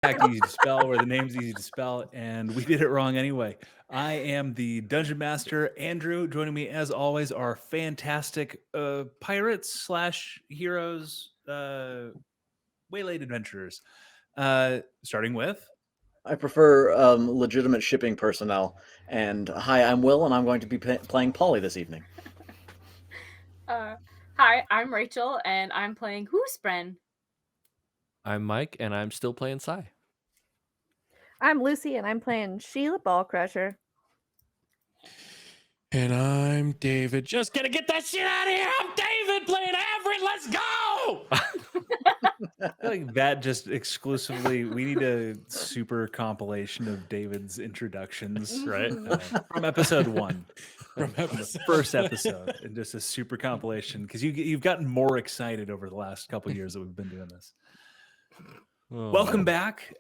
Back to Easy to Spell, where the name's easy to spell, and we did it wrong anyway. I am the Dungeon Master, Andrew. Joining me, as always, are fantastic pirates slash heroes, waylaid adventurers. Starting with I prefer legitimate shipping personnel. And hi, I'm Will, and I'm going to be playing Pauly this evening. Hi, I'm Rachel, and I'm playing Hoosbren. I'm Mike, and I'm still playing Sai. I'm Lucy, and I'm playing Sheila Ballcrusher. And I'm David. Just gonna get that shit out of here. I'm David playing Avarin. Let's go. I feel like that just exclusively, we need a super compilation of David's introductions, right? From episode 1. From the first episode, and just a super compilation, because you've gotten more excited over the last couple of years that we've been doing this. Welcome back.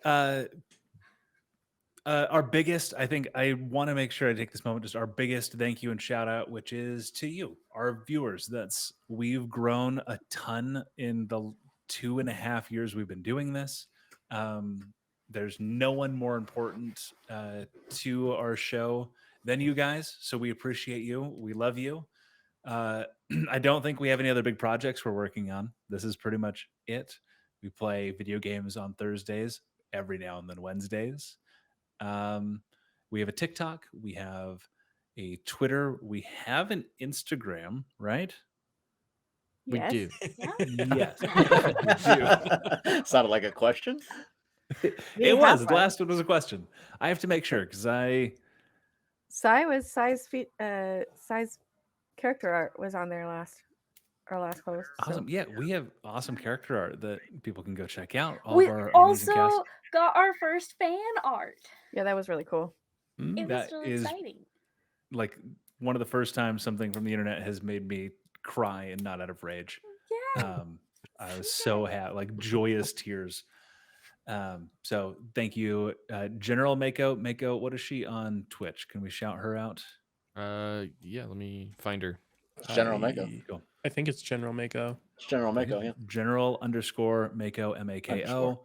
Our biggest, I think I want to make sure I take this moment, just our biggest thank you and shout out, which is to you, our viewers. We've grown a ton in the 2.5 years we've been doing this. There's no one more important to our show than you guys, so we appreciate you. We love you. I don't think we have any other big projects we're working on. This is pretty much it. We play video games on Thursdays, every now and then Wednesdays. We have a TikTok, we have a Twitter, we have an Instagram, right? Yes. We do. Yes, we do. Sounded like a question. It was. The last one was a question. I have to make sure, because Sai's character art was on there our last post. Awesome. Yeah, we have awesome character art that people can go check out. We of our also amazing cast. got our first fan art. Yeah, that was really cool. It was really exciting. Like one of the first times something from the internet has made me cry and not out of rage. Yeah. I was so happy, like joyous tears. So thank you, General Mako. Mako, what is she on Twitch? Can we shout her out? Yeah, let me find her. It's General Mako. Cool. I think it's General Mako. It's General Mako, yeah. General _ Mako, MAKO.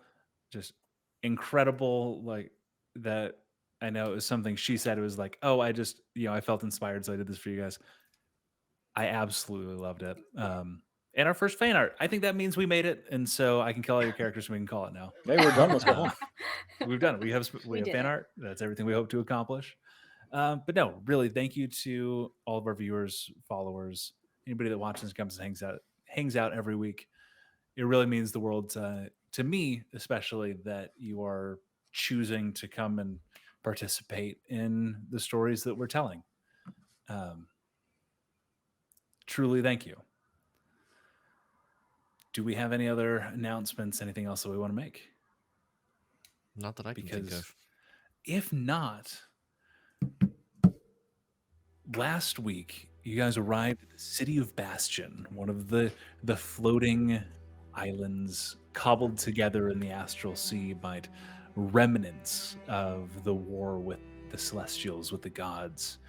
Just incredible, like that. I know it was something she said. It was like, oh, I just, I felt inspired, so I did this for you guys. I absolutely loved it. And our first fan art. I think that means we made it, and so I can call all your characters, and we can call it now. Maybe we're done. Let's go home. We've done it. We have fan art. That's everything we hope to accomplish. But no, really, thank you to all of our viewers, followers, anybody that watches, comes and hangs out every week. It really means the world to me, especially, that you are choosing to come and participate in the stories that we're telling. Truly, thank you. Do we have any other announcements? Anything else that we want to make? Not that I can think of. If not, last week you guys arrived at the city of Bastion, one of the floating islands cobbled together in the astral sea by remnants of the war with the Celestials, with the gods.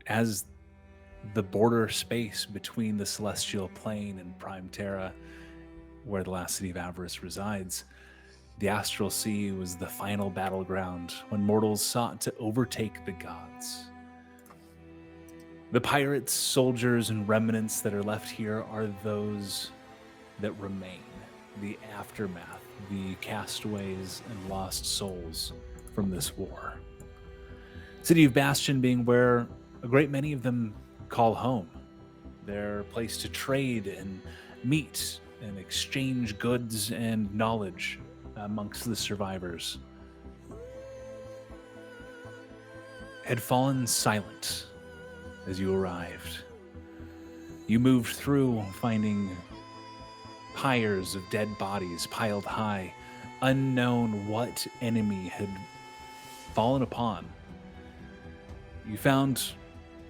As the border space between the Celestial Plane and Prime Terra, where the last city of Avarice resides, the Astral Sea was the final battleground when mortals sought to overtake the gods. The pirates, soldiers, and remnants that are left here are those that remain, the aftermath, the castaways and lost souls from this war. City of Bastion being where a great many of them call home, their place to trade and meet and exchange goods and knowledge amongst the survivors, had fallen silent as you arrived. You moved through, finding pyres of dead bodies piled high, unknown what enemy had fallen upon. You found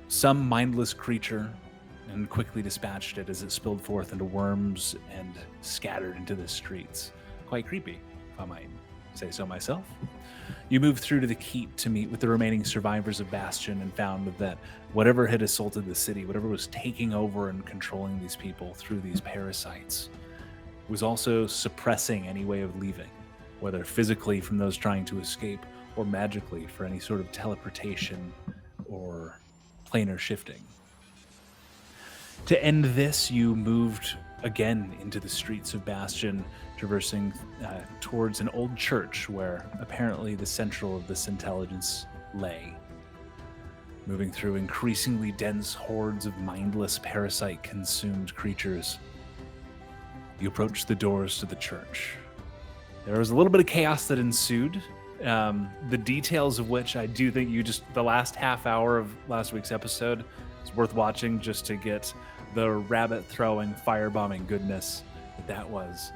some mindless creature and quickly dispatched it as it spilled forth into worms and scattered into the streets. Quite creepy, if I might say so myself. You moved through to the keep to meet with the remaining survivors of Bastion and found that whatever had assaulted the city, whatever was taking over and controlling these people through these parasites, was also suppressing any way of leaving whether physically from those trying to escape or magically for any sort of teleportation or planar shifting. To end this, you moved again into the streets of Bastion, traversing towards an old church where apparently the central of this intelligence lay. Moving through increasingly dense hordes of mindless parasite-consumed creatures, you approach the doors to the church. There was a little bit of chaos that ensued, the details of which I do think the last half hour of last week's episode is worth watching just to get the rabbit-throwing, firebombing goodness that was.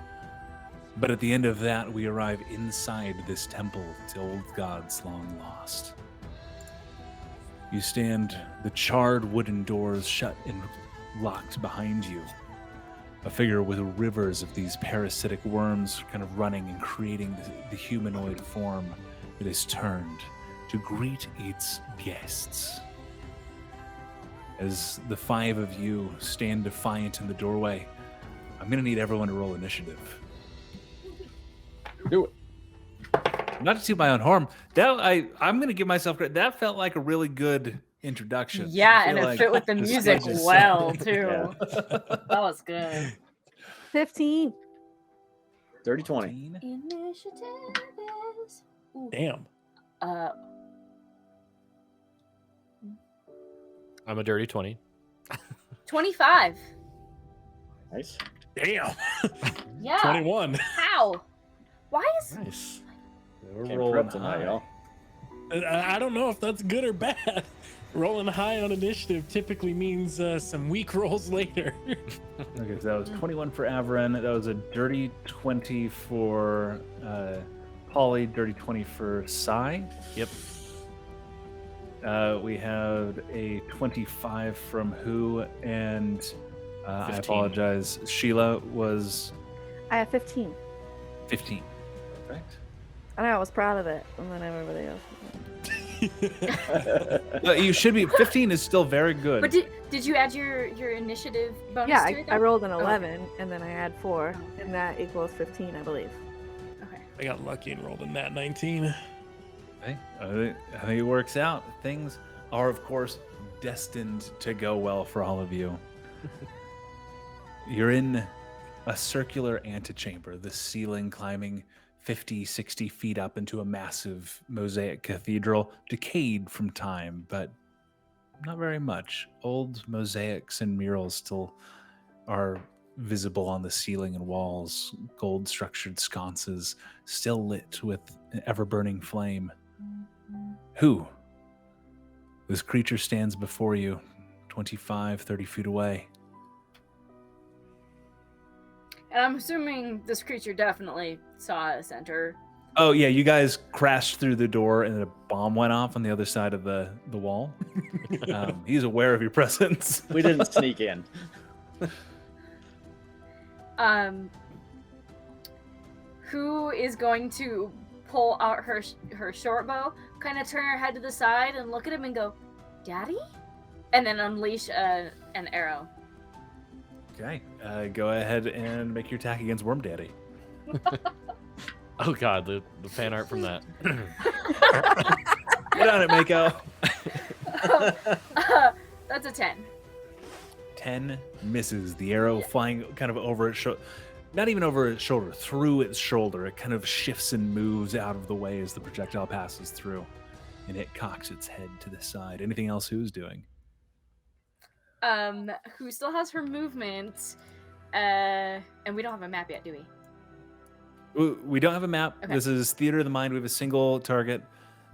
But at the end of that, we arrive inside this temple to old gods long lost. You stand, the charred wooden doors shut and locked behind you. A figure with rivers of these parasitic worms kind of running and creating the humanoid form that is turned to greet its guests. As the five of you stand defiant in the doorway, I'm going to need everyone to roll initiative. Do it. Not to toot my own horn, I'm going to give myself credit. That felt like a really good introduction. Yeah, I and feel it like fit with the this music was just- well, too. Yeah. That was good. 15. 30-20. Initiative is... Ooh. Damn. I'm a dirty 20. 25. Nice. Damn. Yeah. 21. How? Why is... Nice. We're Came rolling prep tonight, high. y'all. I don't know if that's good or bad. Rolling high on initiative typically means some weak rolls later. Okay, so that was 21 for Avarin. That was a dirty 20 for Pauly, dirty 20 for Sai. Yep. We have a 25 from Who, and I 15. apologize. Sheila was I have 15. 15. Perfect. And I was proud of it. And then everybody else. You should be. 15 is still very good. But did you add your initiative bonus Yeah, to it? I though? rolled an Oh. 11, and then I had 4, Oh. and that equals 15, I believe. Okay. I got lucky and rolled a nat 19. Okay. I think it works out. Things are, of course, destined to go well for all of you. You're in a circular antechamber, the ceiling climbing 50, 60 feet up into a massive mosaic cathedral, decayed from time, but not very much. Old mosaics and murals still are visible on the ceiling and walls, gold-structured sconces still lit with an ever-burning flame. Who? This creature stands before you, 25, 30 feet away. And I'm assuming this creature definitely saw us enter. Oh, yeah, you guys crashed through the door and a bomb went off on the other side of the wall. He's aware of your presence. We didn't sneak in. Who is going to pull out her short bow, kind of turn her head to the side and look at him and go, "Daddy?" And then unleash an arrow. Okay, go ahead and make your attack against Worm Daddy. Oh god, the fan art from that. Get on it, Mako. That's a 10. 10 misses. The arrow flying kind of over its shoulder. Not even over its shoulder, through its shoulder. It kind of shifts and moves out of the way as the projectile passes through. And it cocks its head to the side. Anything else Who's doing? Who still has her movement, and we don't have a map yet, do we? We don't have a map. Okay. This is Theater of the Mind. We have a single target.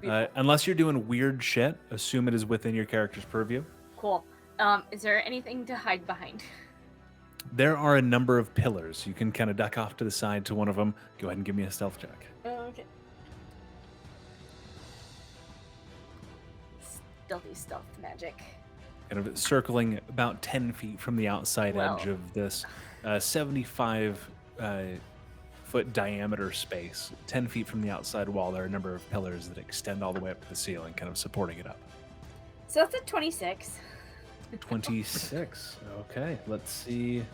Unless you're doing weird shit, assume it is within your character's purview. Cool. Is there anything to hide behind? There are a number of pillars. You can kind of duck off to the side to one of them. Go ahead and give me a stealth check. Okay. Stealth magic. Kind of circling about 10 feet from the outside Well. edge of this 75 foot diameter space. 10 feet from the outside wall, there are a number of pillars that extend all the way up to the ceiling, kind of supporting it up. So that's a 26. 26. Okay, let's see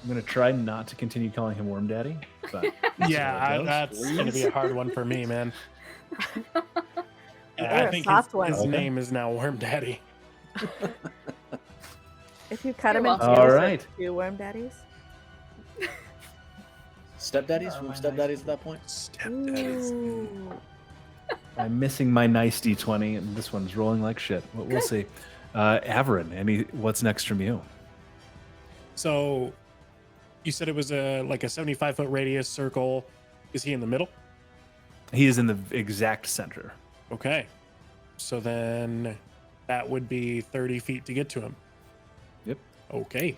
I'm gonna try not to continue calling him Worm Daddy. But Yeah, that's that's gonna be a hard one for me, man. You're I a think soft one. his Okay. name is now Worm Daddy. If you cut You're him into welcome. All right. 2 worm daddies. Stepdaddies? We're stepdaddies at that point? Ooh. I'm missing my nice D20, and this one's rolling like shit. We'll see. Avarin, what's next from you? So, you said it was a 75-foot radius circle. Is he in the middle? He is in the exact center. Okay. So then that would be 30 feet to get to him. Yep. Okay.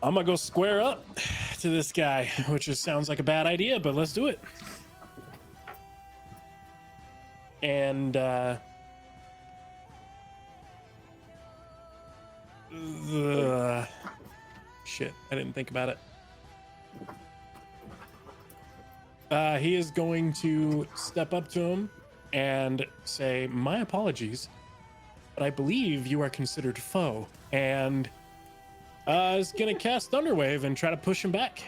I'm gonna go square up to this guy, which just sounds like a bad idea, but let's do it. And shit, I didn't think about it. He is going to step up to him and say, "My apologies, but I believe you are considered foe." And is gonna cast Thunderwave and try to push him back.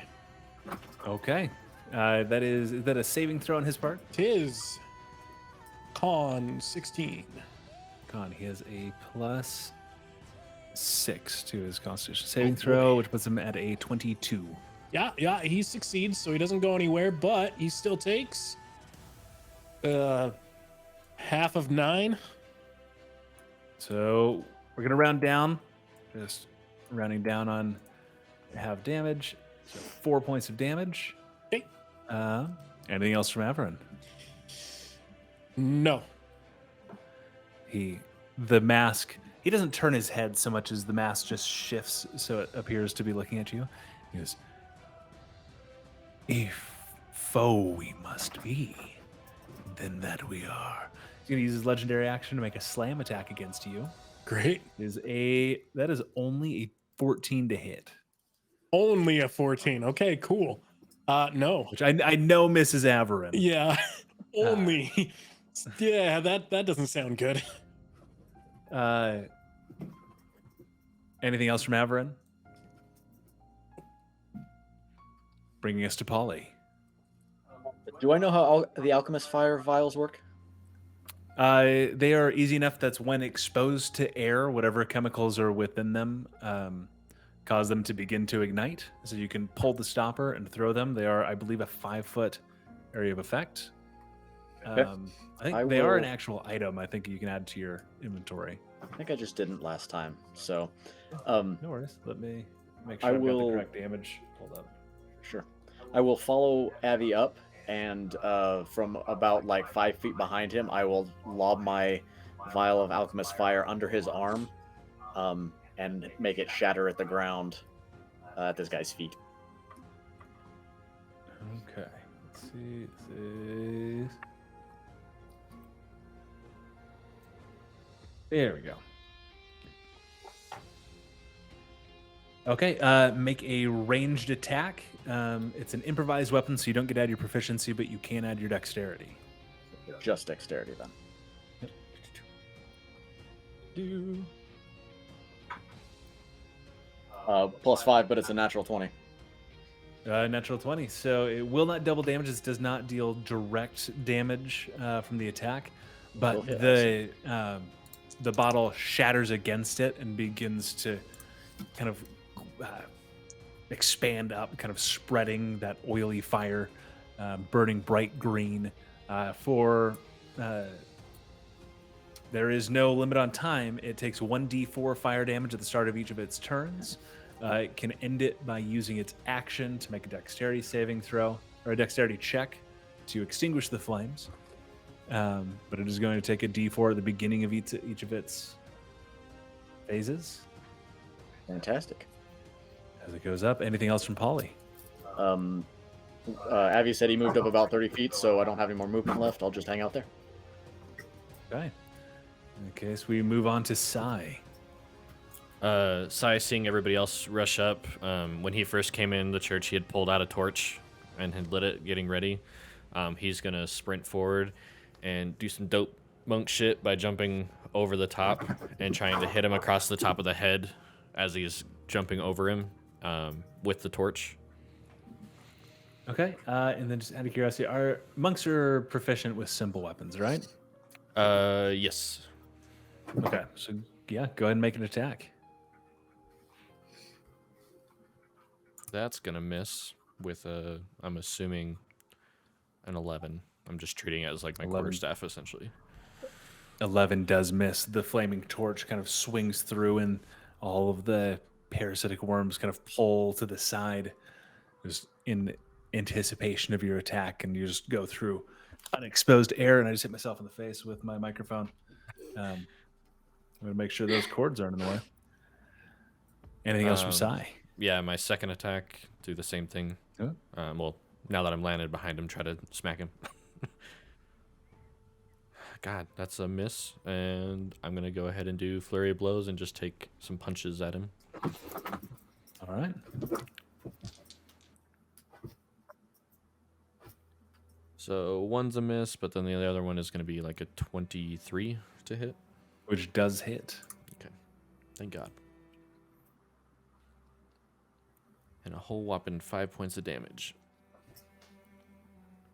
Okay. Is that a saving throw on his part? Tis con 16. Con, he has a +6 to his Constitution saving throw, which puts him at a 22. Yeah, he succeeds, so he doesn't go anywhere, but he still takes half of 9. So we're gonna round down, just rounding down on half damage. So 4 points of damage. Okay. Anything else from Avarin? No. The mask, he doesn't turn his head so much as the mask just shifts so it appears to be looking at you. He goes, "If foe we must be, then that we are." He's gonna use his legendary action to make a slam attack against you. Great. That is only a 14 to hit, Only a 14. Okay, cool. No. which I know misses Avarin. Yeah. Only. Yeah, that doesn't sound good. Anything else from Avarin? Bringing us to Pauly. Do I know how the alchemist fire vials work? They are easy enough. That's when exposed to air, whatever chemicals are within them cause them to begin to ignite. So you can pull the stopper and throw them. They are, I believe, a 5-foot area of effect. Okay. I think they are an actual item. I think you can add to your inventory. I think I just didn't last time. So, No worries. Let me make sure I I've got will- the correct damage pulled up. sure. I will follow Avi up, and from about 5 feet behind him, I will lob my vial of alchemist fire under his arm, and make it shatter at the ground at this guy's feet. Okay. Let's see. This is... There we go. Okay, make a ranged attack. It's an improvised weapon, so you don't get to add your proficiency, but you can add your dexterity. Just dexterity then. +5, but it's a natural 20. Natural 20. So it will not double damage. This does not deal direct damage from the attack, but Okay, the bottle shatters against it and begins to kind of expand up, kind of spreading that oily fire, burning bright green. There is no limit on time. It takes 1d4 fire damage at the start of each of its turns. It can end it by using its action to make a dexterity saving throw, or a dexterity check to extinguish the flames. But it is going to take a d4 at the beginning of each of its phases. Fantastic. As it goes up, anything else from Pauly? Avi said he moved up about 30 feet, so I don't have any more movement left. I'll just hang out there. Okay. In that case, we move on to Sai. Sai, seeing everybody else rush up, when he first came in the church, he had pulled out a torch and had lit it, getting ready. He's going to sprint forward and do some dope monk shit by jumping over the top and trying to hit him across the top of the head as he's jumping over him with the torch. Okay. And then just out of curiosity, our monks are proficient with simple weapons, right? Yes. Okay. So yeah, go ahead and make an attack. That's gonna miss with a, I'm assuming, an 11. I'm just treating it as like my 11. quarterstaff essentially. 11 does miss. The flaming torch kind of swings through, and all of the parasitic worms kind of pull to the side, just in anticipation of your attack, and you just go through unexposed air. And I just hit myself in the face with my microphone. I'm gonna make sure those cords aren't in the way. Anything else from Sai? Yeah, my second attack, do the same thing. Oh. Well, now that I'm landed behind him, try to smack him. God, that's a miss. And I'm going to go ahead and do flurry of blows and just take some punches at him. All right. So one's a miss, but then the other one is going to be like a 23 to hit. Which does hit. Okay, thank God. And a whole whopping 5 points of damage.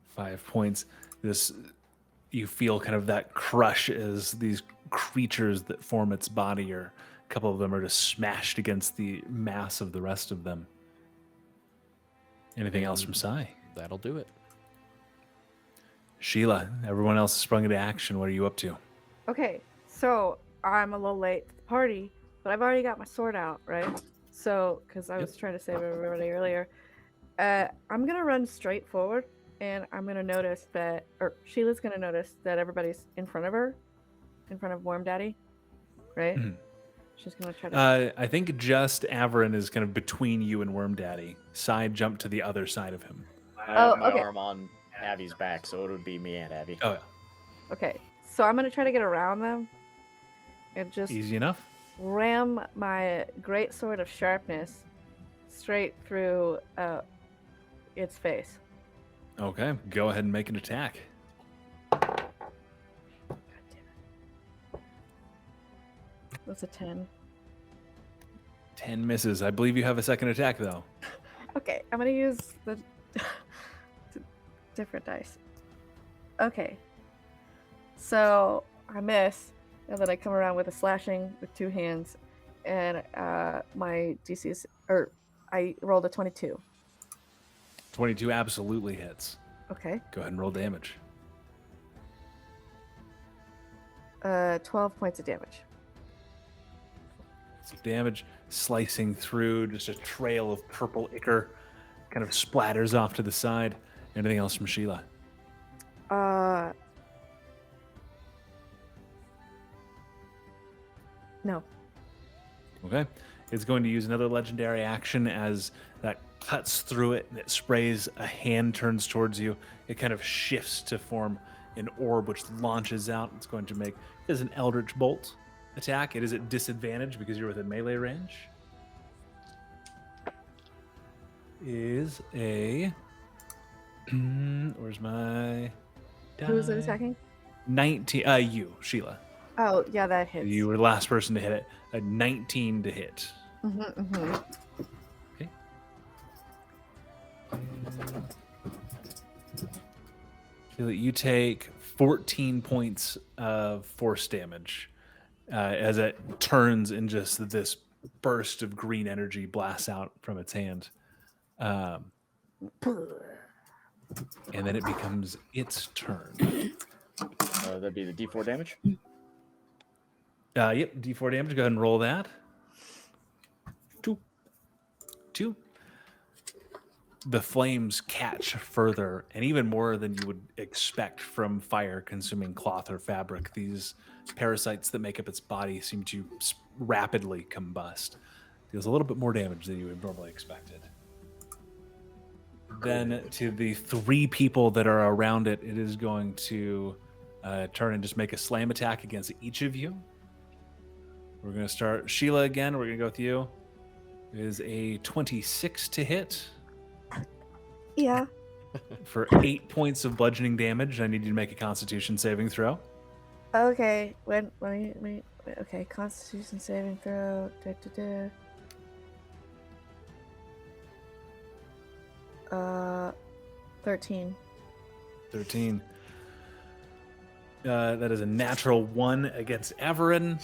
5 points. You feel kind of that crush as these creatures that form its body, or a couple of them are just smashed against the mass of the rest of them. Anything else from Sai? That'll do it. Sheila, everyone else has sprung into action. What are you up to? Okay, so I'm a little late to the party, but I've already got my sword out, right? So, because I was trying to save everybody earlier, I'm gonna run straight forward, and I'm gonna notice that, or Sheila's gonna notice that everybody's in front of her, in front of Worm Daddy, right? Mhm. She's gonna try to. I think just Avarin is kind of between you and Worm Daddy. Sai jumped to the other side of him. I have my okay. arm on Abby's back, so it would be me and Abby. Oh, yeah. Okay, so I'm gonna try to get around them, and just Easy enough. ram my great sword of sharpness straight through its face. Okay, go ahead and make an attack. God damn it. That's a 10. 10 misses. I believe you have a second attack, though. Okay, I'm gonna use the different dice. Okay, so I miss, and then I come around with a slashing with 2 hands, and my DC is, or I rolled a 22. 22 absolutely hits. Okay, Go ahead and roll damage. 12 points of damage. Some damage slicing through, just a trail of purple ichor kind of splatters off to the side. Anything else from Sheila? No. Okay. It's going to use another legendary action as that cuts through it and it sprays. A hand turns towards you. It kind of shifts to form an orb which launches out. It's going to make it is an Eldritch Bolt attack. It is at disadvantage because you're within melee range. Is a where's my Who is it die? attacking? 19 you, Sheila. Oh, yeah, that hits. You were the last person to hit it. A 19 to hit. Okay. Sheila, you take 14 points of force damage as it turns and just this burst of green energy blasts out from its hand. And then it becomes its turn. That'd be the D4 damage. Yep, D4 damage. Go ahead and roll that. 2. The flames catch further, and even more than you would expect from fire-consuming cloth or fabric. These parasites that make up its body seem to rapidly combust. Deals a little bit more damage than you would normally expected. Then to the 3 people that are around it, it is going to turn and just make a slam attack against each of you. We're going to start Sheila again. We're going to go with you. It is a 26 to hit Yeah. for 8 points of bludgeoning damage. I need you to make a Constitution saving throw. Okay. Wait. Okay. Constitution saving throw. 13. 13. That is a natural 1 against Avarin.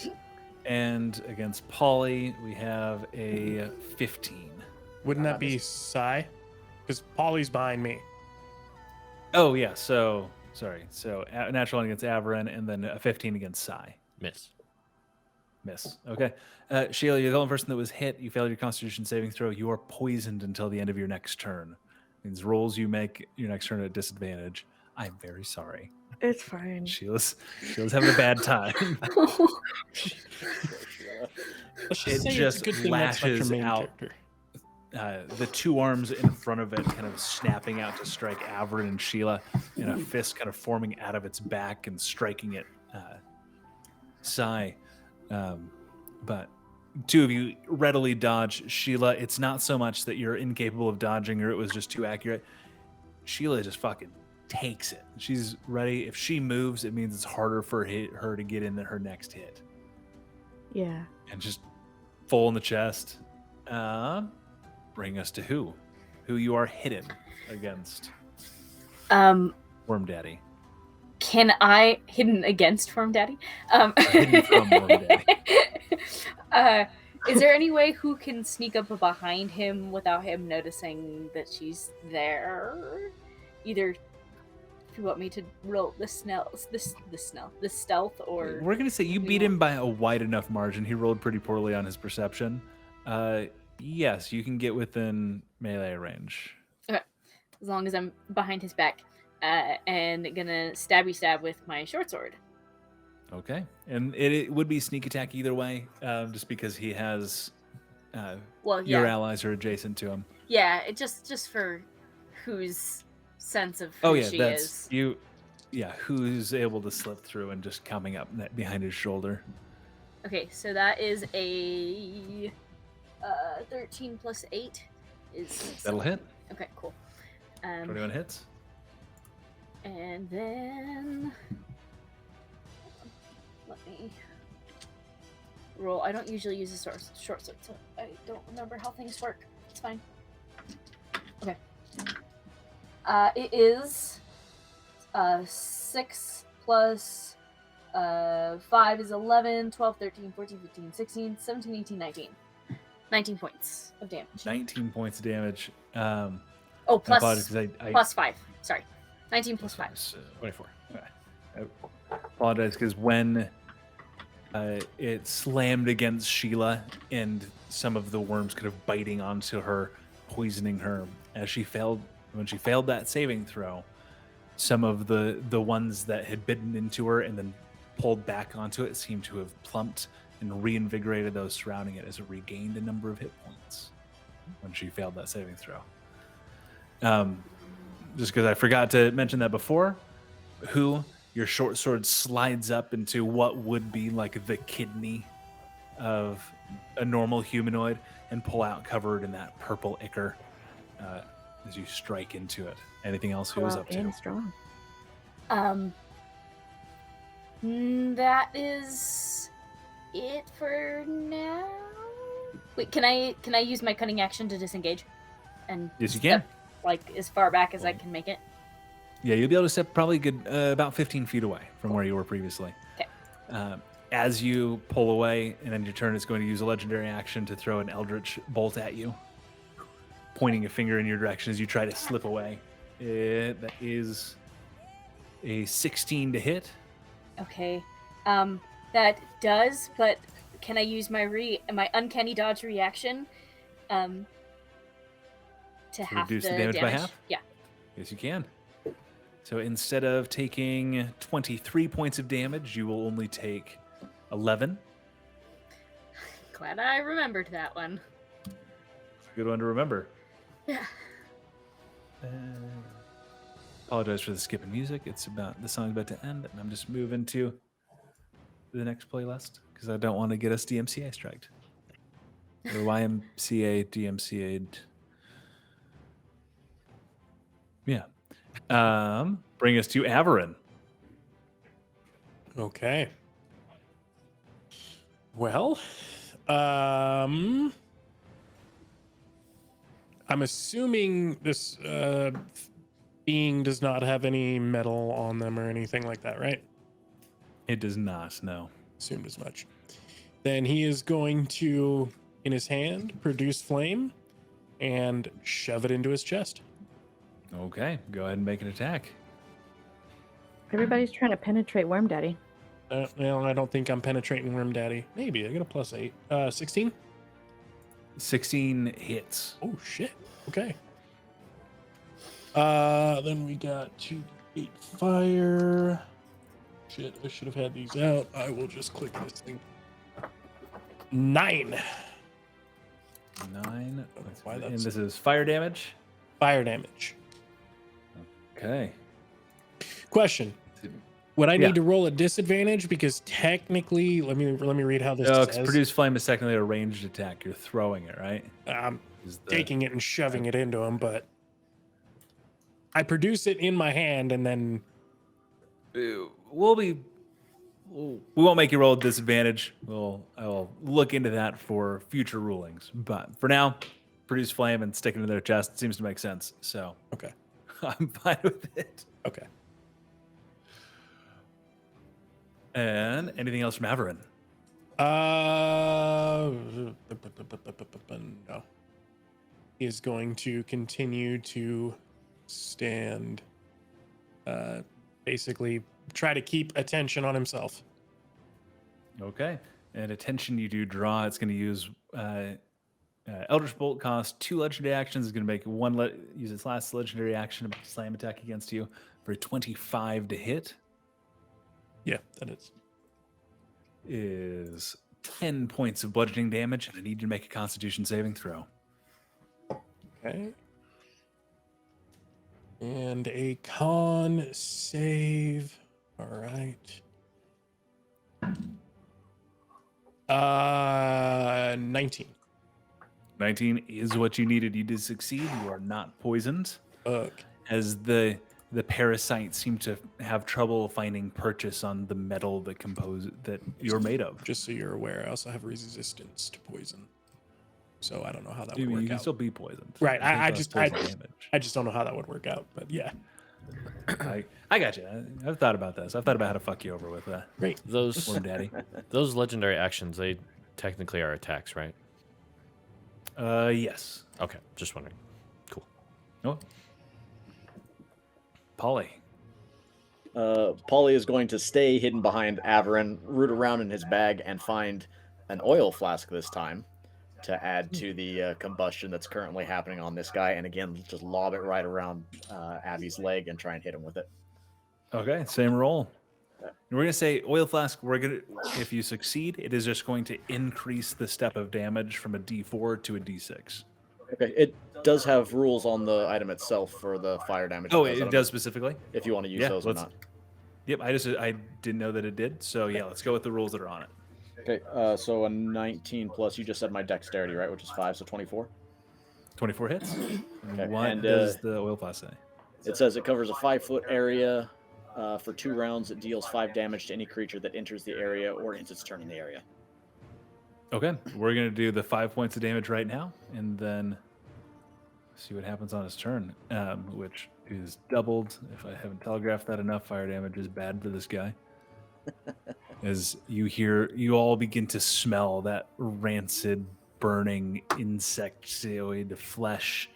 And against Pauly, we have a 15. Wouldn't that be Sai? Because Pauly's behind me. Oh, yeah. So, sorry. So, natural 1 against Avarin, and then a 15 against Sai. Miss. Miss. Okay. Sheila, you're the only person that was hit. You failed your Constitution saving throw. You are poisoned until the end of your next turn. Means rolls you make your next turn at disadvantage. I'm very sorry. It's fine. Sheila's having a bad time. Let's just It say just it's a good thing that's not your lashes main out. character. The 2 arms in front of it kind of snapping out to strike Avarin and Sheila, and a fist kind of forming out of its back and striking at Sai. But 2 of you readily dodge Sheila. It's not so much that you're incapable of dodging or it was just too accurate. Sheila just fucking takes it. She's ready. If she moves, it means it's harder for her to get in her next hit. Yeah. And just full in the chest. Bring us to who you are hidden against. Worm Daddy. Can I hidden against Worm Daddy? Hidden from Worm Daddy. Is there any way who can sneak up behind him without him noticing that she's there? Either if you want me to roll the stealth, or We're gonna say you beat him by a wide enough margin. He rolled pretty poorly on his perception. Yes, you can get within melee range. as long as I'm behind his back, and gonna stab with my short sword. Okay, and it would be sneak attack either way, just because he has Well, yeah, your allies are adjacent to him. yeah. It just for whose sense of who she that's is. you. Yeah, who's able to slip through and just coming up behind his shoulder. Okay, so that is a 13 plus 8 is That'll hit. Okay, cool. 21 hits. And then let me roll. I don't usually use a short sword, so I don't remember how things work. It's fine. Okay. It is 6 plus 5 is 11, 12, 13, 14, 15, 16, 17, 18, 19. 19 points of damage. 19 points of damage. Oh, I plus, apologize 'cause I plus 5. Sorry. 19 plus 5. 24. I apologize because when it slammed against Sheila and some of the worms kind of biting onto her, poisoning her, when she failed that saving throw, some of the ones that had bitten into her and then pulled back onto it seemed to have plumped and reinvigorated those surrounding it as it regained a number of hit points when she failed that saving throw. Just because I forgot to mention that before, your short sword slides up into what would be like the kidney of a normal humanoid and pull out covered in that purple ichor as you strike into it. Anything else who is up to? And strong. That is it for now. Wait, can I use my cunning action to disengage? And Yes, you can. step, like as far back as I can make it. Yeah, you'll be able to step probably good about 15 feet away from where you were previously. Okay. As you pull away, and then your turn is going to use a legendary action to throw an eldritch bolt at you, pointing a finger in your direction as you try to slip away. That is a 16 to hit. Okay. That does, but can I use my uncanny dodge reaction to half reduce the the damage by half? Yeah. Yes, you can. So instead of taking 23 points of damage, you will only take 11. Glad I remembered that one. Good one to remember. Yeah. Apologize for the skipping music. The song's about to end, and I'm just moving to the next playlist because I don't want to get us DMCA striked. Or YMCA DMCA'd. Yeah. Bring us to Avarin. Okay. Well, I'm assuming this being does not have any metal on them or anything like that, right? It does not, no. Assumed as much. Then he is going to, in his hand, produce flame and shove it into his chest. Okay, go ahead and make an attack. Everybody's trying to penetrate Worm Daddy. Well, I don't think I'm penetrating Worm Daddy. Maybe. I got a +8. 16? 16 hits. Oh, shit. Okay. Then we got 2d8 fire. Shit, I should have had these out. I will just click this thing. 9. 9. Why And that's this is fire damage? fire damage. Okay. Question. Would I Yeah. need to roll a disadvantage? Because technically, let me read how this No, 'cause says. produce flame is technically a ranged attack. You're throwing it, right? I'm Is the- taking it and shoving it into him, but I produce it in my hand and then We won't make you roll a disadvantage. I will look into that for future rulings. But for now, produce flame and stick it into their chest seems to make sense. So okay. I'm fine with it. Okay. And anything else from Avarin? No. He is going to continue to stand, basically try to keep attention on himself. Okay. And attention you do draw. It's going to use Eldritch Bolt cost 2 legendary actions. It's going to make use its last legendary action to slam attack against you for a 25 to hit. Yeah, that Is 10 points of bludgeoning damage, and I need you to make a Constitution saving throw. okay. And a con save. All right. 19. 19 is what you needed. You did succeed. You are not poisoned. Fuck. As the parasites seem to have trouble finding purchase on the metal that you're made of. Just so you're aware, I also have resistance to poison. So I don't know how that You would work can out. still be poisoned. Right, You take I less just poison damage. I just don't know how that would work out, but yeah. I got you. I've thought about this. I've thought about how to fuck you over with Great. Those Worm Daddy. those legendary actions, they technically are attacks, right? Yes. Okay, just wondering. Cool. Oh. Pauly. Pauly is going to stay hidden behind Avarin, root around in his bag, and find an oil flask this time to add to the combustion that's currently happening on this guy. And again, just lob it right around Abby's leg and try and hit him with it. Okay, same roll. We're gonna say oil flask. If you succeed, it is just going to increase the step of damage from a D4 to a D6. Okay, it does have rules on the item itself for the fire damage. Oh, I it don't does know specifically. if you want to use Yeah, those or not. Yep, I didn't know that it did. So yeah, let's go with the rules that are on it. Okay, so a 19 plus, you just said my dexterity, right, which is 5, so 24. 24 hits. And Okay, what and, does the oil flask say? It says it covers a 5-foot area. For 2 rounds, it deals 5 damage to any creature that enters the area or ends its turn in the area. Okay, we're gonna do the 5 points of damage right now, and then see what happens on his turn, which is doubled. If I haven't telegraphed that enough, fire damage is bad for this guy. As you all begin to smell that rancid, burning insectoid flesh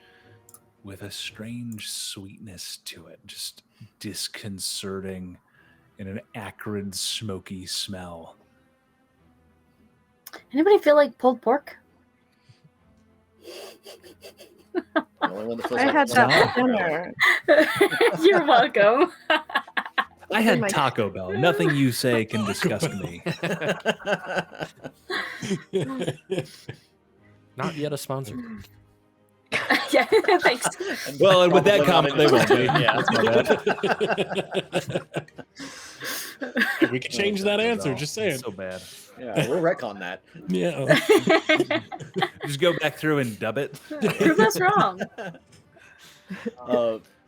with a strange sweetness to it, just disconcerting and an acrid, smoky smell. Anybody feel like pulled pork? The only one that feels I like had it's that for dinner. You're welcome. I had my- Taco Bell. Nothing you say can disgust me. Not yet a sponsor. Yeah, thanks. Well, and with that Probably comment, not they won't be. Yeah. That's my bad. We can change that answer, just saying. So bad. Yeah, we'll retcon that. Yeah. Just go back through and dub it. Prove us wrong.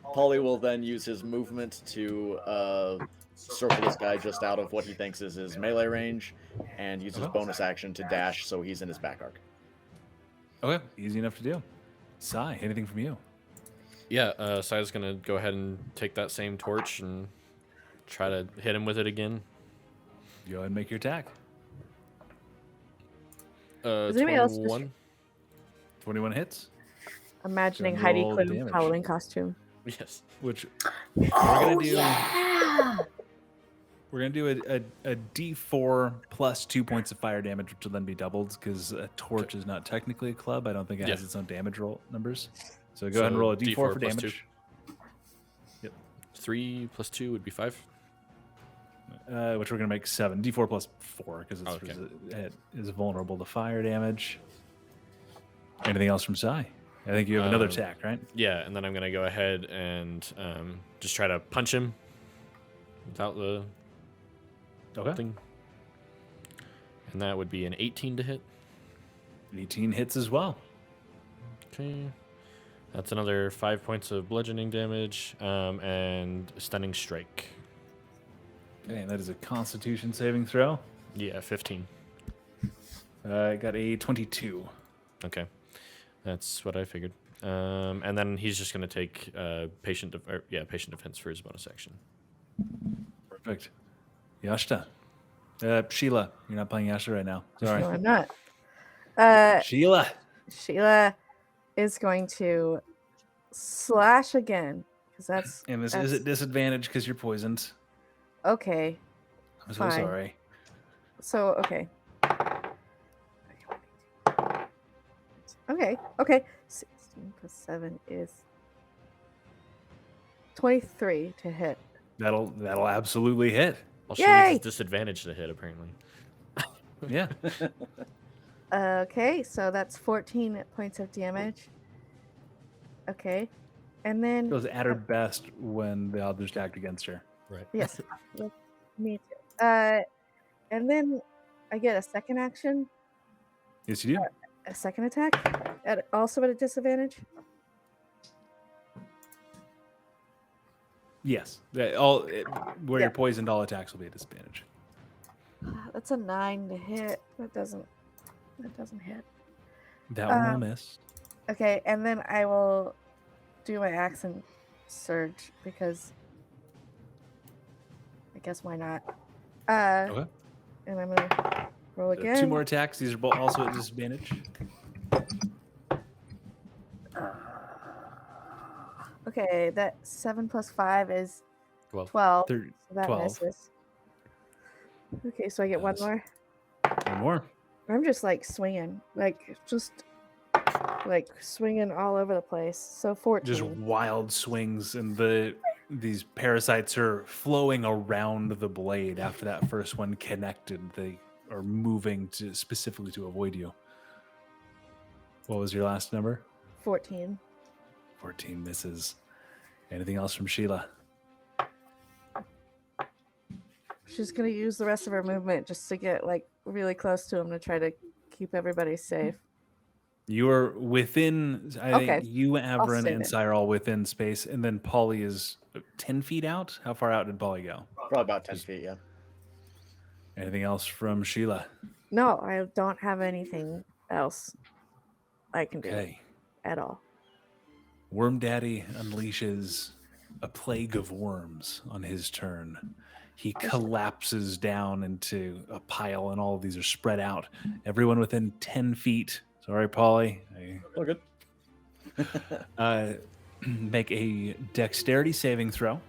Pauly will then use his movement to circle this guy just out of what he thinks is his melee range, and use his bonus action to dash so he's in his back arc. Okay, easy enough to do. Sai, anything from you? Yeah, Sai's gonna go ahead and take that same torch and try to hit him with it again. Go ahead and make your attack. Does anybody else just 21. 21 hits. imagining Go and Heidi roll Klum damage. Halloween costume? Yes. Which Oh, do- yeah! we're gonna do a D4 plus 2 points of fire damage, which will then be doubled because a torch is not technically a club. I don't think it has Yeah. its own damage roll numbers. So go ahead and roll a D4 for plus damage. 3 plus 2 would be 5. Which we're gonna make 7. D4 plus 4 because Okay. it is vulnerable to fire damage. Anything else from Sai? I think you have another attack, right? Yeah, and then I'm gonna go ahead and just try to punch him without the Okay. thing. And that would be an 18 to hit. 18 hits as well. Okay. That's another 5 points of bludgeoning damage and stunning strike. Okay, and that is a Constitution saving throw. Yeah, 15. I got a 22. Okay, that's what I figured. And then he's just gonna take patient defense for his bonus action. Perfect. Yashta. Sheila, you're not playing Yashta right now. Sorry. No, I'm not. Sheila. Sheila is going to slash again because that's And this is at disadvantage because you're poisoned. okay. I'm so Fine. sorry. So okay. Okay. 16 plus 7 is 23 to hit. That'll absolutely hit. Well, she Yay! needs disadvantage to hit, apparently. Yeah. Okay, so that's 14 points of damage. Okay. And then It was at her best when the others attacked against her. Right. yes, yes, me too. And then I get a second action, Yes, you do. a second attack, also at a disadvantage. Yes. Where Yeah. you're poisoned, all attacks will be at disadvantage. That's a 9 to hit. That doesn't hit. That one will miss. Okay, and then I will do my accent surge because I guess why not? Okay. And I'm gonna roll again. 2 more attacks. These are both also at disadvantage. Okay, that 7 plus 5 is 12. 12. Thir- So that 12. misses. Okay, so I get one Nice. more. One more. I'm just like swinging, like swinging all over the place. So 14. Just wild swings, and these parasites are flowing around the blade after that first one connected. They are moving specifically to avoid you. What was your last number? 14. 14 misses. Anything else from Sheila? She's gonna use the rest of her movement just to get like really close to him to try to keep everybody safe. You are within. I Okay. think you, Avarin, save and it. Sai are all within space, and then Pauly is 10 feet out. How far out did Pauly go? Probably about 10 feet, yeah. Anything else from Sheila? No, I don't have anything else I can do Okay. at all. Worm Daddy unleashes a plague of worms on his turn. He collapses down into a pile, and all of these are spread out. Everyone within 10 feet. Sorry, Pauly. Oh, good. Make a dexterity saving throw.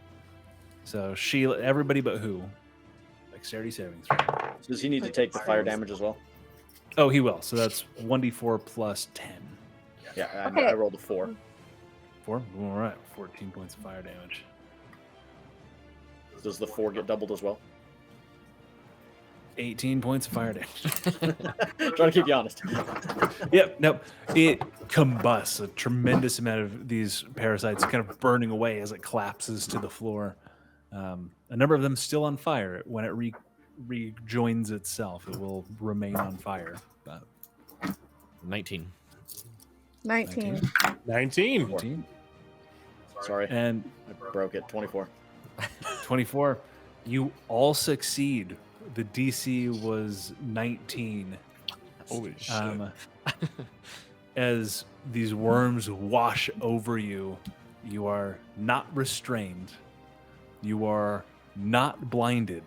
So Sheila, everybody but who? Dexterity saving throw. Does he need to take the fire damage as well? Oh, he will. So that's 1d4 plus 10. Yeah, Okay. I rolled a 4. 4? All right. 14 points of fire damage. Does the 4 get doubled as well? 18 points of fire damage. Trying to keep you honest. Yep. Nope. It combusts. A tremendous amount of these parasites kind of burning away as it collapses to the floor. A number of them still on fire. When it rejoins itself, it will remain on fire. But 19. 19. 19. 19. Sorry, And I broke it. 24. 24. You all succeed. The DC was 19. Holy shit. as these worms wash over you, you are not restrained. You are not blinded.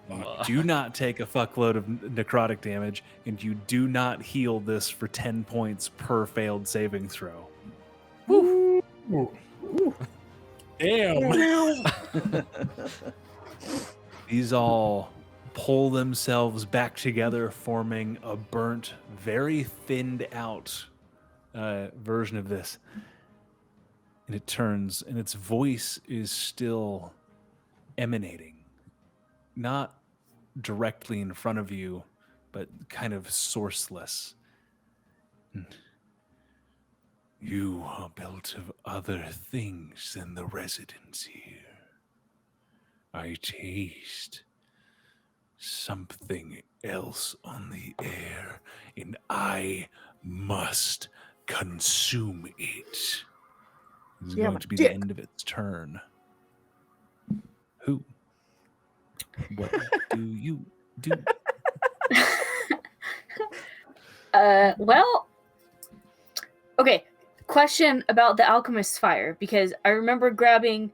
You do not take a fuckload of necrotic damage, and you do not heal this for 10 points per failed saving throw. Ooh. Damn. These all pull themselves back together, forming a burnt, very thinned out version of this. And it turns, and its voice is still emanating, not directly in front of you, but kind of sourceless. You are built of other things than the residents here. I taste something else on the air, and I must consume it. This is Yeah, going my to be dick. the end of its turn. Who? What do you do? Well, okay. Question about the alchemist's fire, because I remember grabbing.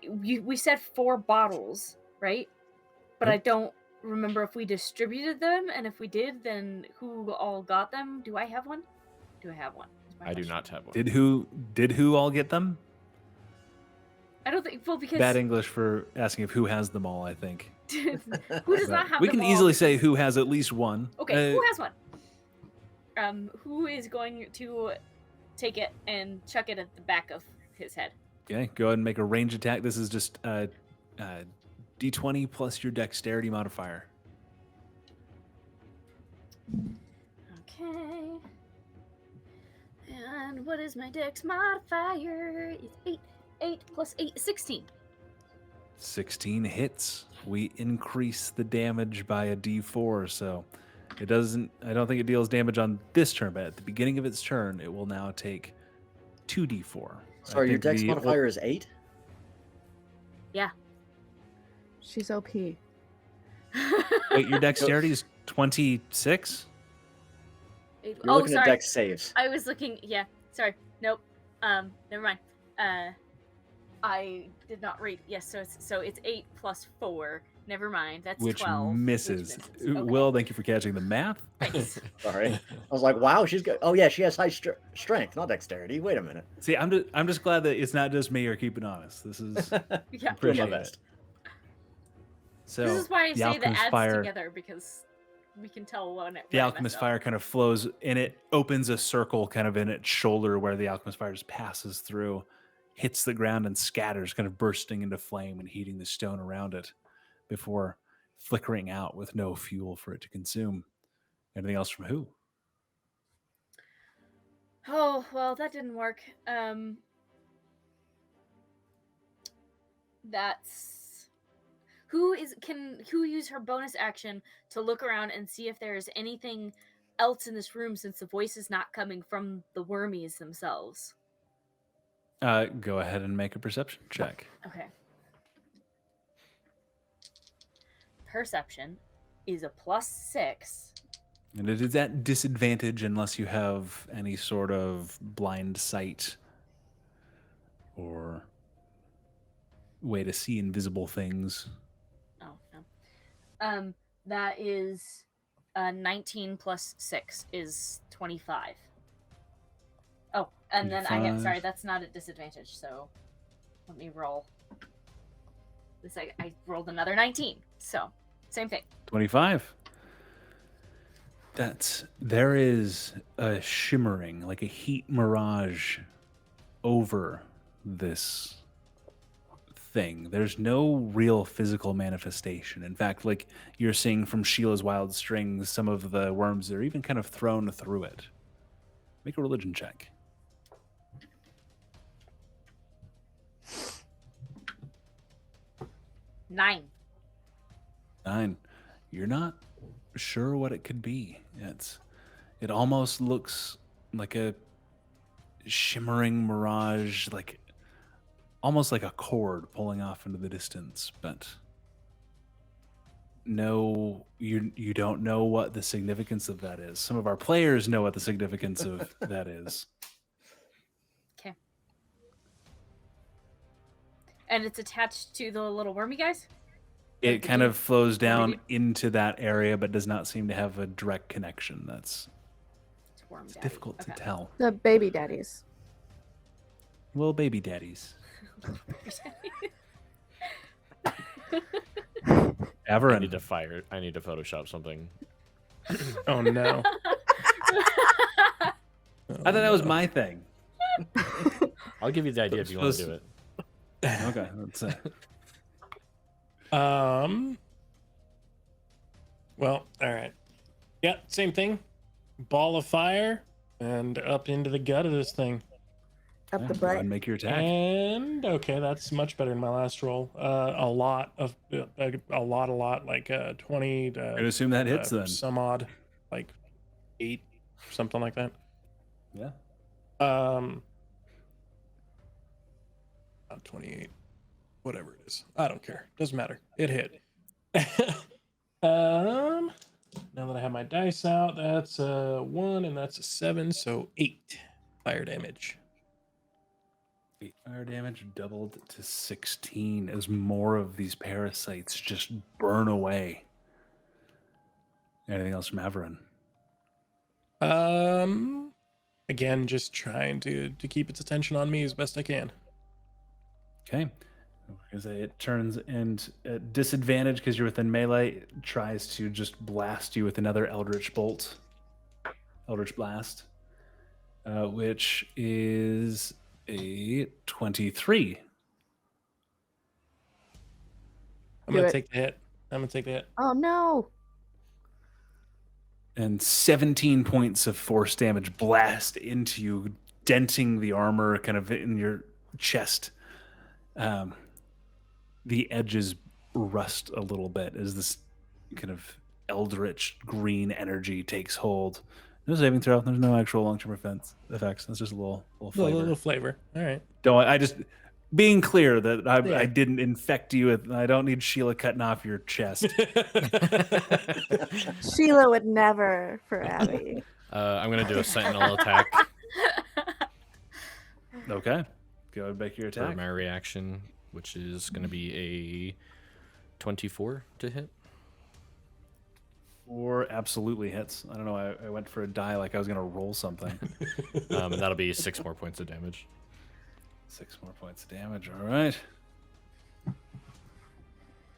We said 4 bottles, right? But I don't remember if we distributed them, and if we did, then who all got them? Do I have one? Do I have one? Is my I do question. not have one. Did who all get them? I don't think. Well, because Bad English for asking if who has them all, I think. who does But not have we them can all? easily say who has at least one. Okay, who has one? Who is going to take it and chuck it at the back of his head? Okay, go ahead and make a range attack. This is just D20 plus your dexterity modifier. Okay. And what is my dex modifier? It's 8. 8 plus 8 is 16. 16 hits. We increase the damage by a D4, so it doesn't. I don't think it deals damage on this turn, but at the beginning of its turn, it will now take 2d4. Sorry, your dex modifier is 8? Yeah. She's OP. Wait, your dexterity is 26? You're Oh, looking at sorry. dex saves. I was looking. Yeah. Sorry. Nope. Never mind. I did not read. Yes. So it's 8 plus 4. Never mind. That's Which 12. misses. Okay. Will, thank you for catching the math. Nice. Sorry. I was like, wow, she's good. Oh, yeah, she has high strength, not dexterity. Wait a minute. See, I'm just glad that it's not just me or keeping honest. This is Yeah. Doing my appreciate it. best. So This is why I the say the alchemist adds fire. together, because we can tell when it. The alchemist fire kind of flows, and it opens a circle kind of in its shoulder where the alchemist fire just passes through, hits the ground, and scatters, kind of bursting into flame and heating the stone around it before flickering out with no fuel for it to consume. Anything else from who? Oh, well, that didn't work. That's who use her bonus action to look around and see if there's anything else in this room, since the voice is not coming from the wormies themselves. Go ahead and make a perception check. Okay. Perception is a +6. And it is at disadvantage unless you have any sort of blind sight or way to see invisible things. Oh no. That is 19 plus 6 is 25. Oh, and then I have 25. sorry, that's not at disadvantage. So let me roll. This I rolled another 19. So same thing. 25. There is a shimmering, like a heat mirage over this thing. There's no real physical manifestation. In fact, like you're seeing from Sheila's wild strings, some of the worms are even kind of thrown through it. Make a religion check. 9. 9. You're not sure what it could be. It almost looks like a shimmering mirage, like almost like a cord pulling off into the distance, but know you don't know what the significance of that is. Some of our players know what the significance of that is. Okay. And it's attached to the little wormy guys? It the kind dude? of flows down dude? into that area, but does not seem to have a direct connection. That's It's worm daddy. difficult to Okay. tell. The baby daddies. Little baby daddies. I Avarin. need to fire. I need to Photoshop something. Oh no. I thought that was my thing. I'll give you the idea if you want to Supposed- do it. Okay, that's it. Well, all right. Yeah, same thing. Ball of fire and up into the gut of this thing. Up the Go ahead butt. and make your attack. And okay, that's much better than my last roll. A lot, like 20 I'm gonna assume that hits then. some odd, like 8, something like that. Yeah. Not 28, whatever it is. I don't care. Doesn't matter. It hit. Now that I have my dice out, that's a 1 and that's a 7, so 8 fire damage. 8 fire damage doubled to 16 as more of these parasites just burn away. Anything else from Avarin? Again, just trying to keep its attention on me as best I can. Okay. Because it turns and at disadvantage because you're within melee, it tries to just blast you with another Eldritch Bolt. Eldritch Blast. Which is a 23. I'm Do gonna it. take the hit. Oh no! And 17 points of force damage blast into you, denting the armor kind of in your chest. The edges rust a little bit as this kind of eldritch green energy takes hold. No saving throw. There's no actual long-term effects. That's just a little flavor. Little flavor. All right. I just being clear that Yeah. I didn't infect you with. I don't need Sheila cutting off your chest. Sheila would never for Abby. I'm gonna do a sentinel attack Okay, go ahead and make your for attack. my reaction, which is gonna be a 24 to hit. Or absolutely hits. I don't know. I went for a die like I was gonna roll something. And that'll be 6 more points of damage. 6 more points of damage. All right.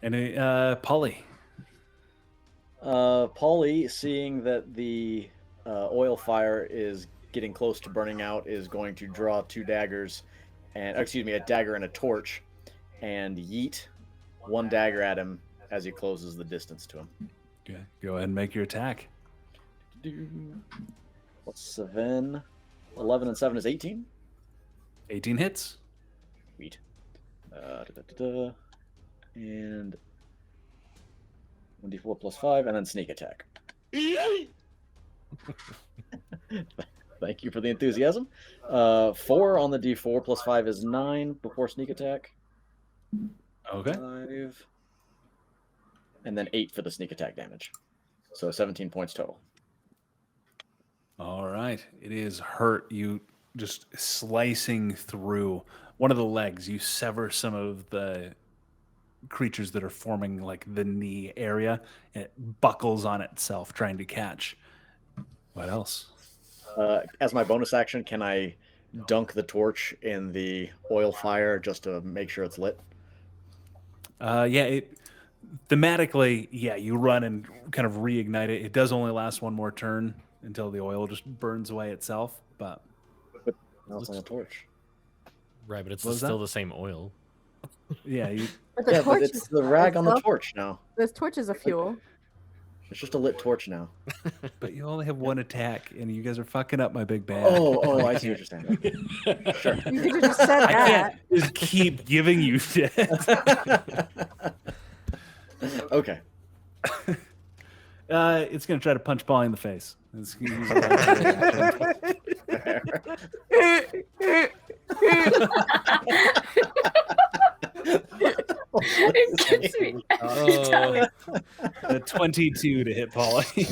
Any Pauly? Pauly, seeing that the oil fire is getting close to burning out, is going to draw 2 daggers, and a dagger and a torch, and yeet 1 dagger at him as he closes the distance to him. Okay, go ahead and make your attack. What's 7? 11 and 7 is 18. 18 hits. Sweet. And 1d4 plus 5, and then sneak attack. Thank you for the enthusiasm. 4 on the d4 plus 5 is 9 before sneak attack. Okay. 5. And then 8 for the sneak attack damage. So 17 points total. All right. It is hurt. You just slicing through one of the legs. You sever some of the creatures that are forming like the knee area, and it buckles on itself trying to catch. What else? As my bonus action, can I dunk the in the oil fire just to make sure it's lit? Thematically, you run and kind of reignite it. It does only last one more turn until the oil just burns away itself. But No, it's on a torch. Right, but it's What was still that? the same oil. you But the Yeah, torch but it's is the rag on the itself- torch now. This torch is a fuel. It's just a lit torch now. but you only have one attack, and you guys are fucking up my big bag. Oh, I see what you're saying. Sure. You could have just said I that. can't just keep giving you shit. Okay. It's gonna try to punch Pauly in the face. It's gonna use a legendary action. It gets me timing. Oh. A 22 to hit Pauly.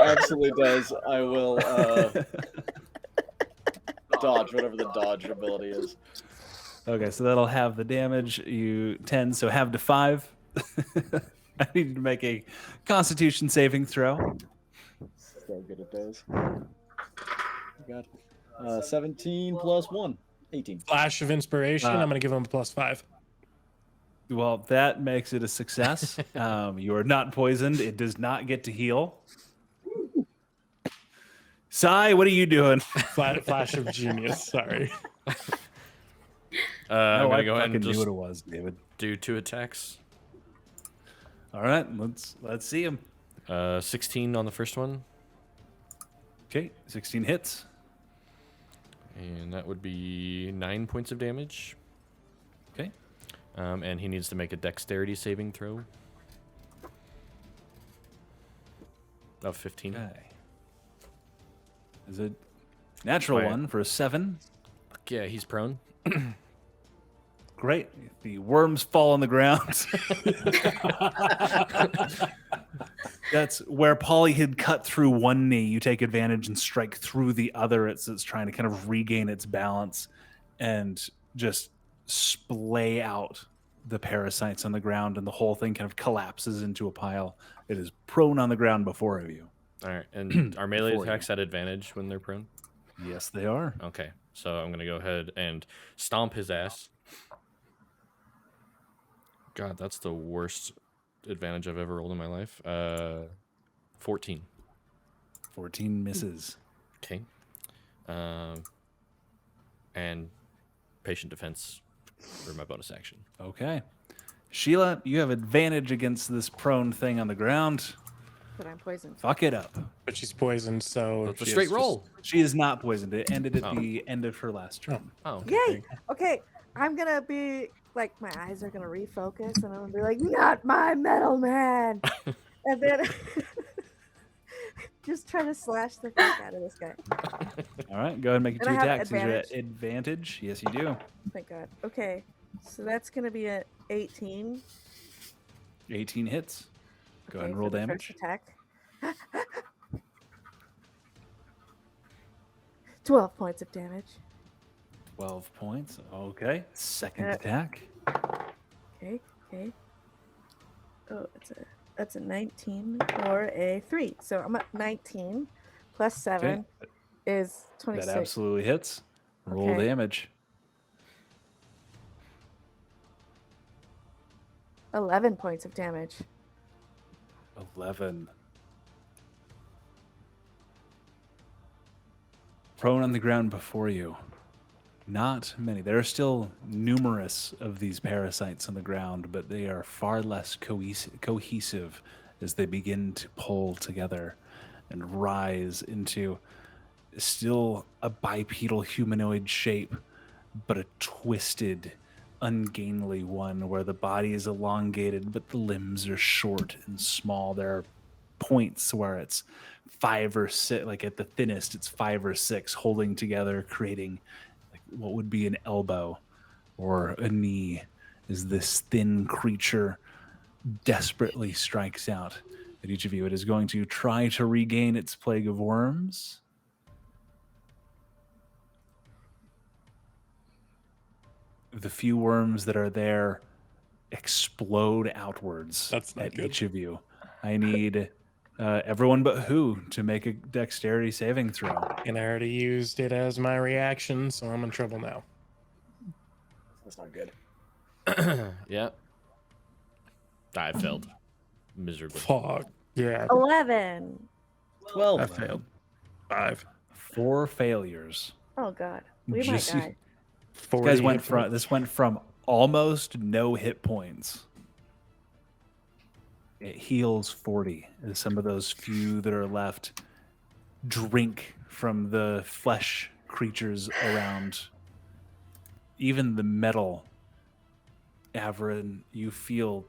Absolutely does. I will dodge whatever the dodge ability is. Okay, so that'll have the damage. You 10, so have to 5. I need you to make a Constitution saving throw. So good at those. Got 17 plus 1, 18. Flash of inspiration. I'm going to give him a +5. Well, that makes it a success. You are not poisoned. It does not get to heal. Sai, what are you doing? Flash of genius. Sorry. I'm I gonna go ahead fucking and knew just what it was, David. do 2 attacks. All right, let's see him. 16 on the first one, Okay, 16 hits. and that would be 9 points of damage. Okay. And he needs to make a dexterity saving throw of 15. Okay. Is it natural Right. 1 for a 7? Yeah, he's prone. Great. The worms fall on the ground. That's where Pauly had cut through one knee. You take advantage and strike through the other. It's trying to kind of regain its balance and just splay out the parasites on the ground, and the whole thing kind of collapses into a pile. It is prone on the ground before you. All right, and our melee Before you. attacks at advantage when they're prone. Yes, they are. Okay, so I'm gonna go ahead and stomp his ass. God, that's the worst advantage I've ever rolled in my life. 14. 14 misses. Okay. And patient defense for my bonus action. Okay. Sheila, you have advantage against this prone thing on the ground. But I'm poisoned. Fuck it up. But she's poisoned, so That's a she straight has just- roll. She is not poisoned. It ended at Oh. the end of her last turn. Oh, okay. Yay! Okay, I'm gonna be like, my eyes are gonna refocus, and I'm gonna be like, not my metal man, and then just try to slash the fuck out of this guy. All right, go ahead and make And two I have attacks. Is your advantage? advantage? Yes, you do. Thank God. Okay, so that's gonna be a 18. 18 hits. Go ahead and for roll the damage. First attack. 12 points of damage. 12 points. Okay. Second Uh, attack. Okay. Oh, that's a 19 or a 3. So I'm at 19 plus 7 is 26. That absolutely hits. Roll Okay. damage. 11 points of damage. 11. Prone on the ground before you. Not many. There are still numerous of these parasites on the ground, but they are far less cohesive as they begin to pull together and rise into still a bipedal humanoid shape, but a twisted, ungainly one where the body is elongated, but the limbs are short and small. There are points where it's 5 or 6, like at the thinnest, it's 5 or 6 holding together, creating like what would be an elbow or a knee, as this thin creature desperately strikes out at each of you. It is going to try to regain its plague of worms. The few worms that are there explode outwards That's not at good. each of you. I need everyone but who to make a dexterity saving throw. And I already used it as my reaction, so I'm in trouble now. That's not good. Yeah. I failed miserably. Fuck. Yeah, 11. 12. I failed. 5. 4 failures. Oh God, we Just- might die. 40 Guys went hit from points. this went from almost no hit points. It heals 40 as some of those few that are left drink from the flesh creatures around. Even the metal, Avarin, you feel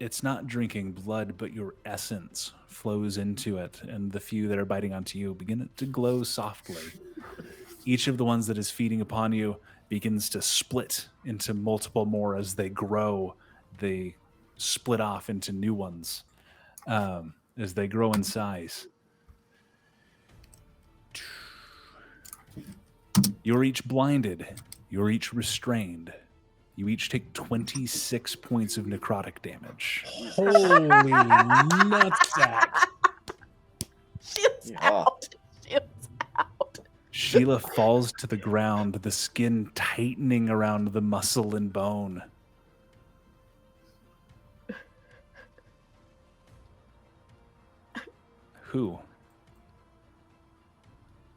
it's not drinking blood, but your essence flows into it, and the few that are biting onto you begin to glow softly. Each of the ones that is feeding upon you begins to split into multiple more as they grow. The split off into new ones as they grow in size. You're each blinded. You're each restrained. You each take 26 points of necrotic damage. Holy nutsack. Shield's Yeah. out. Shield's out. Sheila falls to the ground, the skin tightening around the muscle and bone. Who?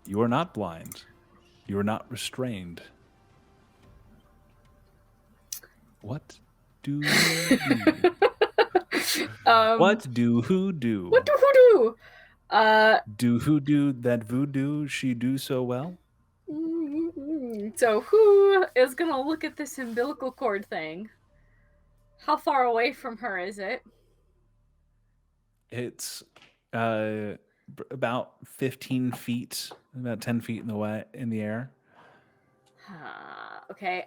You are not blind. You are not restrained. What do you do? What do who do? What do who do? Do who do that voodoo she do so well? So who is gonna look at this umbilical cord thing? How far away from her is it? It's about 15 feet, about 10 feet in the air. Okay.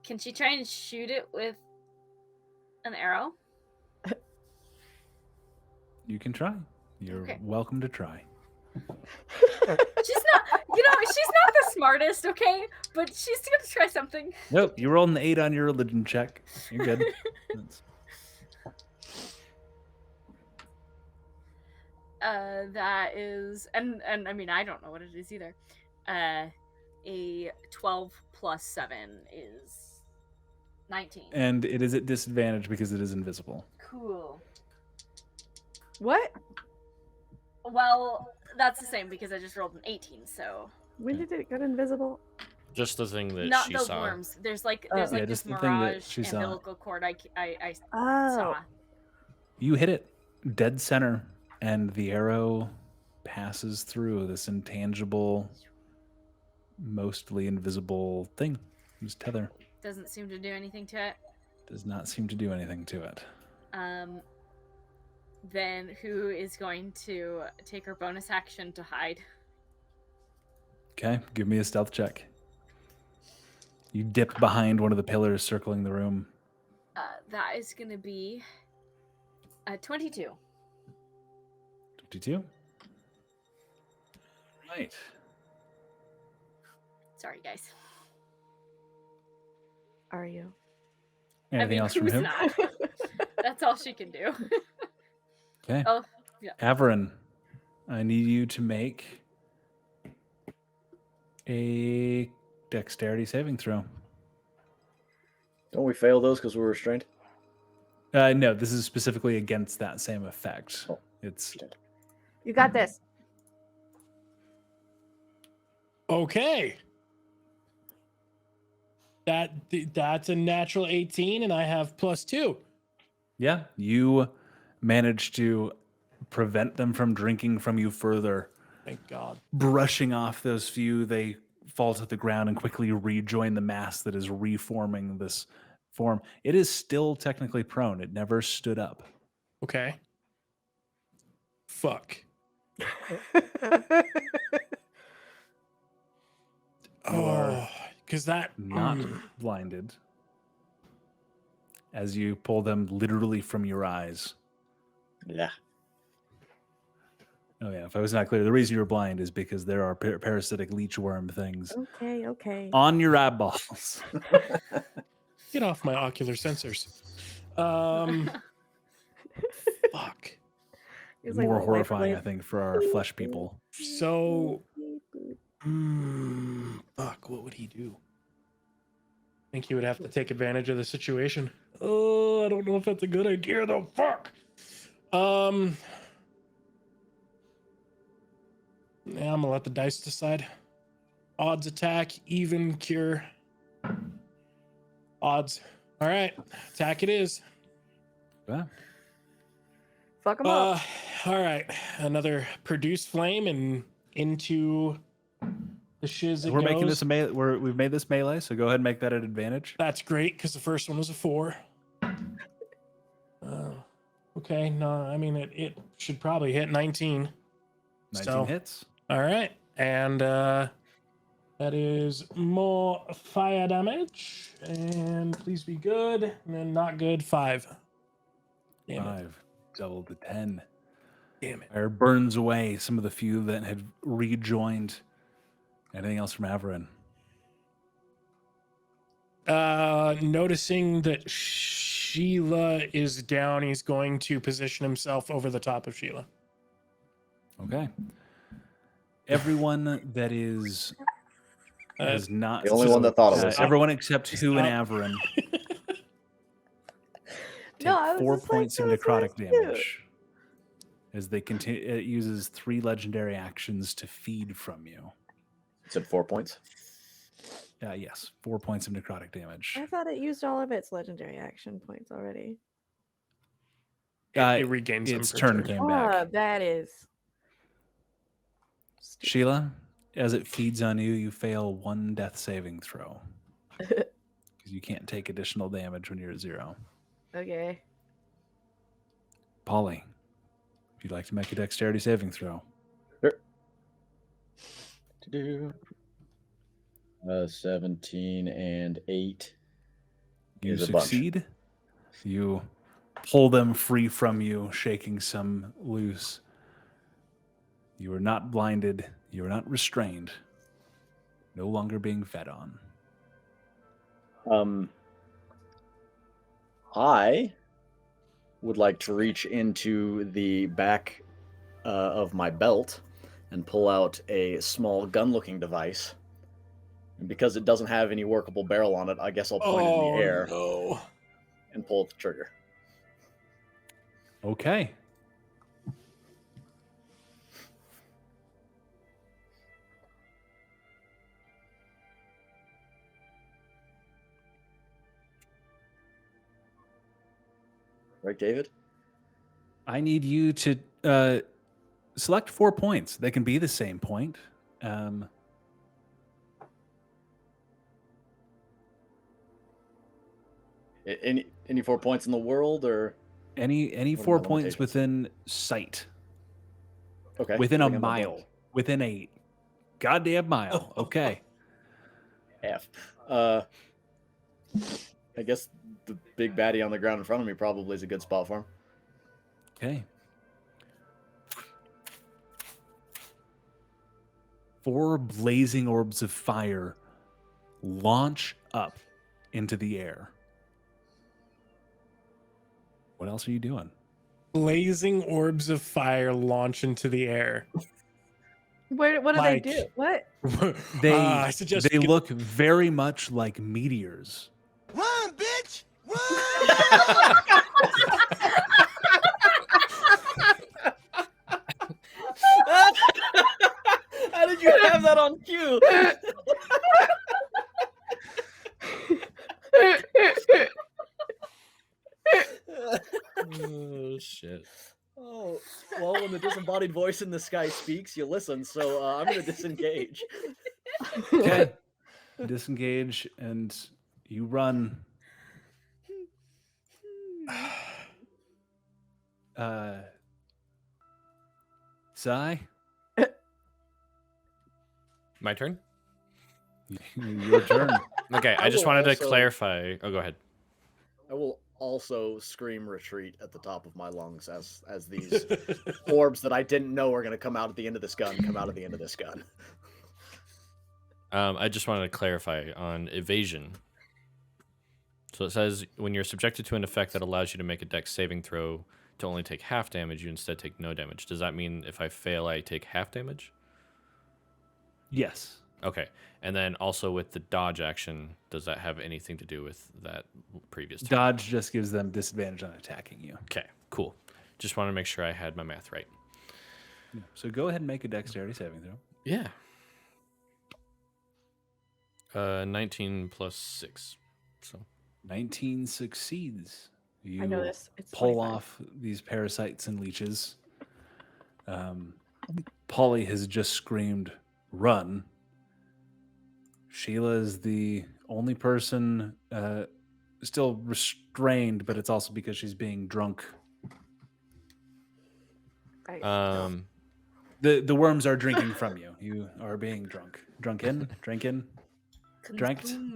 Can she try and shoot it with an arrow? You can try. You're Okay. welcome to try. She's not, she's not the smartest, okay? But she's gonna try something. Nope, you rolled an 8 on your religion check. You're good. That's- That is, and I mean, I don't know what it is either. A 12 plus 7 is 19. And it is at disadvantage because it is invisible. Cool. What? Well, that's the same because I just rolled an 18, so When did it get invisible? Just the thing that not she the saw. worms. There's like Oh. there's Yeah, like just this the thing that mirage she saw. umbilical cord I Oh. saw. You hit it dead center, and the arrow passes through this intangible, mostly invisible thing. Whose tether Doesn't seem to do anything to it. does not seem to do anything to it. Then who is going to take her bonus action to hide? Okay, give me a stealth check. You dip behind one of the pillars circling the room. That is going to be 22. 22. Right. Sorry, guys. Are you? Anything else from who's him? not? That's all she can do. Okay. Oh, yeah. Avarin, I need you to make a dexterity saving throw. Don't we fail those because we're restrained? No, this is specifically against that same effect. Oh. It's You got this. Okay. That's a natural 18, and I have +2. yeah, you manage to prevent them from drinking from you further. Thank God. Brushing off those few, they fall to the ground and quickly rejoin the mass that is reforming this form. It is still technically prone. It never stood up. Okay. Fuck. Oh, because that Not blinded. As you pull them literally from your eyes. Yeah. Oh yeah, if I was not clear, the reason you're blind is because there are parasitic leech worm things Okay. on your eyeballs. Get off my ocular sensors. Fuck. It's like More a life horrifying, I blade. think, for our flesh people. So, fuck. What would he do? I think he would have to take advantage of the situation. Oh, I don't know if that's a good idea though. Fuck. Yeah, I'm gonna let the dice decide. Odds attack, even cure. Odds. All right, attack it is. Yeah. Fuck him up. All right, another produce flame and into the shiz. We're making this a melee. We've made this melee, so go ahead and make that an advantage. That's great because the first one was a 4. Okay, no, I mean it should probably hit 19. 19 So- hits. All right, and That is more fire damage. And please be good. And then not good, 5. Damn it. 5, double to 10. Damn it. Fire burns away some of the few that had rejoined. Anything else from Avarin? Noticing that Sheila is down, he's going to position himself over the top of Sheila. Okay. Everyone that is not The only one that thought of this. everyone except Who and Avarin take No, I was 4 just like, points of that was really necrotic cute. damage as they continue. It uses 3 legendary actions to feed from you. You said 4 points. Yes, 4 points of necrotic damage. I thought it used all of its legendary action points already. It regains them its per turn turn. came back. That is. Stupid. Sheila, as it feeds on you, you fail 1 death saving throw because you can't take additional damage when you're at 0. Okay. Pauly, if you'd like to make a dexterity saving throw. To-do. 17 and 8. You is a bunch. succeed. You pull them free from you, shaking some loose. You are not blinded. You are not restrained. No longer being fed on. I would like to reach into the back of my belt and pull out a small gun-looking device. And because it doesn't have any workable barrel on it, I guess I'll point it in the air No. and pull the trigger. Okay. Right, David? I need you to select 4 points. They can be the same point. Any 4 points in the world, or Any What are 4 my points limitations? within sight. okay, Within a I think I'm mile. above Within a goddamn mile. Okay. half. I guess the big baddie on the ground in front of me probably is a good spot for him. Okay. 4 blazing orbs of fire launch up into the air. What else are you doing? Blazing orbs of fire launch into the air. What do Like- they do? What? I suggest They look very much like meteors. Run, bitch! Run! How did you have that on cue? Oh shit. Oh, well, when the disembodied voice in the sky speaks, you listen, so I'm going to disengage. Okay. Disengage and you run. Sai, My turn? your turn. Okay, I I just will wanted to also- clarify. Oh, go ahead. I will also scream retreat at the top of my lungs as these orbs that I didn't know were going to come out at the end of this gun come out at the end of this gun. I just wanted to clarify on evasion. So it says when you're subjected to an effect that allows you to make a dex saving throw to only take half damage, you instead take no damage. Does that mean if I fail, I take half damage? Yes. Okay. And then also with the dodge action, does that have anything to do with that previous turn? Dodge just gives them disadvantage on attacking you. Okay, cool. Just want to make sure I had my math right. So go ahead and make a dexterity saving throw. Yeah. 19 plus 6. So 19 succeeds. You I know this. It's pull 25. off these parasites and leeches. Pauly has just screamed, "Run!" Sheila is the only person still restrained, but it's also because she's being drunk. I- um The worms are drinking from you. You are being drunk. Drinking. Drank.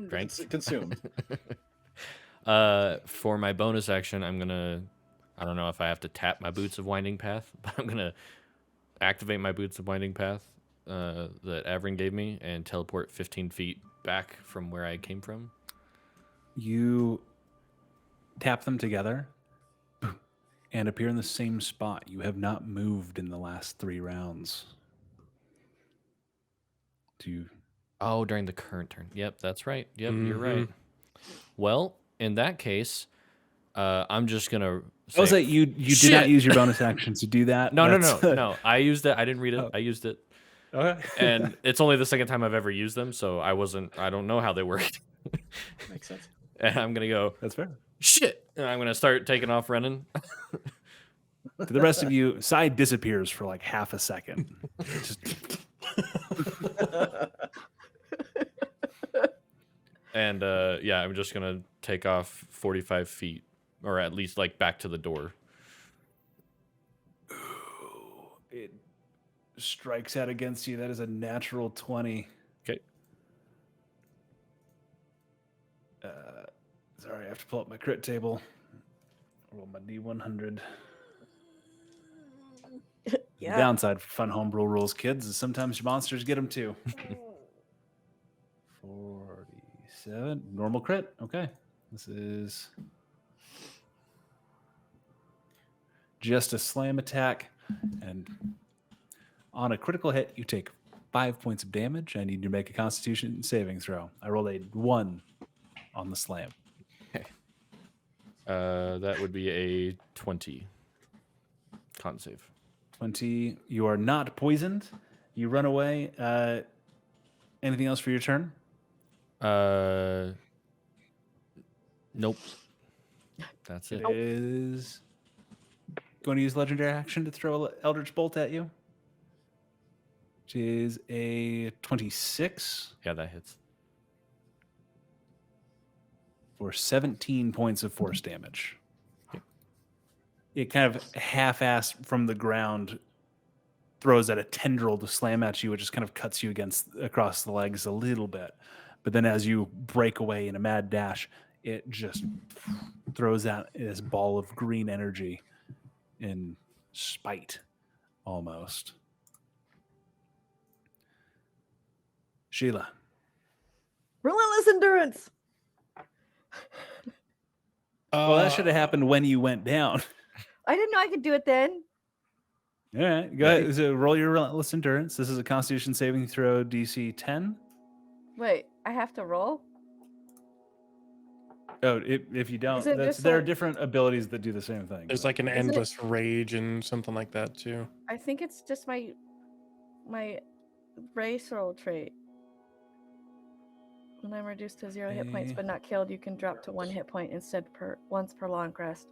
Drank. Consumed. For my bonus action, I'm gonna. I don't know if I have to tap my Boots of Winding Path, but I'm gonna activate my Boots of Winding Path that Avarin gave me and teleport 15 feet back from where I came from. You tap them together and appear in the same spot. You have not moved in the last 3 rounds. Oh, during the current turn. Yep, that's right. Yep, you're right. Well, in that case, I'm just gonna. I was like, you did not use your bonus action to do that. No. I used it. I didn't read it. Oh. I used it, Okay. and it's only the second time I've ever used them, so I don't know how they work. Makes sense. And I'm gonna go. That's fair. Shit, and I'm gonna start taking off running. To the rest of you, Sai disappears for like half a second. Just... And yeah, I'm just gonna take off 45 feet, or at least like back to the door. It strikes out against you. That is a natural 20. Okay. Sorry, I have to pull up my crit table. Roll my D100. Yeah. The downside for fun homebrew rules, kids, is sometimes your monsters get them too. 47. Normal crit. Okay. This is just a slam attack. And on a critical hit, you take 5 points of damage. I need you to make a Constitution saving throw. I rolled a 1 on the slam. That would be a 20 con save. 20. You are not poisoned. You run away. Anything else for your turn? Nope. That's it. It is going to use legendary action to throw an Eldritch Bolt at you, which is a 26 Yeah, that hits. for 17 points of force damage. It kind of half-assed from the ground throws at a tendril to slam at you. It just kind of cuts you across the legs a little bit. But then as you break away in a mad dash, it just throws out this ball of green energy in spite, almost. Sheila. Relentless endurance. Well, that should have happened when you went down. I didn't know I could do it then. All right, go ahead. So roll your relentless endurance. This is a Constitution saving throw, DC 10. Wait, I have to roll? Oh, if you don't, Is it just there are like- different abilities that do the same thing. There's like an endless rage and something like that too. I think it's just my race roll trait. When I'm reduced to 0 hit points Okay. but not killed, you can drop to 1 hit point instead once per long rest.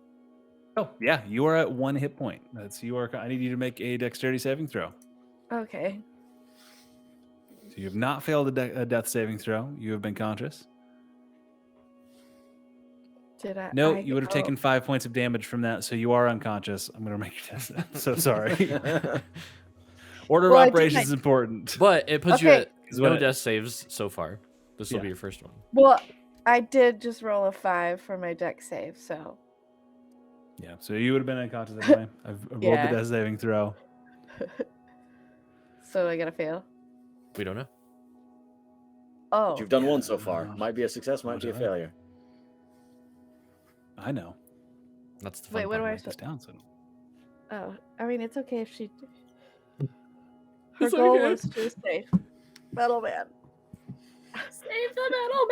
Oh, yeah, you are at 1 hit point. I need you to make a dexterity saving throw. Okay. So you have not failed a death saving throw. You have been conscious. Did I? No, I- you would have oh, taken 5 points of damage from that, so you are unconscious. I'm going to make you test that. So sorry. Order Well, I of did operations my- is important. But it puts you Okay. at Is no what it- death saves so far. This will Yeah. be your first one. Well, I did just roll a 5 for my deck save, so. Yeah, so you would have been unconscious anyway. I've rolled Yeah. the death saving throw. So I gotta fail. We don't know. Oh. You've done Yeah, one so far. no. Might be a success, might be a Okay. failure. I know. That's the fun Wait, what part. do I Write this down. So Oh, I mean, it's okay if she. Her It's goal okay. was to save Metal Man. Save the metal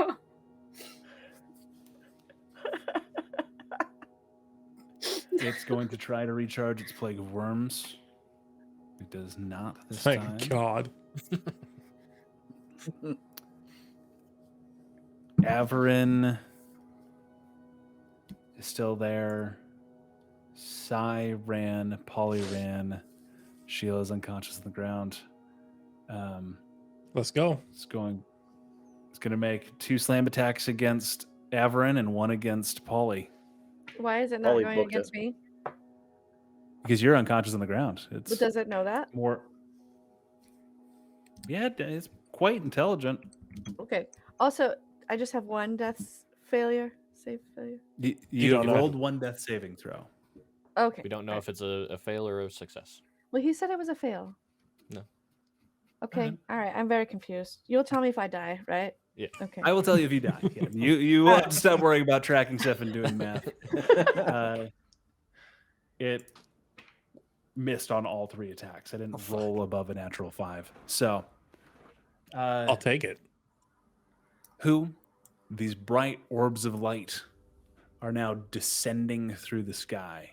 man! it's going to try to recharge its plague of worms. It does not this Thank time. God. Avarin is still there. Sai ran. Pauly ran. Sheila's unconscious on the ground. Let's go. It's going to make 2 slam attacks against Avarin and 1 against Pauly. Why is it not Ollie going booked against it. me? Because you're unconscious on the ground. But It's does it know that? more. Yeah, it's quite intelligent. Okay. Also, I just have one death failure. Save failure. You don't know. rolled one death saving throw. Okay. We don't know if it's a fail or a success. Well, he said it was a fail. No. Okay. All right. I'm very confused. You'll tell me if I die, right? Yeah. Okay. I will tell you if you die. Yeah, you will have to stop worrying about tracking stuff and doing math. It missed on all 3 attacks. I didn't roll above a natural 5. So I'll take it. these bright orbs of light are now descending through the sky.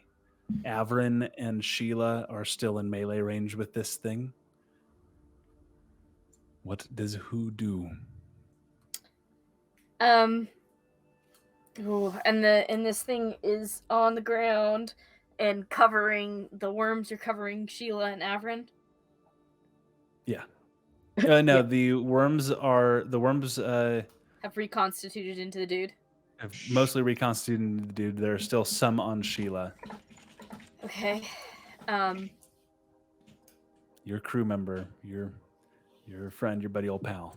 Avarin and Sheila are still in melee range with this thing. What does who do? Ooh, and this thing is on the ground and covering the worms are covering Sheila and Avarin. Yeah. No, the worms Have reconstituted into the dude. have mostly reconstituted into the dude. There are still some on Sheila. Okay. Your crew member, your friend, your buddy, old pal.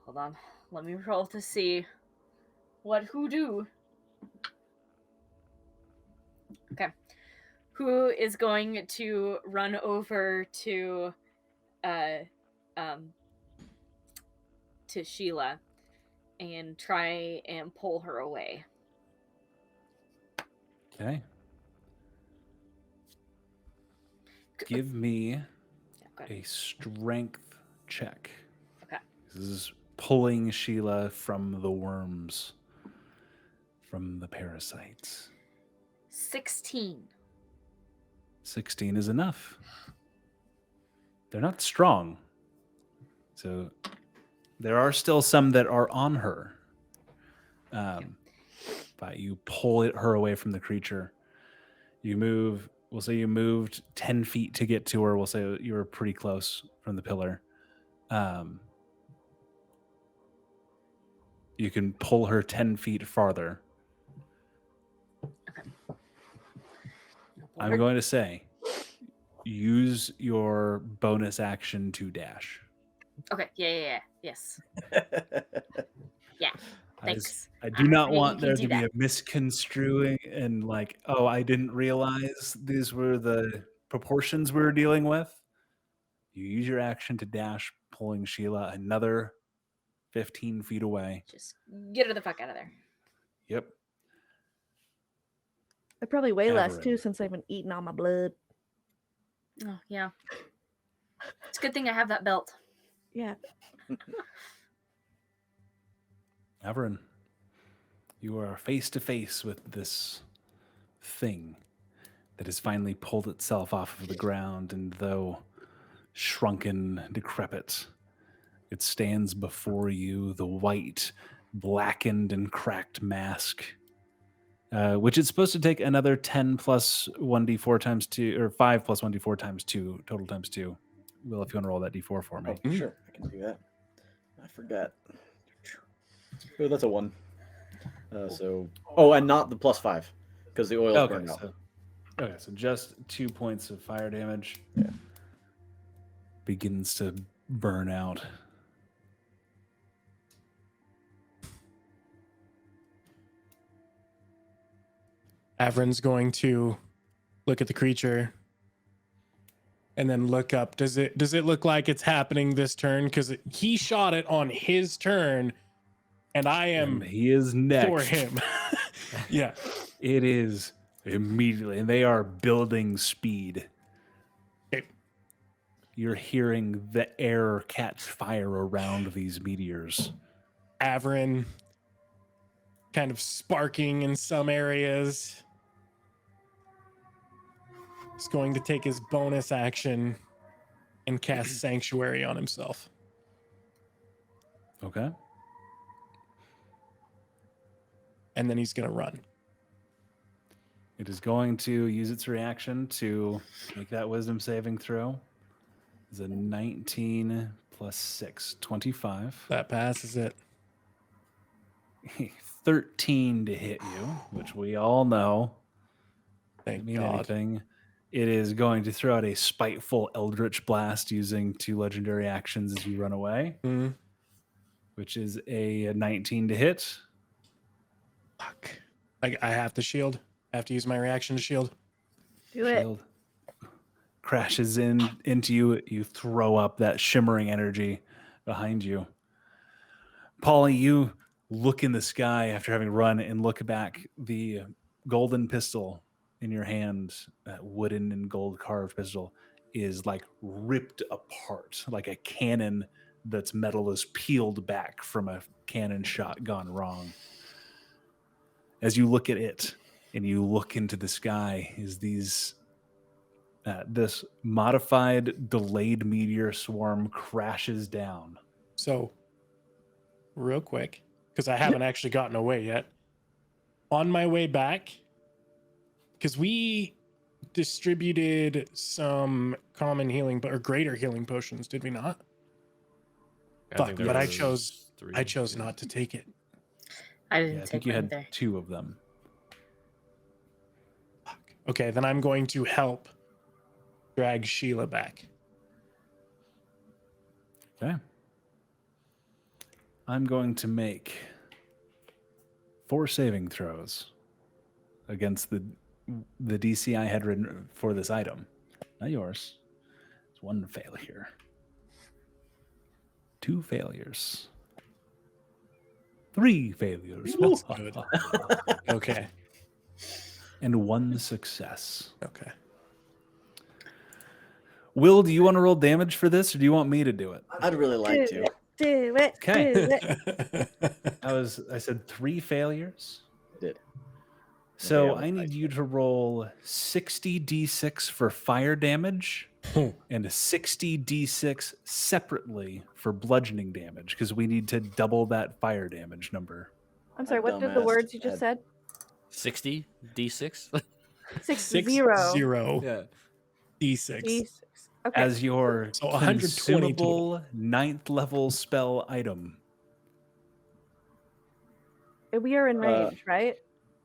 Hold on. Let me roll to see what who do. Okay. Who is going to run over to Sheila and try and pull her away. Okay. Give me Yeah, go ahead. a strength check. Okay. This is pulling Sheila from the worms, from the parasites. 16. 16 is enough. They're not strong. So there are still some that are on her. But you pull her away from the creature. You move, we'll say you moved 10 feet to get to her. We'll say you were pretty close from the pillar. You can pull her 10 feet farther. I'm going to say, use your bonus action to dash. Okay. Yeah. Yes. Yeah. Thanks. I do not Yeah, want you can there do to be that. a misconstruing and like, oh, I didn't realize these were the proportions we were dealing with. You use your action to dash, pulling Sheila another 15 feet away. Just get her the fuck out of there. Yep. I probably weigh less Avarin. too since I've been eating all my blood. Oh, yeah. It's a good thing I have that belt. Yeah. Avarin, you are face to face with this thing that has finally pulled itself off of the ground, and though shrunken, decrepit, it stands before you, the white, blackened, and cracked mask, which is supposed to take another 10 plus 1d4 times 2, or 5 plus 1d4 times 2, total times 2. Will, if you want to roll that d4 for me. Oh, sure, I can do that. I forgot. Oh, that's a 1. And not the +5 because the oil burned out. So just 2 points of fire damage. Yeah. Begins to burn out. Avarin's going to look at the creature and then look up. Does it look like it's happening this turn? Because he shot it on his turn, and I am He is next. for him. Yeah. It is immediately, and they are building speed. Okay. You're hearing the air catch fire around these meteors. Avarin kind of sparking in some areas. He's going to take his bonus action and cast Sanctuary on himself. Okay. And then he's going to run. It is going to use its reaction to make that wisdom saving throw. It's a 19 plus 6, 25. That passes it. 13 to hit you, which we all know Thank mean God. anything. It is going to throw out a spiteful Eldritch Blast using 2 legendary actions as you run away, Mm. which is a 19 to hit. Fuck. I have to shield. I have to use my reaction to shield. Do it. Shield crashes into you. You throw up that shimmering energy behind you. Pauly, you look in the sky after having run and look back. The golden pistol in your hand, that wooden and gold carved pistol, is like ripped apart, like a cannon that's metal is peeled back from a cannon shot gone wrong. As you look at it and you look into the sky, is this modified delayed meteor swarm crashes down. So, real quick, because I haven't actually gotten away yet. On my way back, because we distributed some common healing or greater healing potions, did we not? Fuck, there but I was chose 3. I chose not to take it. I Yeah, didn't I think take you one had either. 2 of them. Fuck. Okay, then I'm going to help drag Sheila back. Okay. I'm going to make 4 saving throws against the DC I had written for this item. Not yours. It's 1 failure. 2 failures. 3 failures. That's good. Okay. And 1 success. Okay. Will, do you want to roll damage for this, or do you want me to do it? I'd really like to. Do it. Okay. Do it. I said 3 failures. Did. So Okay, I need you to roll 60 d6 for fire damage and a 60 d6 separately for bludgeoning damage, because we need to double that fire damage number. I'm sorry, what did the Dumbass. words you just said? 60 d6. 6-0. 0 Yeah. D6. D6. Okay. As your So 120 consumable 9th level spell item. We are in range, right?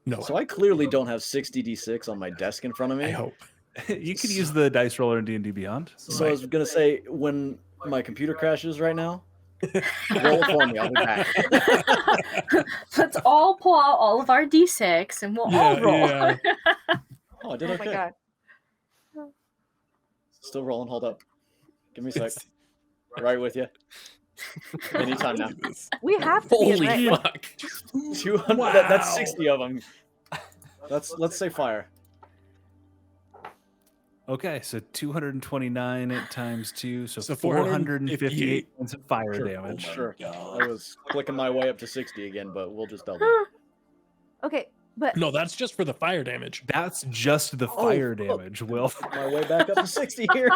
No, So I clearly don't have 60d6 on my desk in front of me. I hope. You could use the dice roller in D&D Beyond. So I was gonna say, when my computer crashes right now, roll it for me. I'll be back. Let's all pull out all of our d6 and we'll all roll. Yeah. Oh, I did Oh okay. my god. Still rolling. Hold up. Give me a sec. Right with you. Anytime now. We have to be in Holy range. fuck. 200. Wow. That's 60 of them. Let's say fire. Okay, so 229 times 2, so So 458 points of fire Sure. damage. Sure. I was clicking my way up to 60 again, but we'll just double. Okay, but No, that's just for the fire damage. That's just the fire fuck. damage, Will. My way back up to 60 here.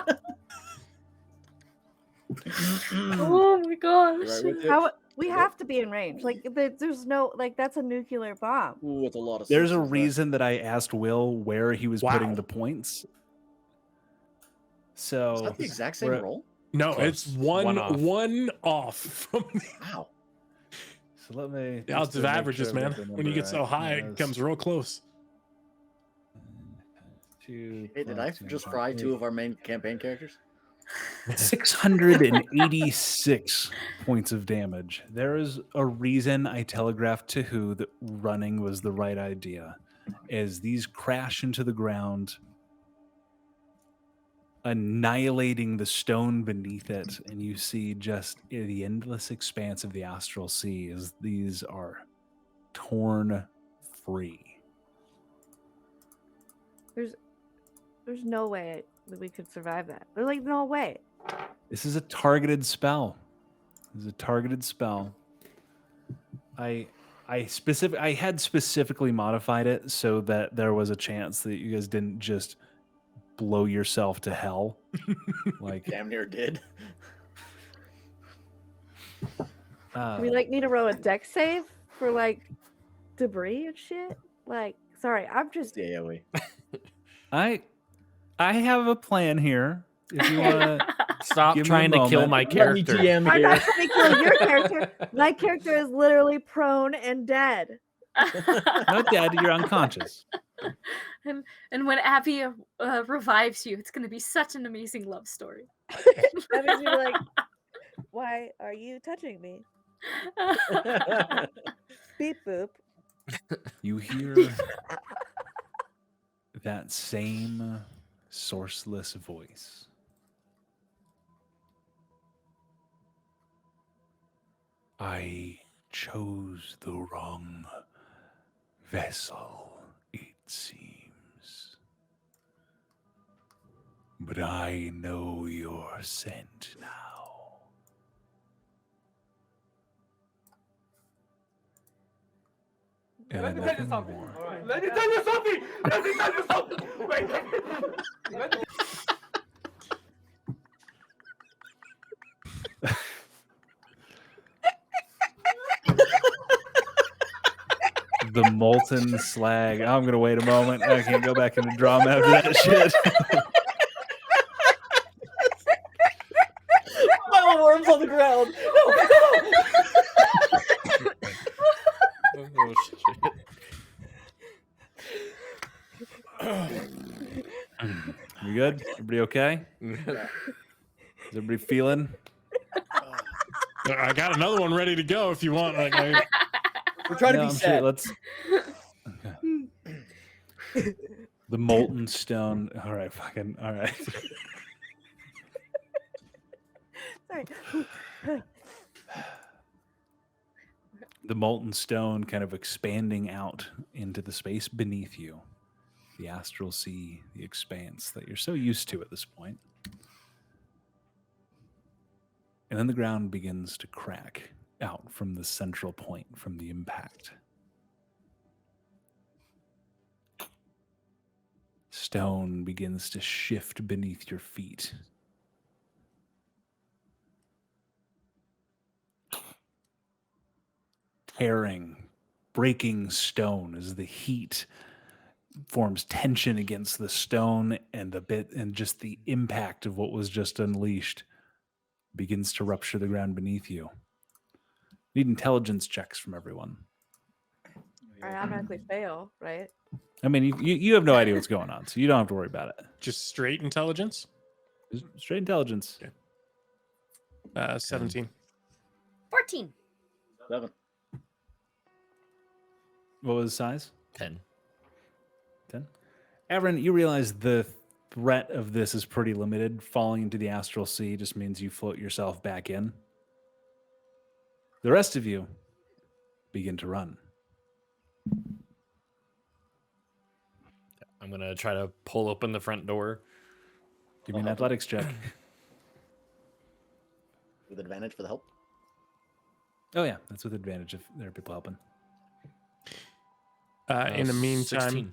Oh my gosh. Right with you? how we have to be in range. Like there's no that's a nuclear bomb. Ooh, with a lot of. There's a sixes there. reason that I asked Will where he was putting Wow. the points. Is So that the exact same we're- roll? No, Close. it's one One off. off from the Wow. So let me. the odds just of to make averages, sure I man. got the When you number get so right. high, Yes. it comes real close. 2 Hey, did I plus just fry 2 of our main campaign characters? 686 points of damage. There is a reason I telegraphed to who that running was the right idea. As these crash into the ground, annihilating the stone beneath it, and you see just the endless expanse of the astral sea as these are torn free. There's no way that we could survive that. There's like no way. This is a targeted spell. This is a targeted spell. I had specifically modified it so that there was a chance that you guys didn't just blow yourself to hell. Like Damn near did. We like need to roll a deck save for like debris and shit. Like, sorry, I'm just The AoE. I have a plan here. If you want to, Stop Give me a trying to kill moment. my Let me character. GM I'm here. not trying to kill your character. My character is literally prone and dead. not dead, you're unconscious. And when Abby revives you, it's going to be such an amazing love story. Abby's gonna be like, "Why are you touching me?" Beep boop. You hear that same sourceless voice. I chose the wrong vessel, it seems. But I know your scent now. And Let me nothing tell you something. more. Let me tell you something. Let me tell you something. Wait. Let me- The molten slag. I'm gonna wait a moment. I can't go back into drama after that shit. Pile of worms on the ground. Oh, shit. You good? Everybody okay? Is everybody feeling? I got another one ready to go if you want. Like, We're trying to be I'm sad. Let's. Okay. The molten stone. All right, fucking. All right. Sorry. The molten stone kind of expanding out into the space beneath you, the astral sea, the expanse that you're so used to at this point. And then the ground begins to crack out from the central point from the impact. Stone begins to shift beneath your feet. Tearing, breaking stone as the heat forms tension against the stone, and just the impact of what was just unleashed begins to rupture the ground beneath you. Need intelligence checks from everyone. I automatically fail, right? I mean, you have no idea what's going on, so you don't have to worry about it. just straight intelligence. Just straight intelligence. 17. 14. 7. What was the size? 10. 10. Avarin, you realize the threat of this is pretty limited. Falling into the astral sea just means you float yourself back in. The rest of you begin to run. I'm going to try to pull open the front door. Give me an athletics check. With advantage for the help. Oh yeah, that's with advantage if there are people helping. In the meantime, 16.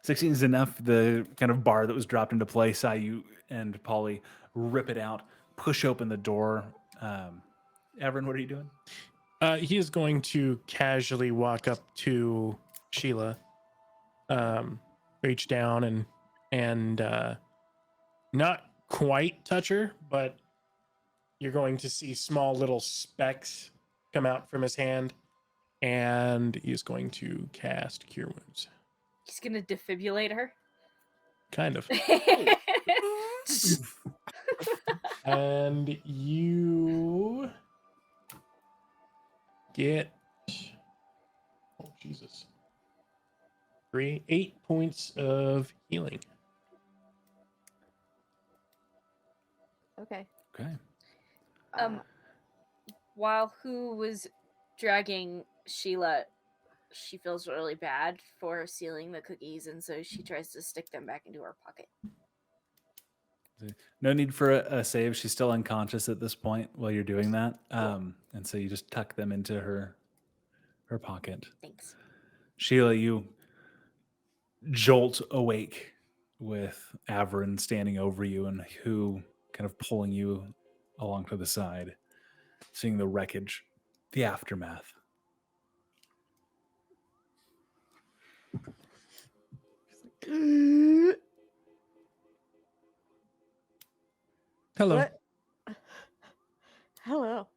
16 is enough. The kind of bar that was dropped into place, you and Pauly rip it out, push open the door. Avarin, what are you doing? he is going to casually walk up to Sheila, reach down and not quite touch her, but you're going to see small little specks come out from his hand, and he's going to cast Cure Wounds. He's going to defibrillate her. Kind of. And you get, oh Jesus, 8 points of healing. Okay. Okay. While who was dragging Sheila, she feels really bad for stealing the cookies, and so she tries to stick them back into her pocket. No need for a save. She's still unconscious at this point while you're doing that. And so you just tuck them into her pocket. Thanks. Sheila, you jolt awake with Avarin standing over you and who kind of pulling you along to the side, seeing the wreckage, the aftermath. Hello. What? Hello.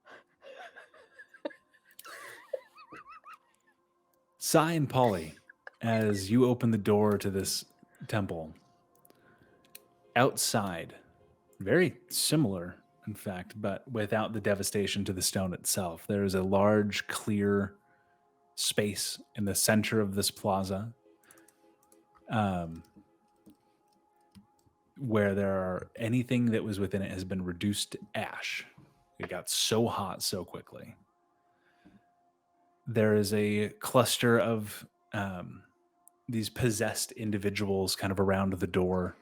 Sai and Pauly, as you open the door to this temple, outside, very similar, in fact, but without the devastation to the stone itself, there is a large, clear space in the center of this plaza, where there are anything that was within it has been reduced to ash. It got so hot so quickly. There is a cluster of these possessed individuals kind of around the door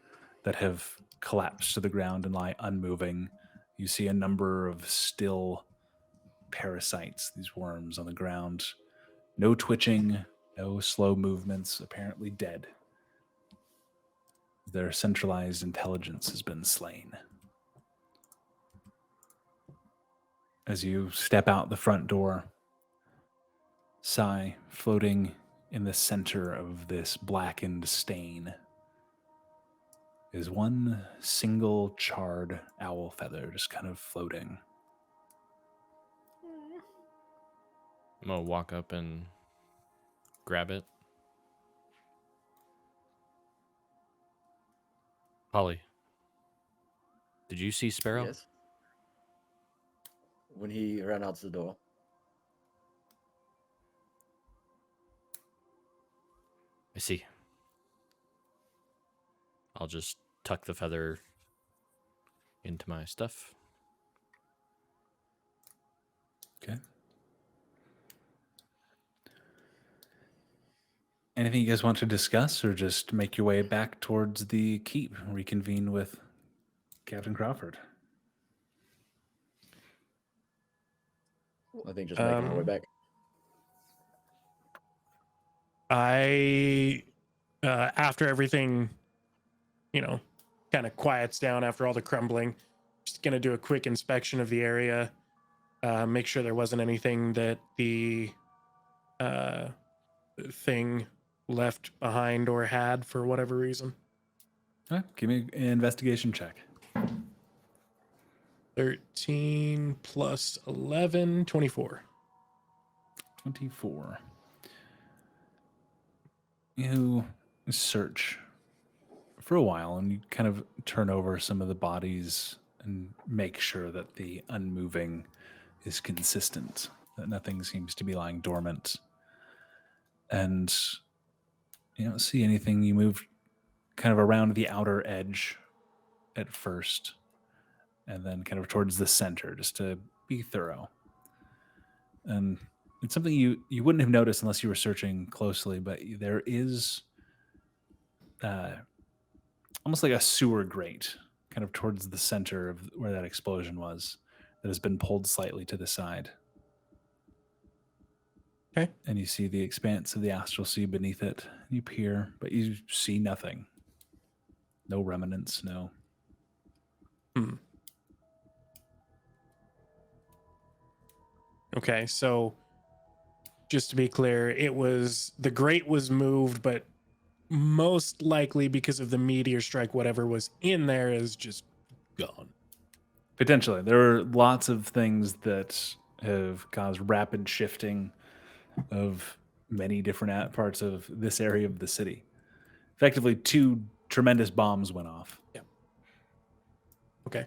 that have collapsed to the ground and lie unmoving. You see a number of still parasites, these worms on the ground. No twitching, no slow movements, apparently dead. Their centralized intelligence has been slain. As you step out the front door, Sai, floating in the center of this blackened stain, is one single charred owl feather just kind of floating. I'm gonna walk up and grab it. Pauly, did you see Sparrow? Yes. When he ran out the door. I see. I'll just tuck the feather into my stuff. Okay. Anything you guys want to discuss, or just make your way back towards the keep, reconvene with Captain Crawford? I think just making our way back. After everything, kind of quiets down after all the crumbling, just gonna do a quick inspection of the area, make sure there wasn't anything that the thing left behind or had for whatever reason. All right, give me an investigation check. 13 plus 11, 24. 24. You search for a while and you kind of turn over some of the bodies and make sure that the unmoving is consistent, that nothing seems to be lying dormant. And you don't see anything. You move kind of around the outer edge at first, and then kind of towards the center, just to be thorough. And it's something you wouldn't have noticed unless you were searching closely, but there is almost like a sewer grate kind of towards the center of where that explosion was that has been pulled slightly to the side. Okay. And you see the expanse of the astral sea beneath it. You peer, but you see nothing. No remnants, no. Okay, so just to be clear, the grate was moved, but most likely because of the meteor strike, whatever was in there is just gone. Potentially. There are lots of things that have caused rapid shifting of many different parts of this area of the city. Effectively, 2 tremendous bombs went off. Yeah. Okay.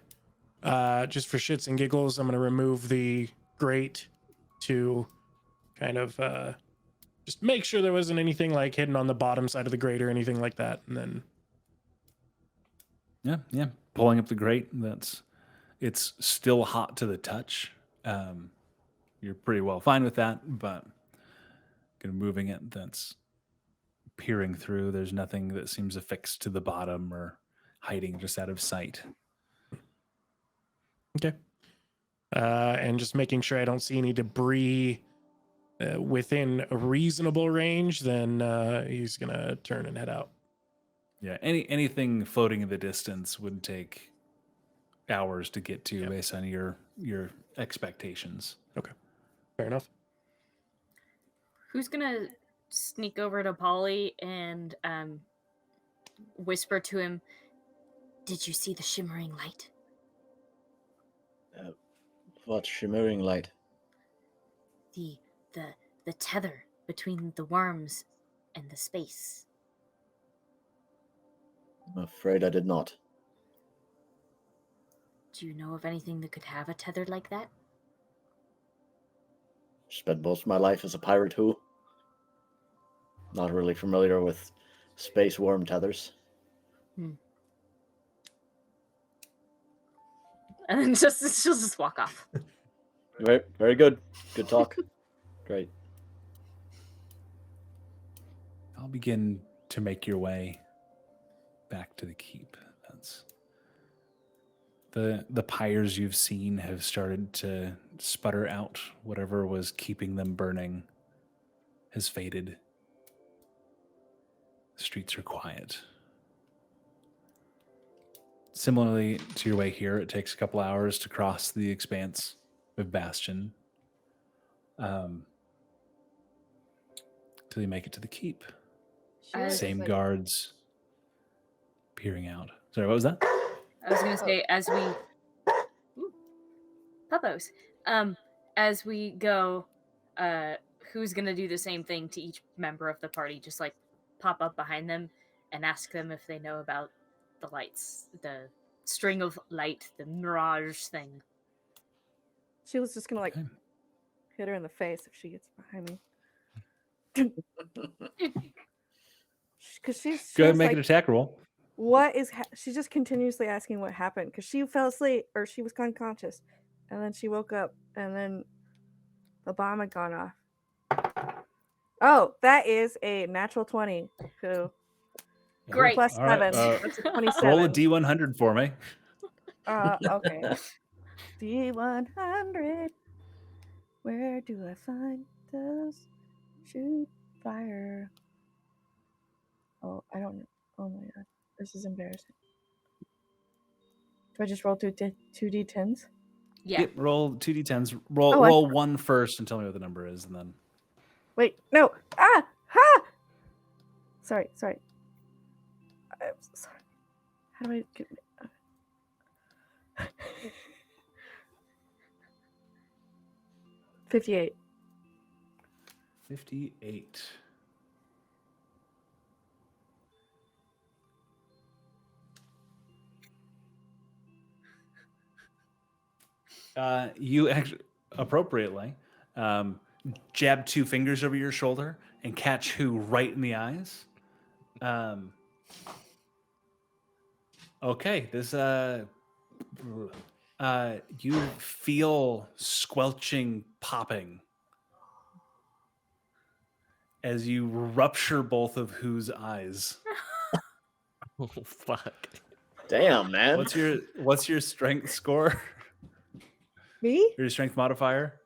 Just for shits and giggles, I'm going to remove the grate to kind of just make sure there wasn't anything like hidden on the bottom side of the grate or anything like that. And then Yeah. Pulling up the grate, it's still hot to the touch. You're pretty well fine with that, but kind of moving it, that's peering through. There's nothing that seems affixed to the bottom or hiding just out of sight. okay. And just making sure I don't see any debris within a reasonable range, then he's gonna turn and head out. Yeah, anything floating in the distance would take hours to get to based on your expectations. Okay, fair enough. Who's gonna sneak over to Pauly and whisper to him, "Did you see the shimmering light?" What shimmering light? The tether between the worms and the space? I'm afraid I did not. Do you know of anything that could have a tether like that? Spent most of my life as a pirate who. Not really familiar with space worm tethers. And then she'll just walk off. Very, very good. Good talk. Great. I'll begin to make your way back to the keep. That's the pyres you've seen have started to sputter out. Whatever was keeping them burning has faded. The streets are quiet. Similarly to your way here, it takes a couple hours to cross the expanse of Bastion. Till you make it to the keep. Same guards peering out. Sorry, what was that? I was gonna say as we Puppos. As we go, who's gonna do the same thing to each member of the party? Just like pop up behind them and ask them if they know about the lights, the string of light, the mirage thing. Sheila's just gonna like Okay. hit her in the face if she gets behind me. Because she's Go ahead and make like, an attack roll. what is she's just continuously asking what happened because she fell asleep or she was unconscious and then she woke up and then the bomb had gone off. Oh, that is a natural 20. Cool. Great. Plus All right, 7. That's a 27. Roll a D100 for me. Okay. D100. Where do I find those? Shoot fire. Oh, I don't know. Oh my god. This is embarrassing. Do I just roll 2d10s? Yeah. Yep, roll 2d10s. Roll Oh, roll one first and tell me what the number is, and then Wait, no. Ah! Ha! Sorry. I'm so sorry. How do I get... 58. 58. You actually appropriately jab 2 fingers over your shoulder and catch who right in the eyes. Okay, this you feel squelching popping as you rupture both of whose eyes. Oh fuck. Damn, man. What's your strength score? Me? Your strength modifier?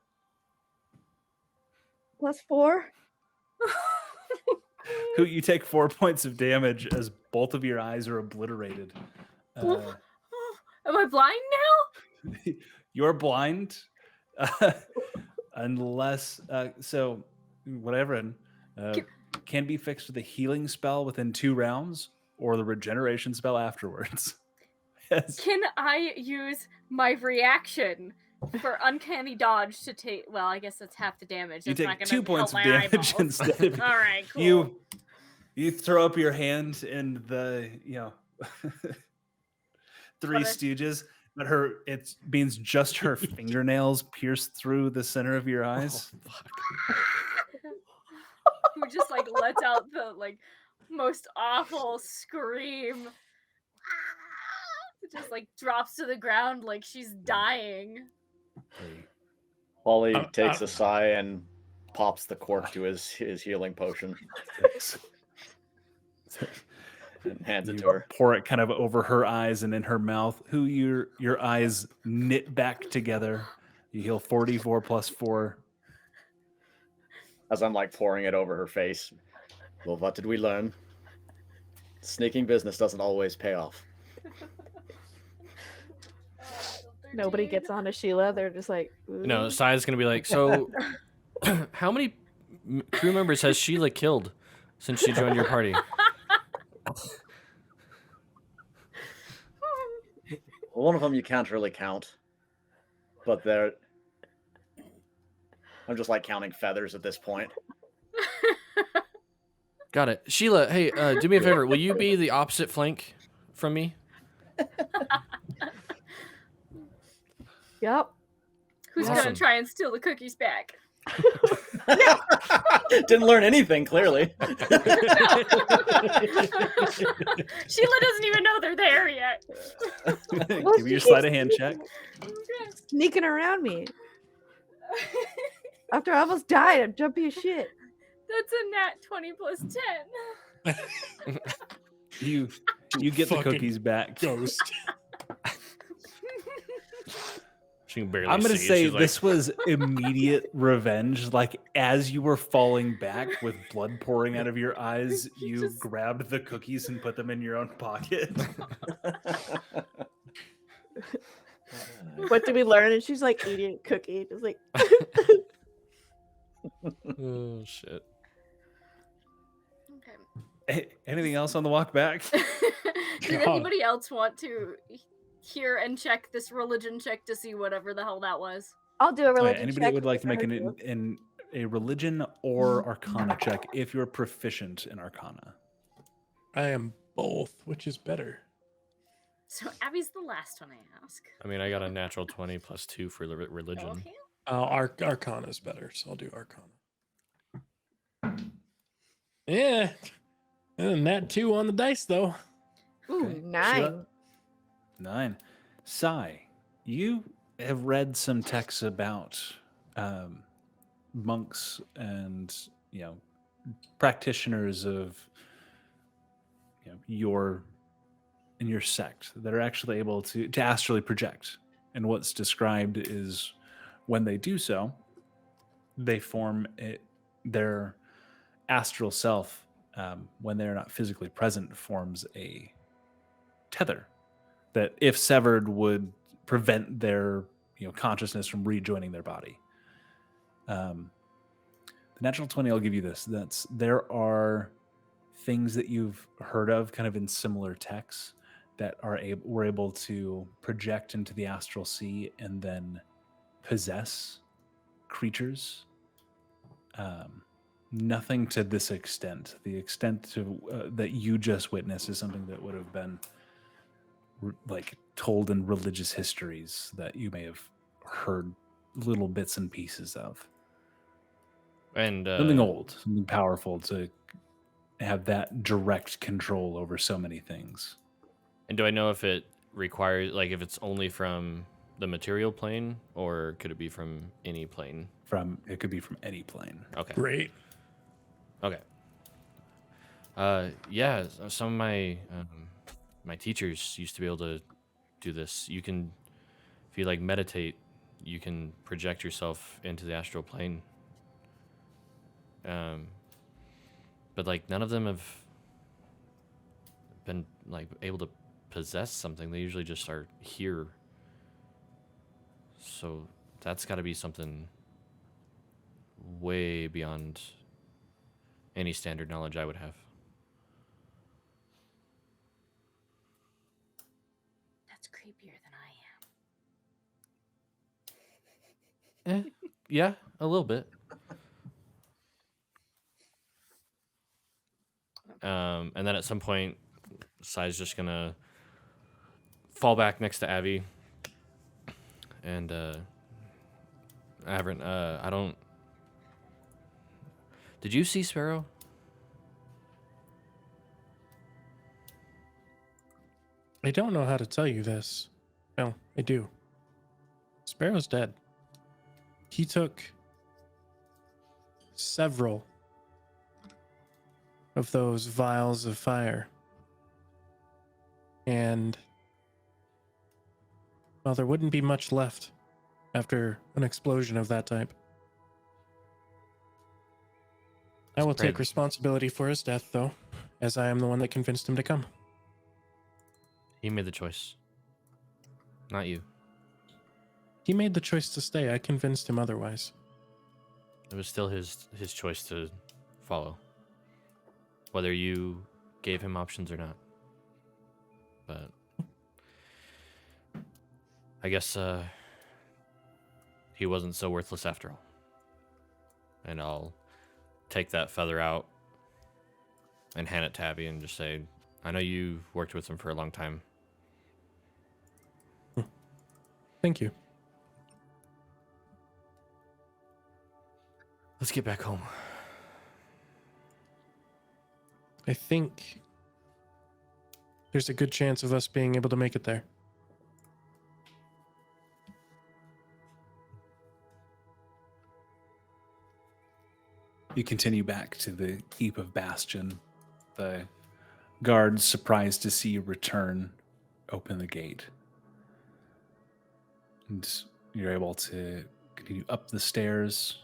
+4? Who you take 4 points of damage as both of your eyes are obliterated. Am I blind now? You're blind, unless so whatever can be fixed with a healing spell within 2 rounds or the regeneration spell afterwards. Yes. Can I use my reaction for uncanny dodge to take? Well, I guess that's half the damage. You That's not take gonna 2 points of help my damage eyeballs. instead of All right, cool. you throw up your hand in the Three Stooges, but it means just her fingernails pierced through the center of your eyes. Oh, fuck. Who just like lets out the like most awful scream. It just like drops to the ground like she's dying. Pauly takes a sigh and pops the cork to his healing potion and hands it to her. Pour it kind of over her eyes and in her mouth. Who your eyes knit back together. You heal 44 plus 4. As I'm like pouring it over her face. Well, what did we learn? Sneaking business doesn't always pay off. Nobody gets on to Sheila. They're just like, ooh. No, Sai's gonna be like, so how many crew members has Sheila killed since she joined your party? Well, one of them you can't really count, but I'm just like counting feathers at this point. Got it. Sheila, hey, do me a favor. Will you be the opposite flank from me? Yep. Who's Awesome. gonna try and steal the cookies back? Didn't learn anything, clearly. Sheila doesn't even know they're there yet. Give me your sleight of hand check. Sneaking around me. After I almost died, I'm jumpy as shit. That's a nat 20 plus 10. You get the Fucking cookies back. Ghost. She can barely I'm gonna see. say She's like, this was immediate revenge. Like as you were falling back with blood pouring out of your eyes, you grabbed the cookies and put them in your own pocket. What did we learn? And she's like eating a cookie. Just like oh shit. Okay. Anything else on the walk back? Does anybody else want to hear and check this religion check to see whatever the hell that was? I'll do a religion Anybody check would like to if I make heard you. a religion or arcana check if you're proficient in arcana. I am both. Which is better? So Abby's the last one I ask. I mean, I got a natural 20 plus 2 for religion. Okay. Arcana is better, so I'll do arcana. Yeah. And that 2 on the dice, though. Ooh, Okay. 9. Sheila? 9. Sai, you have read some texts about monks and practitioners of your sect that are actually able to astrally project. And what's described is when they do so, they form their astral self, when they're not physically present, forms a tether that, if severed, would prevent their consciousness from rejoining their body. The natural 20, I'll give you this. There are things that you've heard of kind of in similar texts that were able to project into the astral sea and then possess creatures. Nothing to this extent. The extent to that you just witnessed is something that would have been told in religious histories that you may have heard little bits and pieces of. And Something old, something powerful to have that direct control over so many things. And do I know if it requires, if it's only from the material plane, or could it be from any plane? It could be from any plane. Okay. Great. Okay. Yeah, some of my my teachers used to be able to do this. You can, if you meditate, you can project yourself into the astral plane. But none of them have been able to possess something. They usually just are here. So that's got to be something way beyond any standard knowledge I would have. That's creepier than I am. Yeah, a little bit. And then at some point, Sai's just gonna fall back next to Abby. And Avarin, I don't. Did you see Sparrow? I don't know how to tell you this. Well, I do. Sparrow's dead. He took several of those vials of fire. And, well, there wouldn't be much left after an explosion of that type. I will take responsibility for his death, though, as I am the one that convinced him to come. He made the choice, not you. He made the choice to stay. I convinced him otherwise. It was still his choice to follow, whether you gave him options or not. But I guess he wasn't so worthless after all. And I'll take that feather out and hand it to Abby and just say, I know you worked with him for a long time. Thank you. Let's get back home. I think there's a good chance of us being able to make it there. You continue back to the keep of Bastion. The guards, surprised to see you return, open the gate. And you're able to continue up the stairs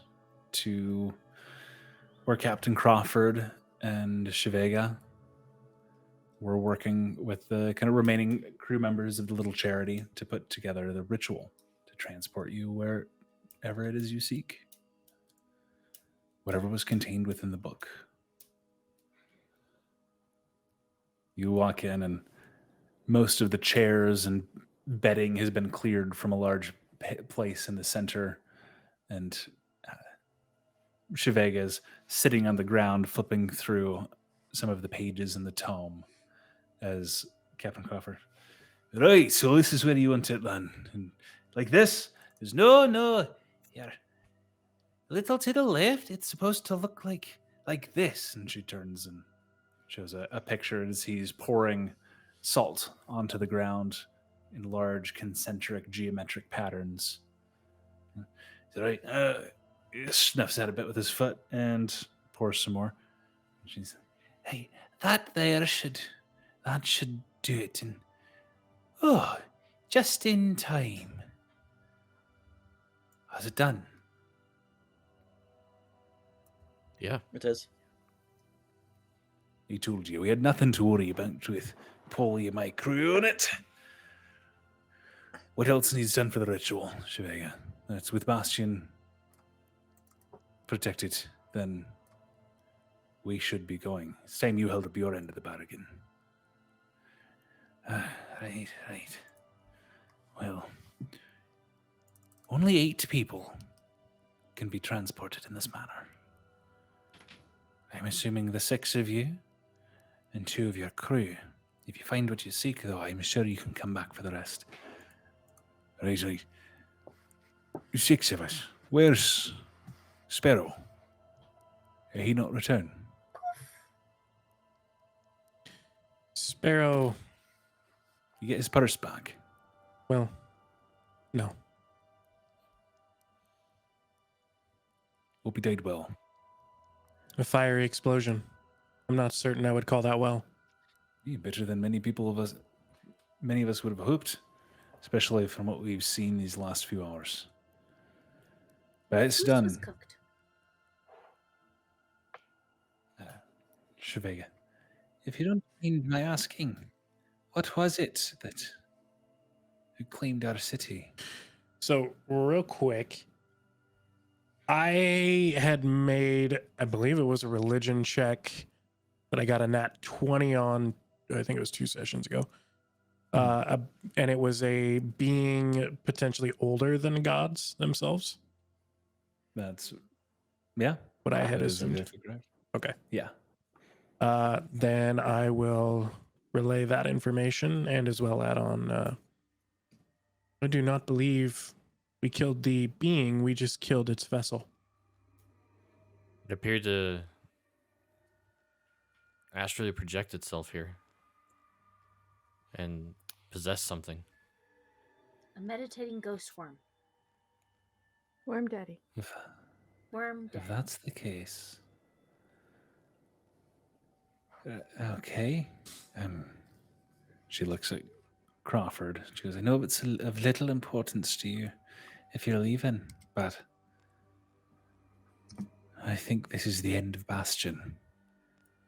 to where Captain Crawford and Shivega were working with the kind of remaining crew members of the little charity to put together the ritual to transport you wherever it is you seek. Whatever was contained within the book. You walk in and most of the chairs and bedding has been cleared from a large place in the center, and Shivega's sitting on the ground flipping through some of the pages in the tome as Captain Crawford. Right, so this is where you want it, then. And like this? There's no, here. A little to the left, it's supposed to look like this. And she turns and shows a picture as he's pouring salt onto the ground in large concentric geometric patterns. Right, he snuffs out a bit with his foot and pours some more. And she's, hey, that should do it. And oh, just in time. How's it done? Yeah. It is. He told you we had nothing to worry about with Pauly and my crew on it. What else needs done for the ritual, Shivega? That's with Bastion protected, then we should be going. It's time you held up your end of the bargain. Right. Well, only 8 people can be transported in this manner. I'm assuming the 6 of you and 2 of your crew. If you find what you seek, though, I'm sure you can come back for the rest. Right. 6 of us. Where's Sparrow? Did he not return? Sparrow, You get his purse back. well, no. Hope he died well. A fiery explosion. I'm not certain I would call that well. Better than many of us would have hoped, especially from what we've seen these last few hours. But it's Goose done. was cooked. Shivega, if you don't mind my asking, what was it that claimed our city? So, real quick, I had made, I believe it was a religion check that I got a nat 20 on, I think it was 2 sessions ago. And it was a being potentially older than gods themselves. That's, yeah. What I had that is assumed. exactly correct. Okay. Yeah. Then I will relay that information and as well add on. I do not believe we killed the being, we just killed its vessel. It appeared to astrally project itself here and possess something. A meditating ghost worm. Worm Daddy. Worm. If that's the case. Okay. She looks at Crawford. She goes, I know it's of little importance to you if you're leaving, but I think this is the end of Bastion.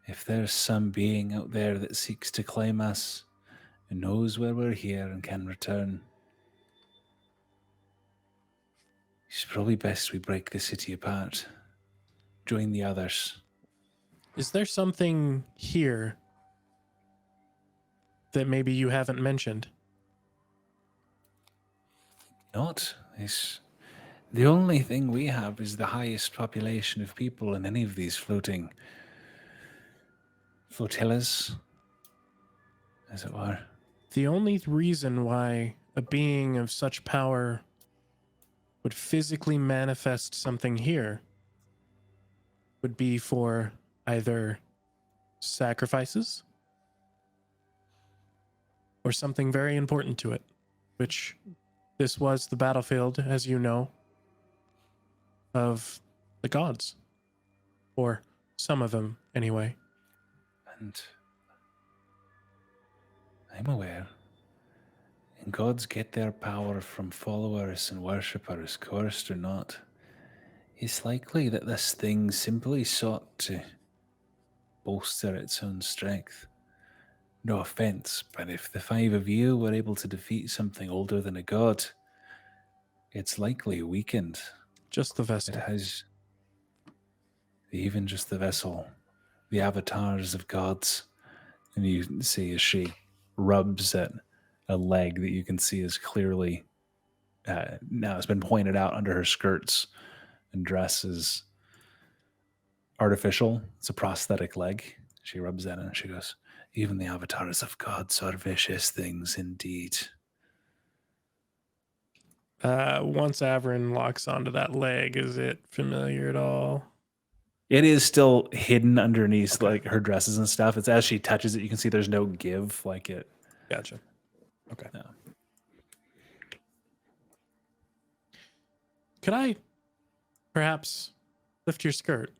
If there's some being out there that seeks to claim us and knows where we're here and can return, it's probably best we break the city apart. Join the others. Is there something here that maybe you haven't mentioned? Not. The only thing we have is the highest population of people in any of these floating flotillas, as it were. The only reason why a being of such power would physically manifest something here would be for either sacrifices or something very important to it, which this was the battlefield, as you know, of the gods, or some of them anyway. And I'm aware. And gods get their power from followers and worshippers, cursed or not. It's likely that this thing simply sought to bolster its own strength. No offense, but if the 5 of you were able to defeat something older than a god, it's likely weakened. Just the vessel. It has even just the vessel, the avatars of gods. And you see as she rubs at a leg that you can see is clearly now it's been pointed out under her skirts and dress is artificial. It's a prosthetic leg. She rubs that in and she goes, even the avatars of gods are vicious things indeed. Once Avarin locks onto that leg, is it familiar at all? It is still hidden underneath like her dresses and stuff. It's as she touches it, you can see there's no give. Like it. Gotcha. Okay. No. Could I perhaps lift your skirt?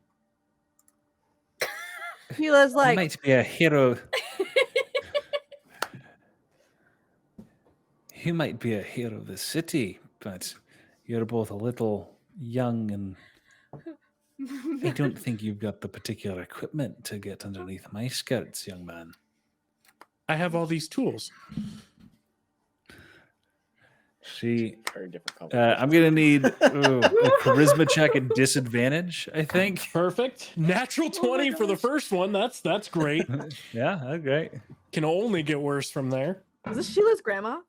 Sheila's You like, might be a hero. You might be a hero of the city, but you're both a little young and I don't think you've got the particular equipment to get underneath my skirts, young man. I have all these tools. She, Very different color. I'm gonna need a charisma check at disadvantage. I think. Perfect. Natural 20 for the first one. That's great. Yeah, okay. Can only get worse from there. is this Sheila's grandma?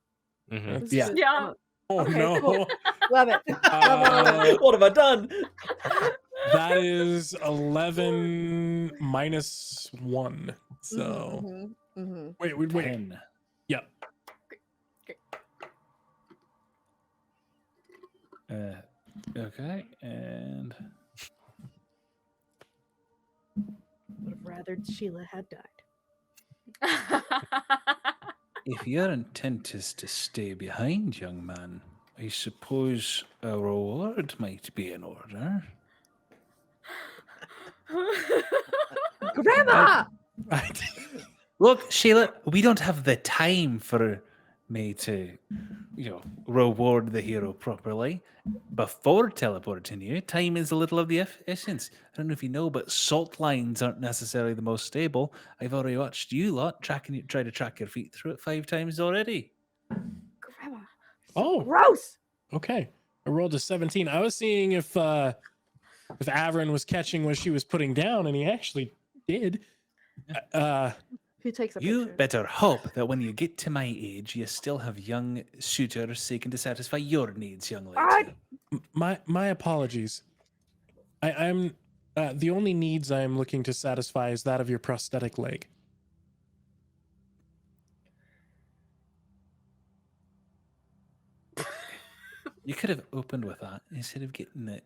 Mhm. This is Yeah. Sheila's Yeah. grandma. Oh Okay, no. cool. Love it. What have I done? That is 11 minus 1. So wait. 10. Yep. Okay, and Would have rather Sheila had died. if your intent is to stay behind, young man, I suppose a reward might be in order. Grandma! Look, Sheila, we don't have the time for me to, reward the hero properly. Before teleporting you, time is a little of the essence. I don't know if you know, but salt lines aren't necessarily the most stable. I've already watched you lot try to track your feet through it 5 times already. Grandma. Oh, Gross! okay. I rolled a 17. I was seeing if Avarin was catching what she was putting down, and he actually did. Who takes a You picture? better hope that when you get to my age, you still have young suitors seeking to satisfy your needs, young lady. My apologies. I'm the only needs I am looking to satisfy is that of your prosthetic leg. You could have opened with that instead of getting it,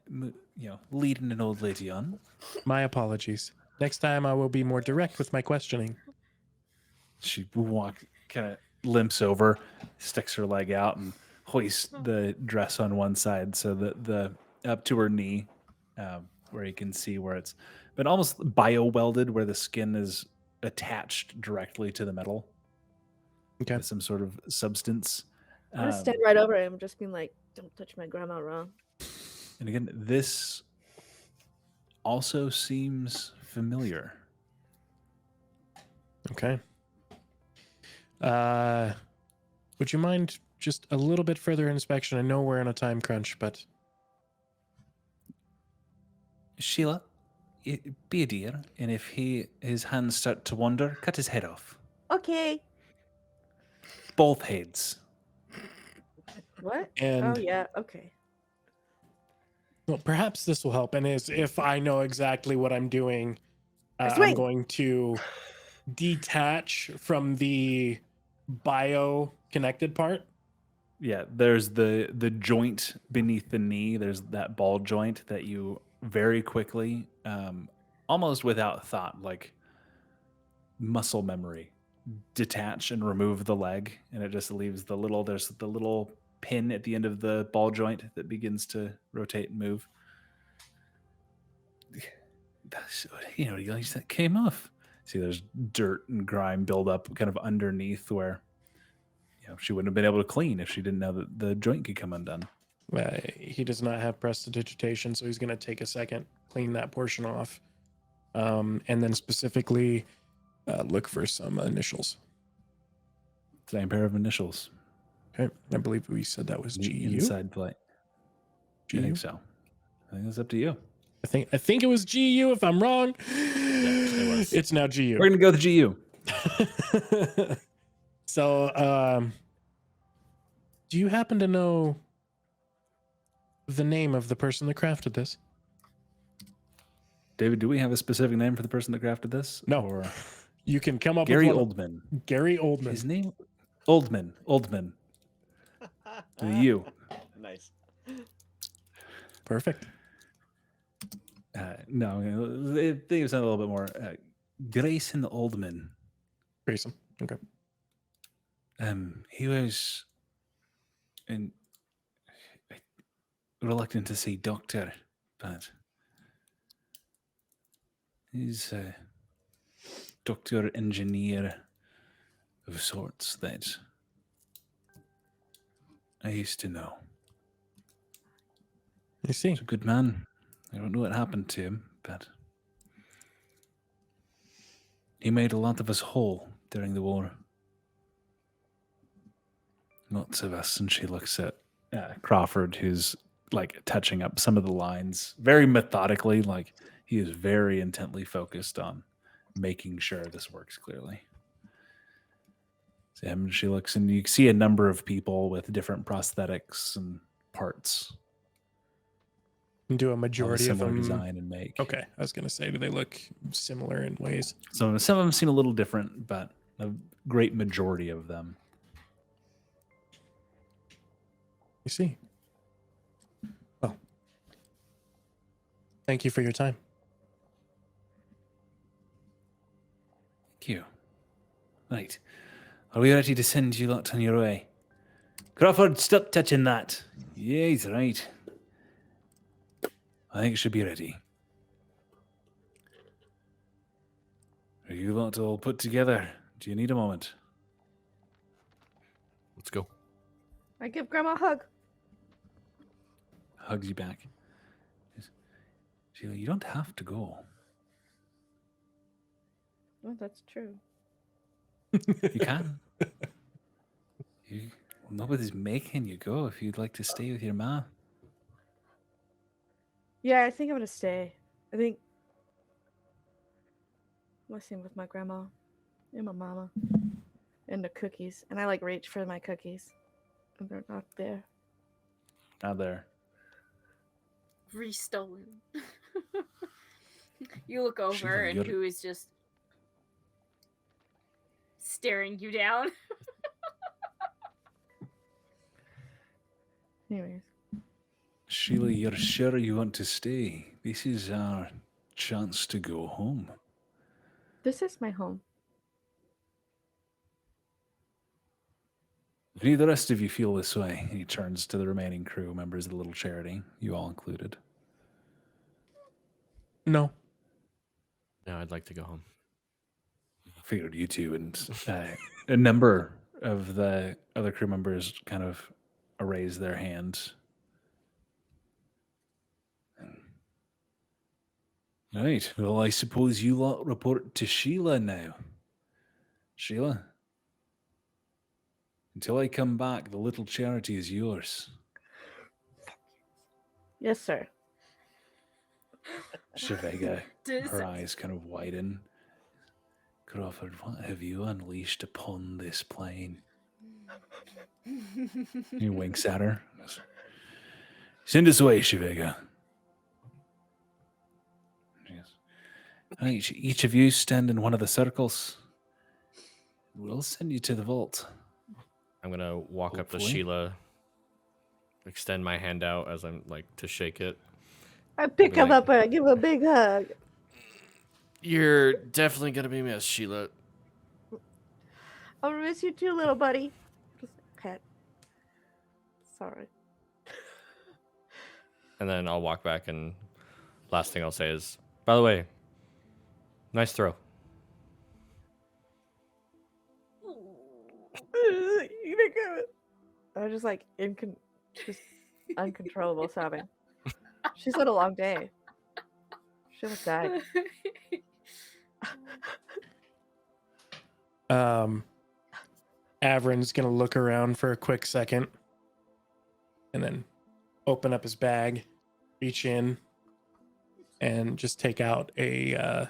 leading an old lady on. My apologies. Next time I will be more direct with my questioning. She kind of limps over, sticks her leg out, and hoists the dress on one side so that the up to her knee, where you can see where it's been almost bio-welded, where the skin is attached directly to the metal. Okay. With some sort of substance. I'm gonna stand right over him, just being like, "Don't touch my grandma wrong." And again, this also seems familiar. Okay. Would you mind just a little bit further inspection? I know we're in a time crunch, but Sheila, be a dear, and if his hands start to wander, cut his head off. Okay. Both heads. What? And Oh yeah. Okay. well, perhaps this will help. And is if I know exactly what I'm doing, I'm swing. going to detach from the bio connected part. Yeah, there's the joint beneath the knee. There's that ball joint that you very quickly, almost without thought, like muscle memory, detach and remove the leg, and it just leaves there's the little pin at the end of the ball joint that begins to rotate and move. That's, that came off. See, there's dirt and grime build up kind of underneath where she wouldn't have been able to clean if she didn't know that the joint could come undone. He does not have prestidigitation, so he's going to take a second, clean that portion off, and then specifically look for some initials. Same pair of initials. Okay, I believe we said that was The GU. inside plate. I think so. I think it's up to you. I think it was GU. If I'm wrong, it was. It's now GU. We're gonna go with GU. So, do you happen to know the name of the person that crafted this? David, do we have a specific name for the person that crafted this? No. Or You can come up Gary with one. Oldman. Gary Oldman. His name? Oldman. To you. Nice. Perfect. No, I think it was a little bit more. Grayson Oldman. Grayson. Okay. He was reluctant to say doctor, but he's a doctor engineer of sorts that I used to know. You see. He's a good man. I don't know what happened to him, but he made a lot of us whole during the war. Lots of us. And she looks at Crawford, who's like touching up some of the lines very methodically. Like he is very intently focused on making sure this works clearly. So him, she looks, and you see a number of people with different prosthetics and parts. Do a majority of similar them design and make. Okay, I was gonna say, do they look similar in ways? So some of them seem a little different, but a great majority of them. You see. Well, thank you for your time. Thank you. Right. Are we ready to send you lot on your way? Crawford, stop touching that. Yeah, he's right. I think it should be ready. Are you lot all put together? Do you need a moment? Let's go. I give Grandma a hug. Hugs you back. Sheila, you don't have to go. Oh, that's true. You can. Nobody's making you go if you'd like to stay with your ma. Yeah, I think I'm gonna stay. I think I'm listening with my grandma and my mama and the cookies. And I like reach for my cookies. And they're not there. Not there. Restolen. You look over Sheila, and you're- who is just staring you down. Anyways. Sheila, you're sure you want to stay? This is our chance to go home. This is my home. If any of the rest of you feel this way, he turns to the remaining crew members of the little charity, you all included. No. No, I'd like to go home. Figured you two, and a number of the other crew members kind of raise their hands. Right. Well, I suppose you lot report to Sheila now. Sheila, until I come back, the little charity is yours. Yes, sir. Shavega, Does- her eyes kind of widen. Crawford, what have you unleashed upon this plane? He winks at her. Send us away, Shavega. Yes. Right, each of you stand in one of the circles. We'll send you to the vault. I'm gonna walk up to Hopefully. Sheila, extend my hand out as I'm like to shake it. I pick Be him like- up and I give him a big hug. You're definitely gonna be missed, Sheila. I'll miss you too, little buddy. Just pet. Sorry. And then I'll walk back, and last thing I'll say is, by the way, nice throw. I was just like just uncontrollable sobbing. She's had a long day. She almost died. Avarin's gonna look around for a quick second and then open up his bag, reach in, and just take out a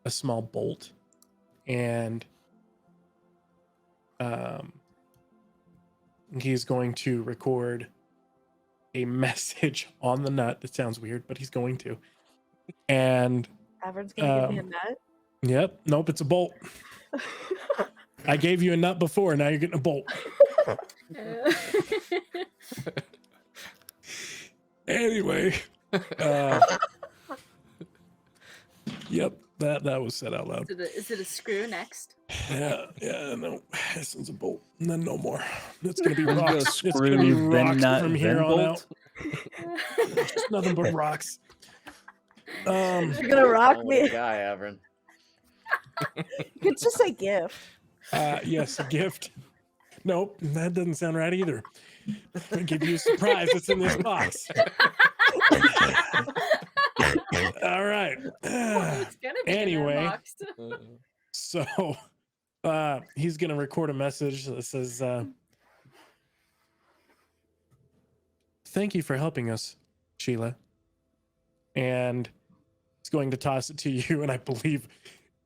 small bolt, and he's going to record a message on the nut. That sounds weird, but he's going to. And Averin's gonna give me a nut. yep, nope, it's a bolt. I gave you a nut before, now you're getting a bolt. Anyway, yep, that was said out loud. Is it a screw next? Yeah, no, this one's a bolt, and then no more. It's gonna be Go rocks. It's gonna be screw, then rocks nut, from then here on bolt. out. Just nothing but rocks. You're gonna rock What me. a guy, Avarin. It's just a gift. Yes, a gift. Nope, that doesn't sound right either. I'll give you a surprise. It's in this box. All right. It's gonna be Anyway. unboxed. So he's gonna record a message that says, thank you for helping us, Sheila. And he's going to toss it to you, and I believe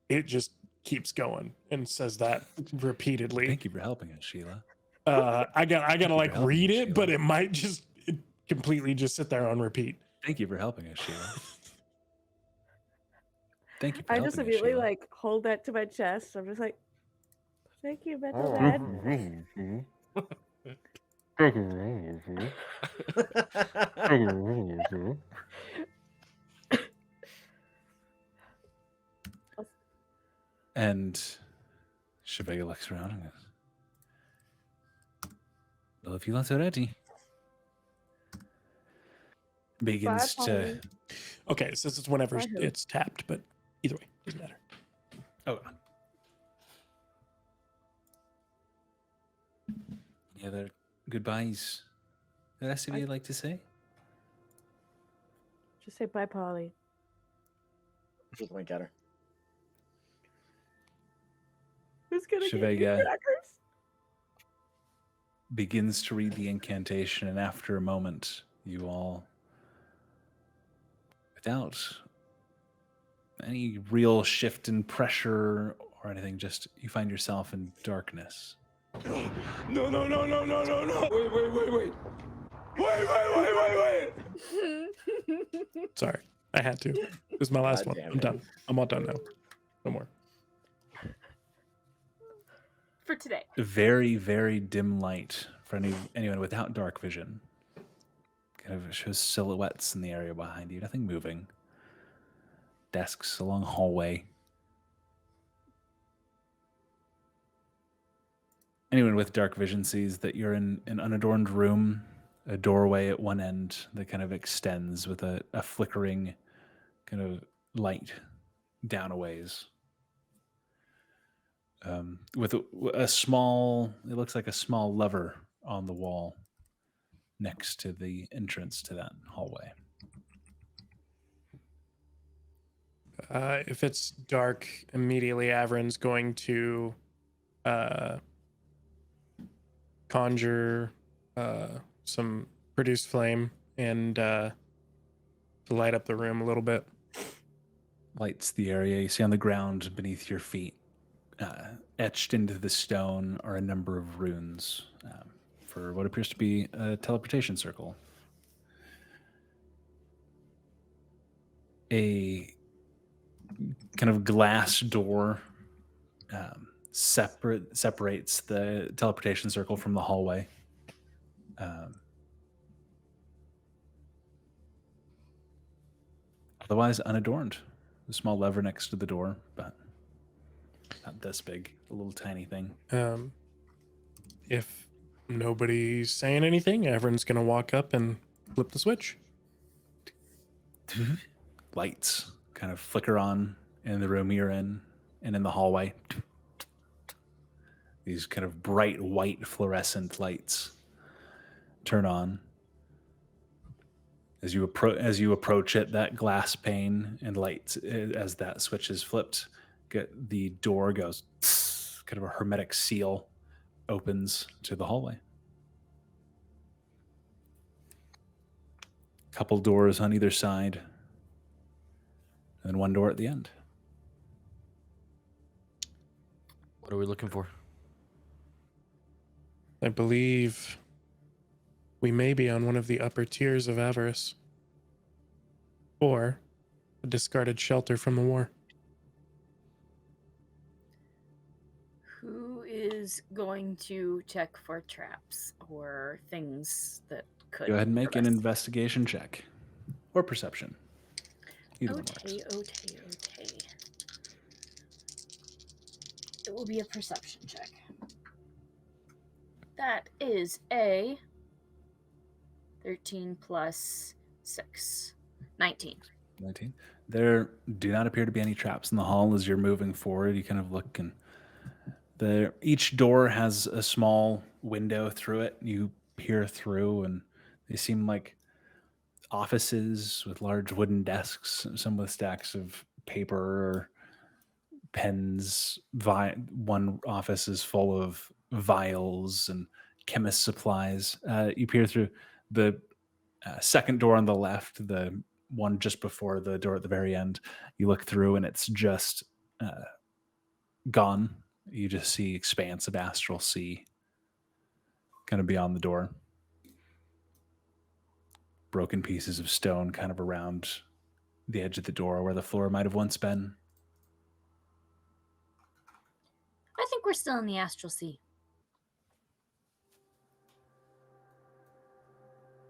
it just keeps going and says that repeatedly. Thank you for helping us, Sheila. I gotta like helping read me, it, Sheila. but it might just completely just sit there on repeat. Thank you for helping us, Sheila. Thank you for I helping just us, immediately Sheila. like hold that to my chest. I'm just like, thank you, mental dad. And Shevega looks around and goes, well, if you lot are ready. Begins Bye, to... Pauly. Okay, it says it's whenever Bye, Hope. it's tapped, but either way, doesn't matter. Oh. Any other goodbyes the rest of you like to say? Just say bye, Pauly. Just wink at her. Who's gonna get me Shevega crackers? begins to read the incantation, and after a moment, you all, without any real shift in pressure or anything, just you find yourself in darkness. No. Wait. Sorry, I had to. This is my last God one. damn I'm it. done. I'm all done now. No more. For today. Very, very dim light for anyone without dark vision. Kind of shows silhouettes in the area behind you. Nothing moving. Desks along hallway. Anyone with dark vision sees that you're in an unadorned room, a doorway at one end that kind of extends with a flickering kind of light down a ways. With a small, it looks like a small lever on the wall next to the entrance to that hallway. If it's dark, immediately Avarin's going to conjure some produce flame and to light up the room a little bit. Lights the area. You see on the ground beneath your feet, etched into the stone, are a number of runes for what appears to be a teleportation circle. A kind of glass door separates the teleportation circle from the hallway. Otherwise unadorned. A small lever next to the door, but not this big. A little tiny thing. If nobody's saying anything, Avarin's gonna walk up and flip the switch. Lights kind of flicker on in the room you're in and in the hallway. These kind of bright white fluorescent lights turn on. As you approach it, that glass pane and lights, as that switch is flipped, the door goes, kind of a hermetic seal opens to the hallway. Couple doors on either side, and one door at the end. What are we looking for? I believe we may be on one of the upper tiers of avarice, or a discarded shelter from the war. Who is going to check for traps or things that could Go ahead and make hurt an us? investigation check or perception. Either one works. Okay. It will be a perception check. That is a 13 plus 6. 19. 19. There do not appear to be any traps in the hall. As you're moving forward, you kind of look, and each door has a small window through it. You peer through, and they seem like offices with large wooden desks, some with stacks of paper or pens. One office is full of vials and chemist supplies. You peer through the second door on the left, the one just before the door at the very end. You look through, and it's just gone. You just see expanse of astral sea kind of beyond the door. Broken pieces of stone kind of around the edge of the door where the floor might have once been. I think we're still in the astral sea.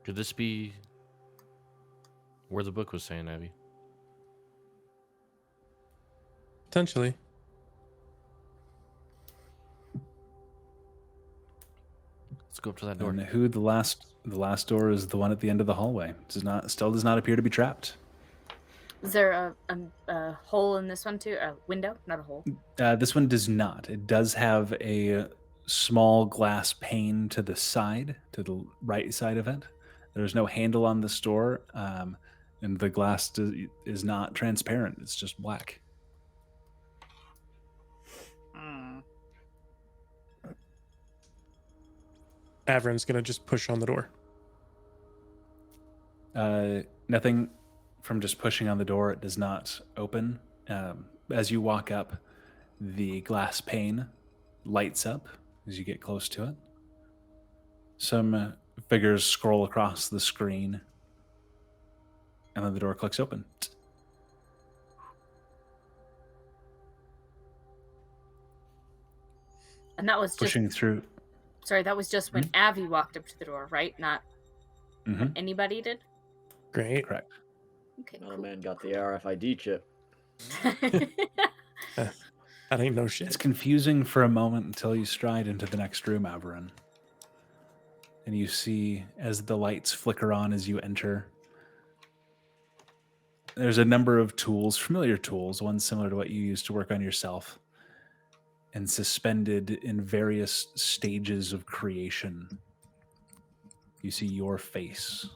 Could this be where the book was saying, Abby? Potentially. Let's go up to that door. And the last door is the one at the end of the hallway. Still does not appear to be trapped. Is there a hole in this one too? A window, not a hole. This one does not. It does have a small glass pane to the side, to the right side of it. There's no handle on this door, and the glass is not transparent. It's just black. Avarin's gonna just push on the door. Nothing from just pushing on the door. It does not open. As you walk up, the glass pane lights up as you get close to it. Some figures scroll across the screen, and then the door clicks open. And that was just Pushing through. Sorry, that was just when Avi walked up to the door, right? Not when anybody did? Great. Correct. Okay, Our cool. man got the RFID chip. That ain't no shit. It's confusing for a moment until you stride into the next room, Avarin. And you see, as the lights flicker on as you enter, there's a number of tools, familiar tools, one similar to what you used to work on yourself, and suspended in various stages of creation. You see your face,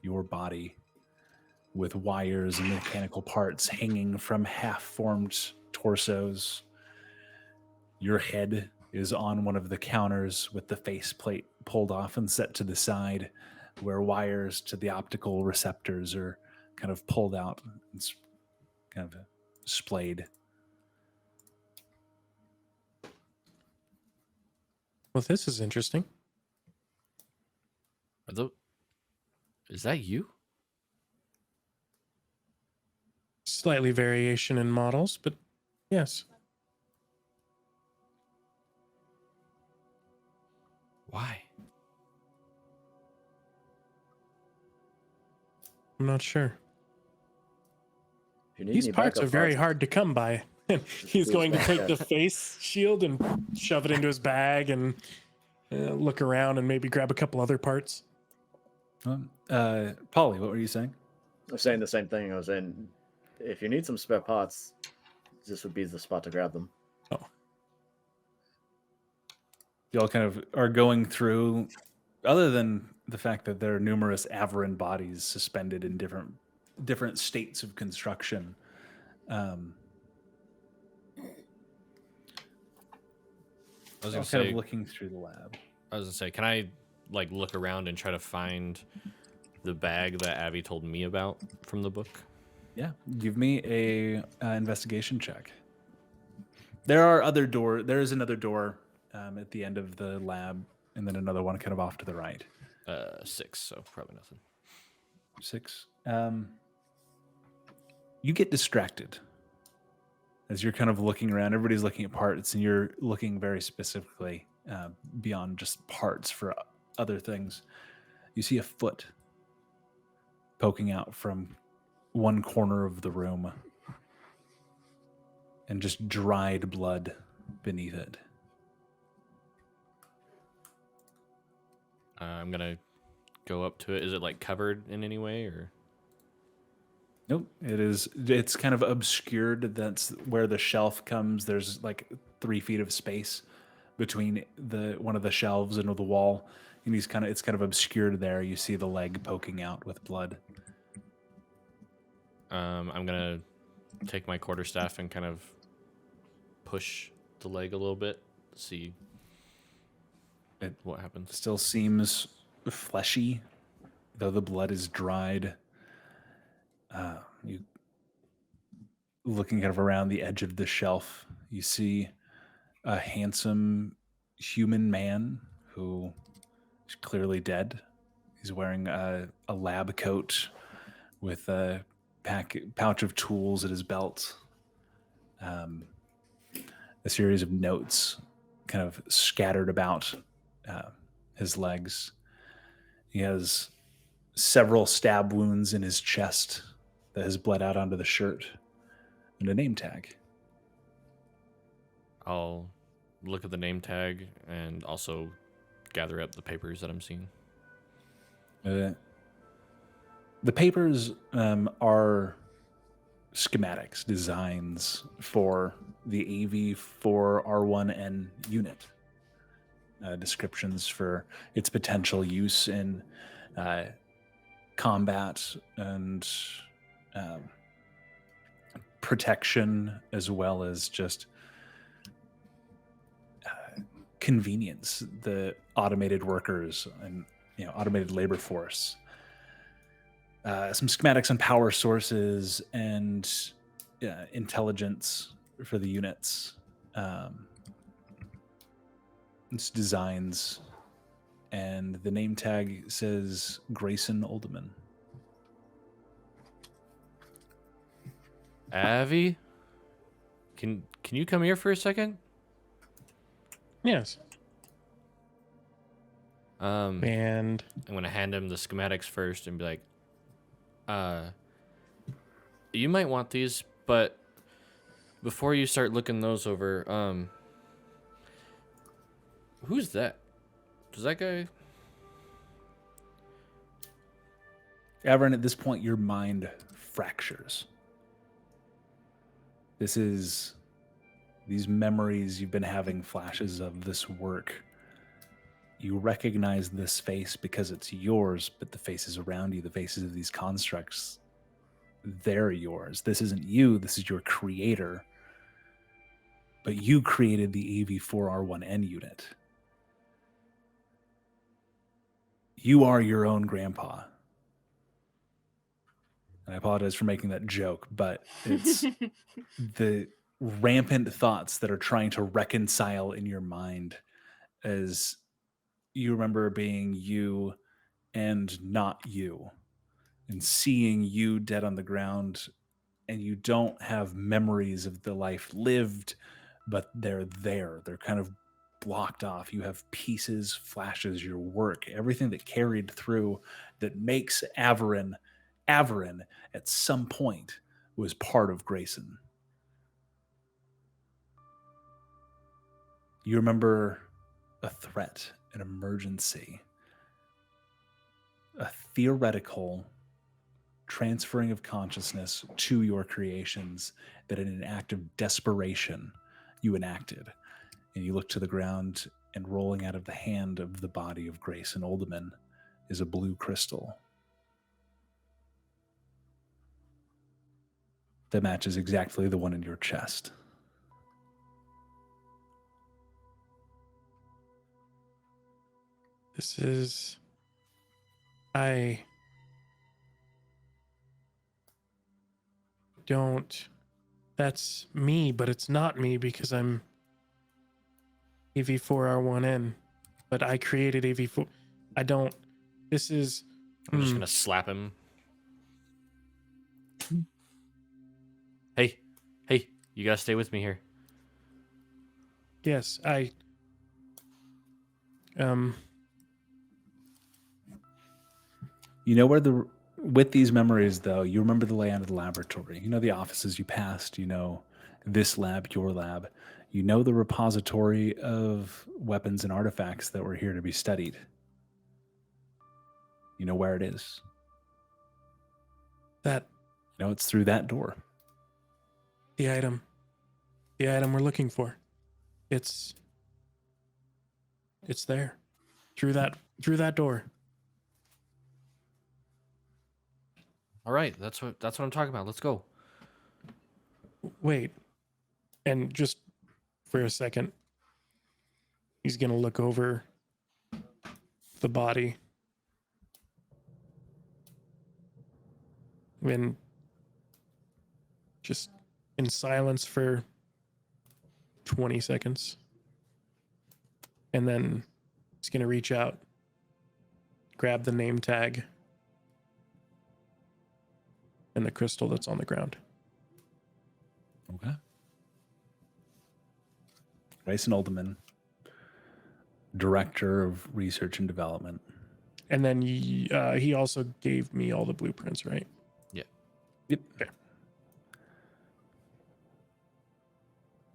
your body, with wires and mechanical parts hanging from half-formed torsos. Your head is on one of the counters with the faceplate pulled off and set to the side, where wires to the optical receptors are kind of pulled out and kind of splayed. Well, this is interesting. Is that you? Slightly variation in models, but yes. Why? I'm not sure. If you need These any parts are backup very parts, hard to come by. He's do going to small take the check. face shield and shove it into his bag and look around and maybe grab a couple other parts. Pauly, what were you saying? I was saying the same thing. I was saying, if you need some spare parts, this would be the spot to grab them. Oh, Y'all kind of are going through, other than the fact that there are numerous Avarin bodies suspended in different states of construction. I was Y'all gonna kind say, of looking through the lab. I was gonna say, can I like look around and try to find the bag that Abby told me about from the book? Yeah, give me a investigation check. There is another door at the end of the lab, and then another one kind of off to the right. 6, so probably nothing. 6. You get distracted as you're kind of looking around. Everybody's looking at parts, and you're looking very specifically beyond just parts for other things. You see a foot poking out from one corner of the room, and just dried blood beneath it. I'm gonna go up to it. Is it like covered in any way, or? Nope, it's kind of obscured. That's where the shelf comes. There's like 3 feet of space between one of the shelves and the wall, and it's kind of obscured there. You see the leg poking out with blood. I'm gonna take my quarterstaff and kind of push the leg a little bit, see what happens. Still seems fleshy, though the blood is dried. You looking kind of around the edge of the shelf, you see a handsome human man who is clearly dead. He's wearing a lab coat with a pouch of tools at his belt. A series of notes kind of scattered about his legs. He has several stab wounds in his chest that has bled out onto the shirt, and a name tag. I'll look at the name tag and also gather up the papers that I'm seeing. The papers are schematics, designs for the AV4R1N unit. Descriptions for its potential use in combat and protection, as well as just convenience. The automated workers and automated labor force. Some schematics on power sources and intelligence for the units. It's designs, and the name tag says Grayson Olderman. Avi, can you come here for a second? yes. I'm And gonna hand him the schematics first and be like, you might want these, but before you start looking those over, who's that? Does that guy? Avarin, at this point, your mind fractures. These memories you've been having flashes of this work. You recognize this face because it's yours, but the faces around you, the faces of these constructs, they're yours. This isn't you, this is your creator. But you created the AV4R1N unit. You are your own grandpa. And I apologize for making that joke, but it's the rampant thoughts that are trying to reconcile in your mind as you remember being you and not you, and seeing you dead on the ground, and you don't have memories of the life lived, but they're there. They're kind of blocked off. You have pieces, flashes, your work, everything that carried through that makes Avarin at some point was part of Grayson. You remember a threat, an emergency, a theoretical transferring of consciousness to your creations that in an act of desperation you enacted. And you look to the ground, and rolling out of the hand of the body of Grayson Olderman is a blue crystal that matches exactly the one in your chest. This is... I don't... That's me, but it's not me because I'm AV4R1N. But I created AV4... I don't... This is... I'm just gonna slap him. Hey, you gotta stay with me here. Yes, I... You know where with these memories, though, you remember the layout of the laboratory. You know the offices you passed. You know this lab, your lab. You know the repository of weapons and artifacts that were here to be studied. You know where it is. That... You know it's through that door. The item we're looking for. It's there. Through that door. All right, that's what I'm talking about. Let's go. Wait. And just for a second, he's going to look over the body. And just in silence for 20 seconds. And then he's going to reach out, grab the name tag and the crystal that's on the ground. Okay. Grayson Olderman, Director of Research and Development. And then he also gave me all the blueprints, right? Yeah. Yep. Okay.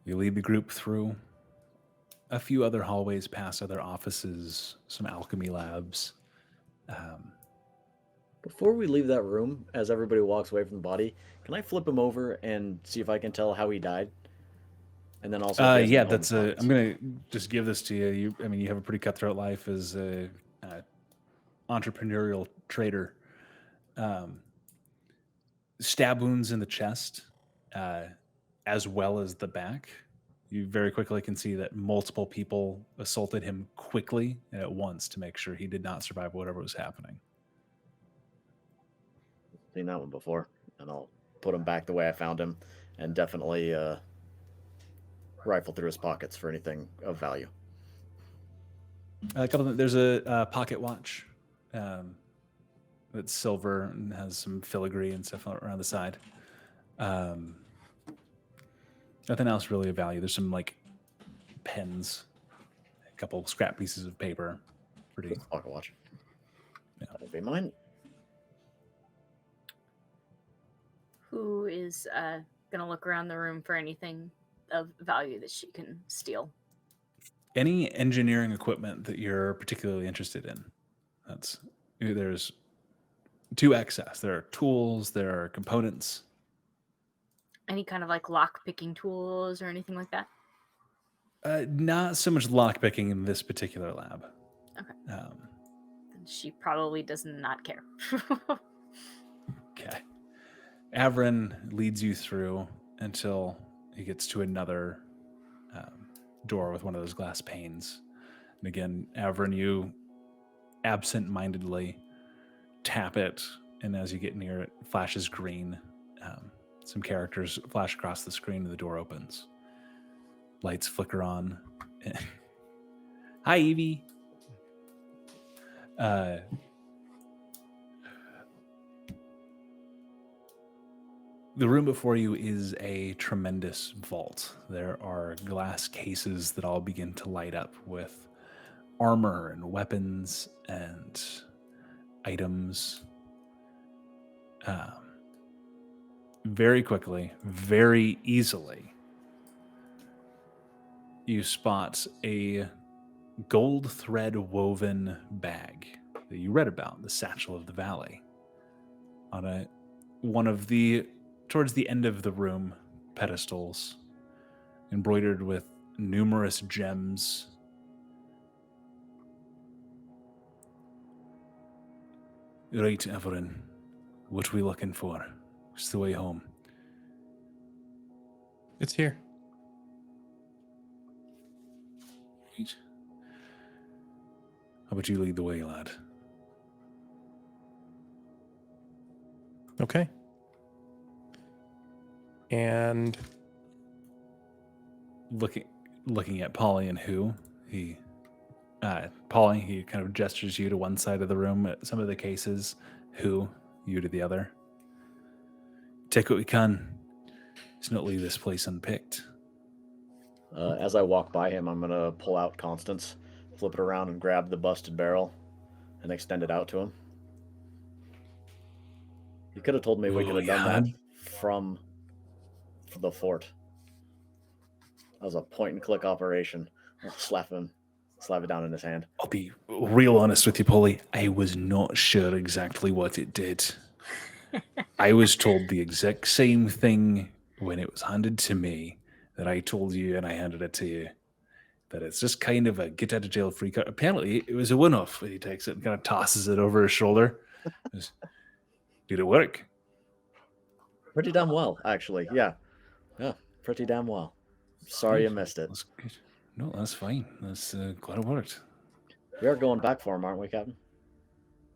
You lead the group through a few other hallways, past other offices, some alchemy labs. Before we leave that room, as everybody walks away from the body, can I flip him over and see if I can tell how he died? And then also, if he has any that's home I'm thoughts. gonna just give this to you. You have a pretty cutthroat life as a entrepreneurial trader. Stab wounds in the chest, as well as the back. You very quickly can see that multiple people assaulted him quickly and at once to make sure he did not survive whatever was happening. Seen that one before, and I'll put him back the way I found him, and definitely rifle through his pockets for anything of value. There's a pocket watch that's silver and has some filigree and stuff around the side. Nothing else really of value. There's some like pens, a couple scrap pieces of paper. Pretty Pocket watch. Yeah. That'll be mine. Who is gonna look around the room for anything of value that she can steal? any engineering equipment that you're particularly interested in. There's to excess. There are tools, there are components. Any kind of like lock picking tools or anything like that? Not so much lockpicking in this particular lab. Okay. Then she probably does not care. Okay. Avarin leads you through until he gets to another door with one of those glass panes. And again, Avarin, you absent-mindedly tap it, and as you get near it, flashes green. Some characters flash across the screen, and the door opens. Lights flicker on. Hi, Evie. The room before you is a tremendous vault. There are glass cases that all begin to light up with armor and weapons and items. Very quickly, very easily, you spot a gold thread woven bag that you read about, the Satchel of the Valley, on one of the, towards the end of the room, pedestals, embroidered with numerous gems. Right, Avarin, what are we looking for? What's the way home? It's here. Right. How about you lead the way, lad? Okay. And looking at Pauly and Pauly, he kind of gestures you to one side of the room at some of the cases, you to the other. Take what we can. Let's not leave this place unpicked. As I walk by him, I'm going to pull out Constance, flip it around, and grab the busted barrel and extend it out to him. You could have told me we could have done that from the fort. That was a point-and-click operation. I'll slap it down in his hand. I'll be real honest with you, Pauly. I was not sure exactly what it did. I was told the exact same thing when it was handed to me that I told you and I handed it to you. That it's just kind of a get out of jail free card. Apparently, it was a one-off. He takes it and kind of tosses it over his shoulder. Did it work? Pretty damn well, actually. Yeah, pretty damn well. Sorry you missed it. That's good. No, that's fine. That's glad it worked. We are going back for him, aren't we, Captain?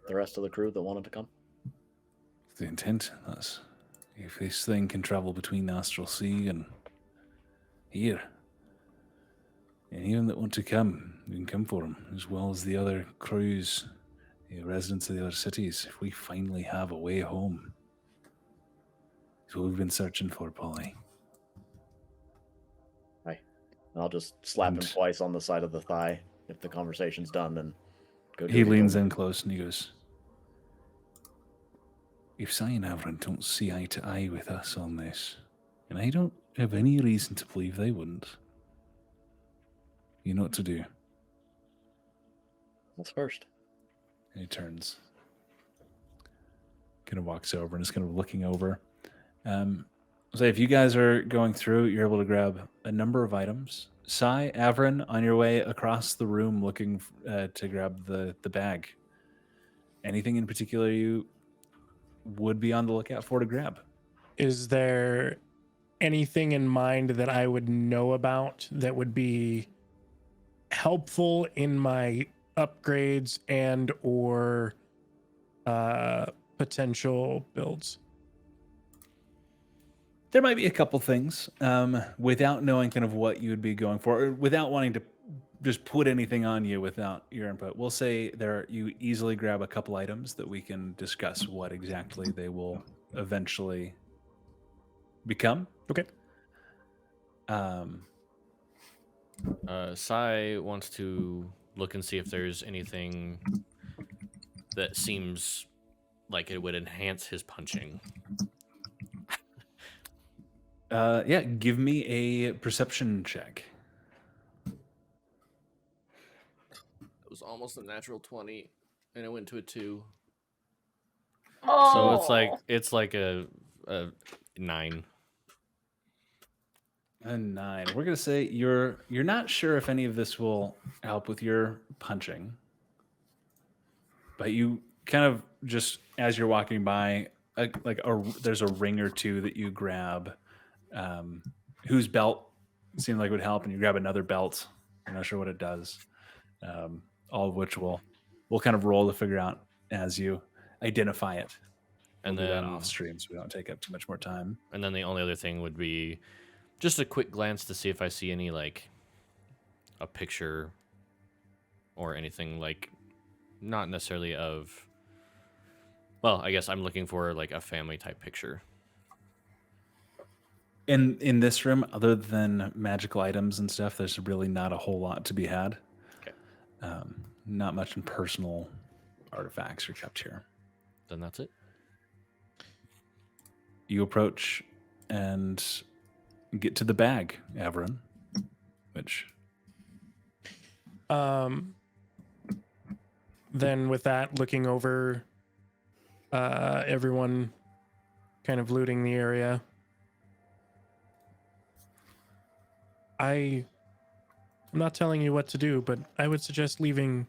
The rest of the crew that wanted to come? The intent, that's if this thing can travel between the Astral Sea and here, anyone that want to come, you can come for them, as well as the other crews, the residents of the other cities, if we finally have a way home. It's what we've been searching for, Pauly. Right. I'll just slap him twice on the side of the thigh. If the conversation's done, then go do He it. leans in close and he goes, if Sai and Avarin don't see eye to eye with us on this, and I don't have any reason to believe they wouldn't, you know what to do. What's first? And he turns, kind of walks over and is kind of looking over. So if you guys are going through, you're able to grab a number of items. Sai, Avarin, on your way across the room looking to grab the bag. Anything in particular you would be on the lookout for to grab? is there anything in mind that I would know about that would be helpful in my upgrades and or potential builds? There might be a couple things without knowing kind of what you would be going for, or without wanting to just put anything on you without your input. We'll say you easily grab a couple items that we can discuss what exactly they will eventually become. Okay. Sai wants to look and see if there's anything that seems like it would enhance his punching. Yeah, give me a perception check. It was almost a natural 20, and it went to a 2. Oh. So it's like a 9. A 9. We're gonna say you're not sure if any of this will help with your punching, but you kind of just as you're walking by, there's a ring or two that you grab, whose belt seemed like would help, and you grab another belt. I'm not sure what it does. All of which we'll kind of roll to figure out as you identify it. And we'll do then that off stream, so we don't take up too much more time. And then the only other thing would be just a quick glance to see if I see any like a picture or anything, like not necessarily of. Well, I guess I'm looking for like a family type picture. In this room, other than magical items and stuff, there's really not a whole lot to be had. Okay. Not much in personal artifacts are kept here. Then that's it. You approach and get to the bag, Avarin, which Then with that, looking over everyone kind of looting the area, I'm not telling you what to do, but I would suggest leaving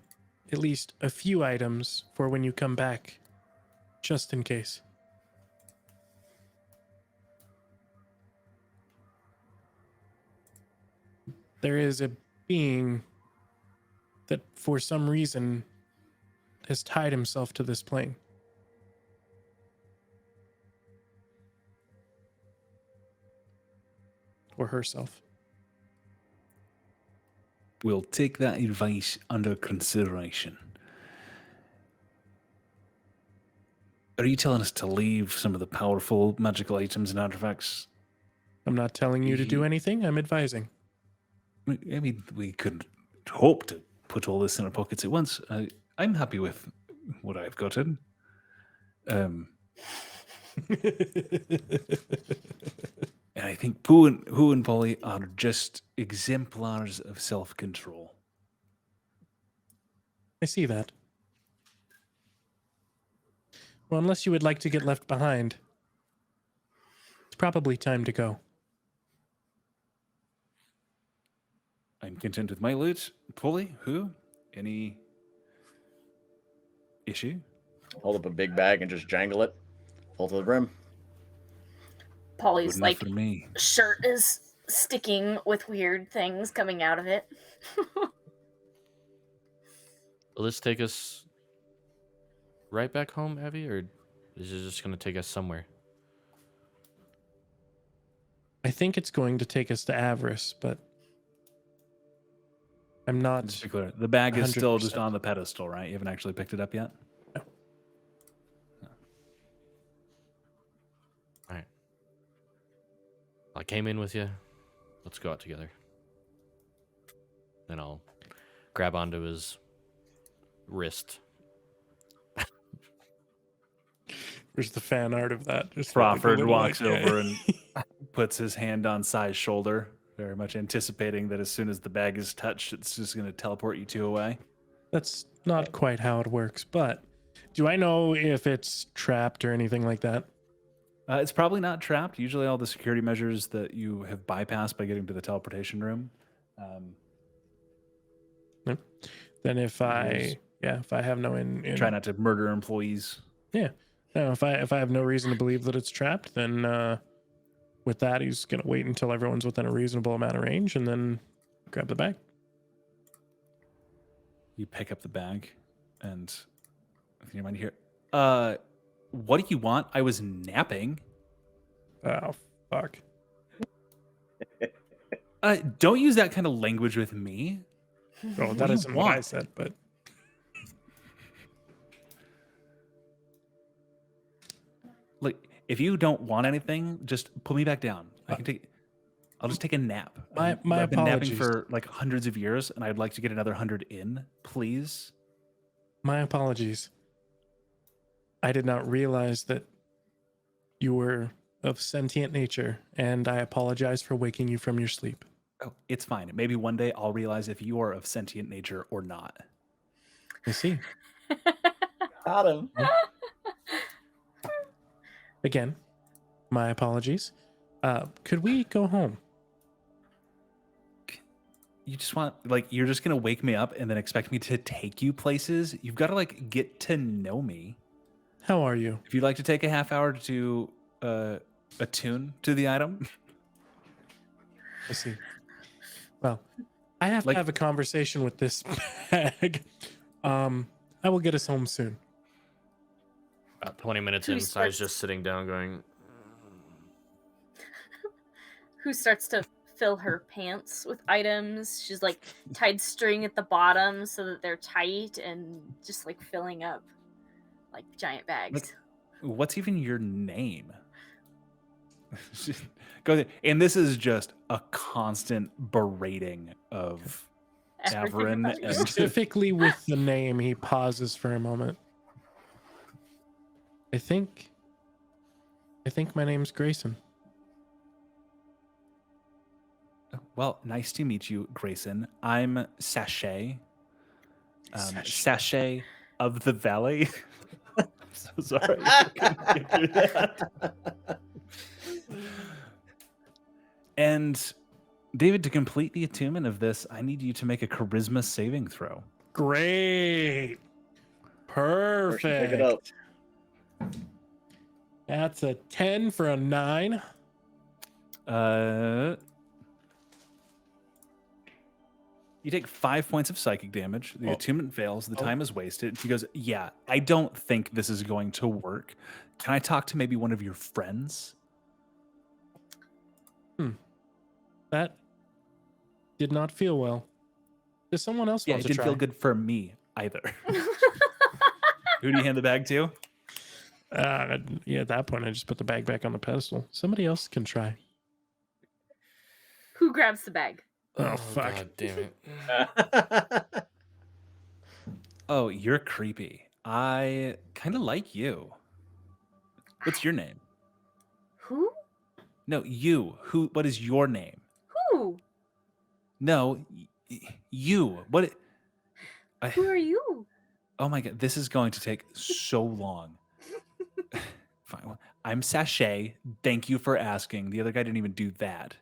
at least a few items for when you come back, just in case. There is a being that for some reason has tied himself to this plane. Or herself. we'll take that advice under consideration. Are you telling us to leave some of the powerful magical items and artifacts? I'm not telling you to do anything, I'm advising. I mean, we could hope to put all this in our pockets at once. I'm happy with what I've gotten. And I think Pooh and Pauly are just exemplars of self-control. I see that. Well, unless you would like to get left behind, it's probably time to go. I'm content with my loot. Pauly, who? Any issue? Hold up a big bag and just jangle it, full to the brim. Polly's Good enough like for me. shirt is sticking with weird things coming out of it. Will this take us right back home, Abby, or is it just going to take us somewhere? I think it's going to take us to Avarice, but I'm not. Just to be clear, the bag is still just 100%. on the pedestal, right? You haven't actually picked it up yet? No. All right. I came in with you. Let's go out together. Then I'll grab onto his wrist. There's the fan art of that. Just Crawford little, walks like, over and puts his hand on Sai's shoulder, very much anticipating that as soon as the bag is touched, it's just going to teleport you two away. That's not quite how it works, but do I know if it's trapped or anything like that? It's probably not trapped. Usually all the security measures that you have bypassed by getting to the teleportation room. Then if I have no Try not to murder employees. Yeah. No, if I have no reason to believe that it's trapped, then with that he's gonna wait until everyone's within a reasonable amount of range and then grab the bag. You pick up the bag and if you mind here. What do you want? I was napping. Oh fuck. Don't use that kind of language with me. Oh, What that do you isn't what I want? said, but Like, if you don't want anything, just pull me back down. I'll just take a nap. My I've been napping apologies. for like hundreds of years, and I'd like to get another 100 in, please. my apologies. I did not realize that you were of sentient nature, and I apologize for waking you from your sleep. Oh, it's fine. Maybe one day I'll realize if you are of sentient nature or not. I see. Got him. Again, my apologies. Could we go home? You just want, like, you're just gonna wake me up and then expect me to take you places? You've got to, like, get to know me. How are you? If you'd like to take a half hour to attune to the item, I see. Well, I have Like- to have a conversation with this bag. I will get us home soon. About 20 minutes Who in, Sai's starts- just sitting down going, Who starts to fill her pants with items. She's like tied string at the bottom so that they're tight and just like filling up like giant bags. what's even your name? Go. And this is just a constant berating of Everything Avarin about you. and Specifically with the name, he pauses for a moment. I think my name's Grayson. Well, nice to meet you, Grayson. I'm Sachet. Sachet of the Valley. I'm so sorry. I couldn't get through that. And David, to complete the attunement of this, I need you to make a charisma saving throw. Great. First, pick it Perfect. up. That's a 10 for a 9. You take 5 points of psychic damage. The Oh. attunement fails. The Oh. time is wasted. He goes, yeah, I don't think this is going to work. Can I talk to maybe one of your friends? That did not feel well. Does someone else Yeah, want it to didn't try? feel good for me either. Who do you hand the bag to? Yeah, at that point, I just put the bag back on the pedestal. Somebody else can try. Who grabs the bag? Oh, fuck. God damn it. Oh, you're creepy. I kind of like you. What's your name? Who? No, you. Who? What is your name? Who? No, you. What? Who are you? Oh my god, this is going to take so long. Fine. Well, I'm Sachet. Thank you for asking. The other guy didn't even do that.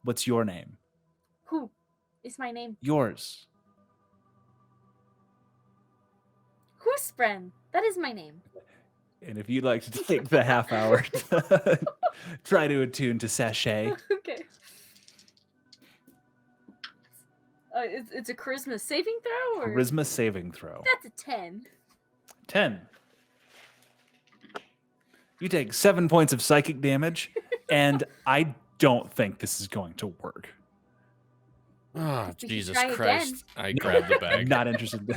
What's your name? Who is my name? Yours. Hoospren. That is my name. And if you'd like to take the half hour to try to attune to Sachet. Okay. It's a charisma saving throw, or Charisma saving throw. that's a 10. 10. You take 7 points of psychic damage, and I don't think this is going to work. Oh, We can Jesus try Christ. I grabbed the I'm bag. not interested.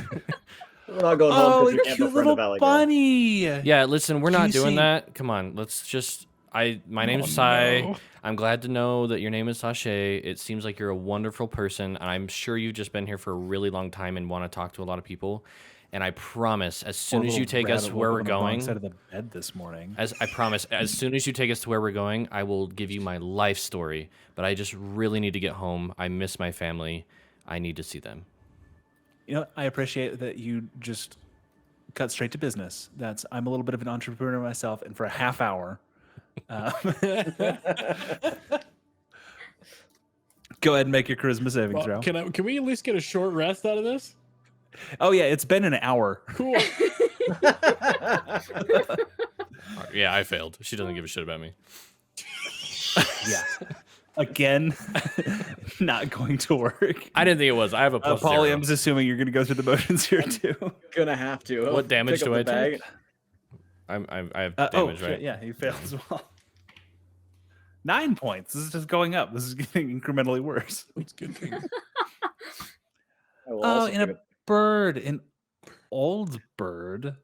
We're not going home Oh, because we the can't cute befriend a little valley girl. bunny. Yeah, listen, we're Do you not doing see- that. Come on, let's just. My name's Oh, Sai. no. I'm glad to know that your name is Sachet. It seems like you're a wonderful person, and I'm sure you've just been here for a really long time and want to talk to a lot of people. And I promise, as soon as you take us where we're going, Side of the bed this morning. as soon as you take us to where we're going, I will give you my life story. But I just really need to get home. I miss my family. I need to see them. You know, I appreciate that you just cut straight to business. I'm a little bit of an entrepreneur myself, and for a half hour, go ahead and make your charisma saving throw. Well, can we at least get a short rest out of this? Oh yeah, it's been an hour. Cool. Yeah, I failed. She doesn't give a shit about me. Yeah. Again, not going to work. I didn't think it was. I have a plus Pauly, 0. I'm just assuming you're going to go through the motions here too. Gonna have to. What damage Pick do up I the bag. take? I have Oh, damage, shit, right? yeah, he failed as well. 9 points. This is just going up. This is getting incrementally worse. That's good. I will Oh, also and pick a bird, an old bird.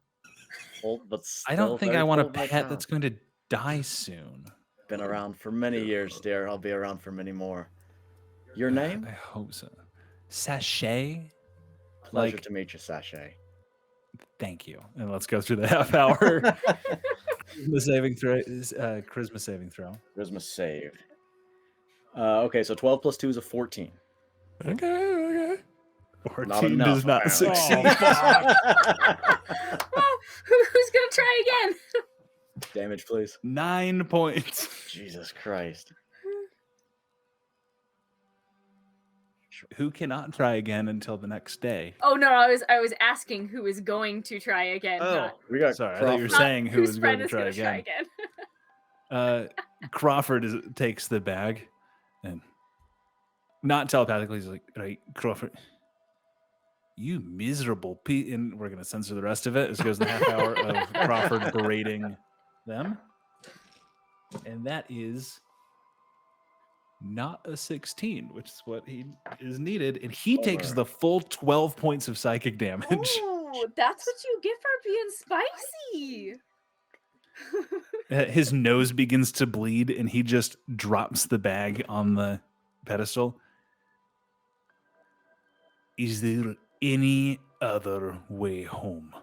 old, but I still don't think very I want a full of my pet town. that's going to die soon. Been around for many years, dear. I'll be around for many more. Your name? I hope so. Sachet? Pleasure like- to meet you, Sachet. Thank you. And let's go through the half hour. The saving throw is charisma saving throw. Charisma save. Okay, so 12 plus 2 is a 14. Okay. 14 enough, does not apparently. succeed. Oh, who's gonna try again? Damage, please. 9 points. Jesus Christ. Who cannot try again until the next day? Oh no, I was asking who is going to try again. not We got Sorry, I thought you were Crawford. saying who whose was friend going to is try gonna again. again. Crawford takes the bag and not telepathically, he's like, right, Crawford, you miserable and we're going to censor the rest of it. This goes the half hour of Crawford berating them. And that is not a 16, which is what he is needed. And he takes Over. the full 12 points of psychic damage. Oh, that's what you get for being spicy. His nose begins to bleed, and he just drops the bag on the pedestal. Is there any other way home?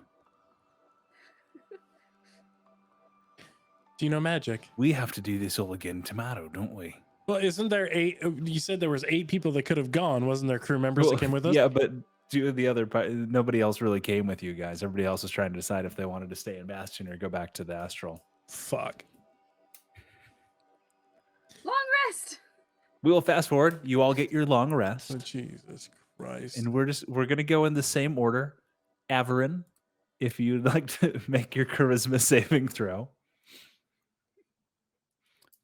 Do you know magic? We have to do this all again tomorrow, don't we? Well, isn't there 8? You said there was 8 people that could have gone. Wasn't there crew members Well, that came with us? Yeah, but the other part, nobody else really came with you guys. Everybody else was trying to decide if they wanted to stay in Bastion or go back to the Astral. Fuck. Long rest. We will fast forward. You all get your long rest, Oh, Jesus Christ. and we're gonna go in the same order. Avarin, if you'd like to make your charisma saving throw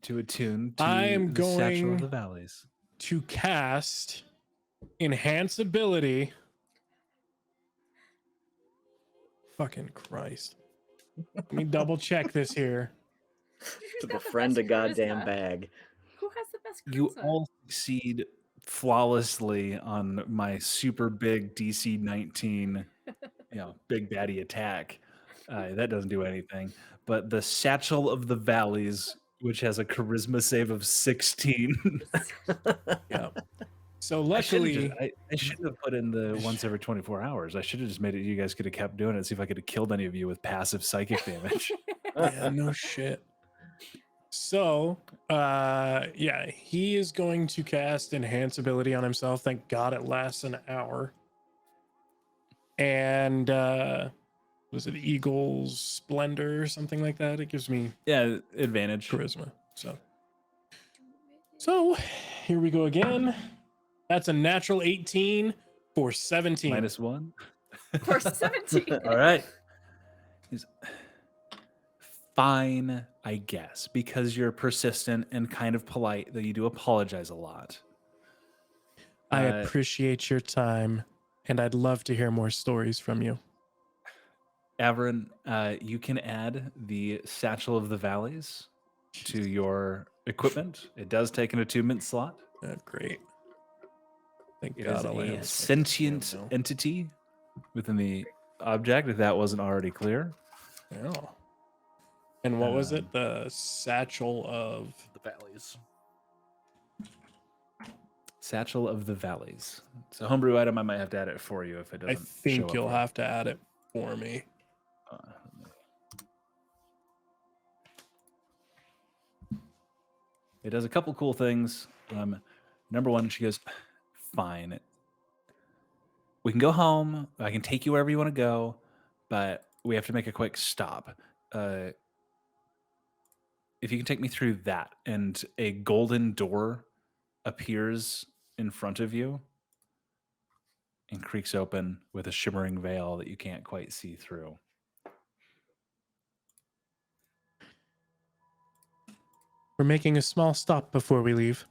to attune to I am the Satchel going- of the Valleys. To cast enhance ability. Fucking Christ. Let me double check this here. Who's To got the befriend a best goddamn charisma? bag. Who has the best You charisma? all succeed flawlessly on my super big DC 19, big baddie attack. That doesn't do anything. But the Satchel of the Valleys, which has a charisma save of 16. Yeah. So I should've luckily, just- I should have put in the once every 24 hours. I should have just made it. You guys could have kept doing it. See if I could have killed any of you with passive psychic damage. yeah, no shit. So, yeah, he is going to cast enhance ability on himself. Thank God it lasts an hour. And was it Eagle's Splendor or something like that? It gives me Yeah, advantage. charisma. So here we go again. That's a natural 18 for 17. -1. For 17. All right. Fine, I guess, because you're persistent and kind of polite, though you do apologize a lot. I Uh, appreciate your time, and I'd love to hear more stories from you. Avarin, you can add the Satchel of the Valleys to your equipment. It does take an attunement slot. Great. Thank It God. is all I have a is my sentient stamina now. entity within the object, if that wasn't already clear. Yeah. And what was it? The satchel of The valleys. Satchel of the Valleys. It's a homebrew item. I might have to add it for you if it I doesn't. show think up you'll here. have to add it for me. It does a couple cool things. Number one, she goes, "Fine, we can go home. I can take you wherever you want to go, but we have to make a quick stop. If you can take me through that," and a golden door appears in front of you and creaks open with a shimmering veil that you can't quite see through. We're making a small stop before we leave.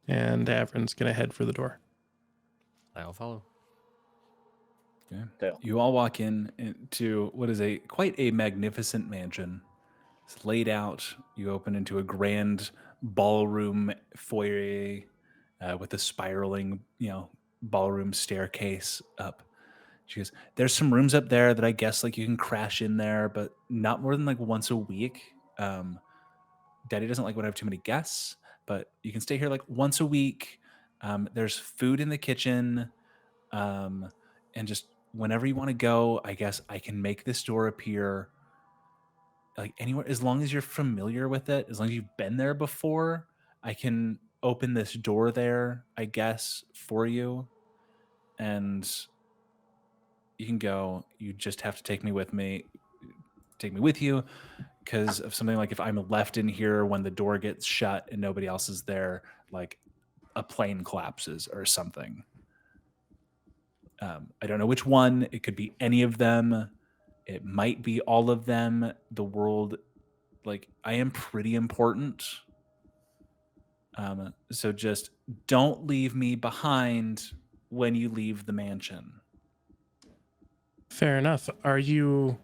And Avrin's going to head for the door. I'll follow. Okay. Dale. You all walk into what is quite a magnificent mansion. It's laid out. You open into a grand ballroom foyer with a spiraling, ballroom staircase up. She goes, "There's some rooms up there that I guess like you can crash in there, but not more than like once a week. Daddy doesn't like when I have too many guests, but you can stay here like once a week. There's food in the kitchen, and just whenever you want to go, I guess I can make this door appear like anywhere as long as you're familiar with it, as long as you've been there before. I can open this door there, I guess, for you, and you can go. You just have to take me with you, because of something like if I'm left in here when the door gets shut and nobody else is there, like a plane collapses or something. I don't know which one. It could be any of them. It might be all of them. The world, like, I am pretty important. So just don't leave me behind when you leave the mansion." Fair enough. Are you...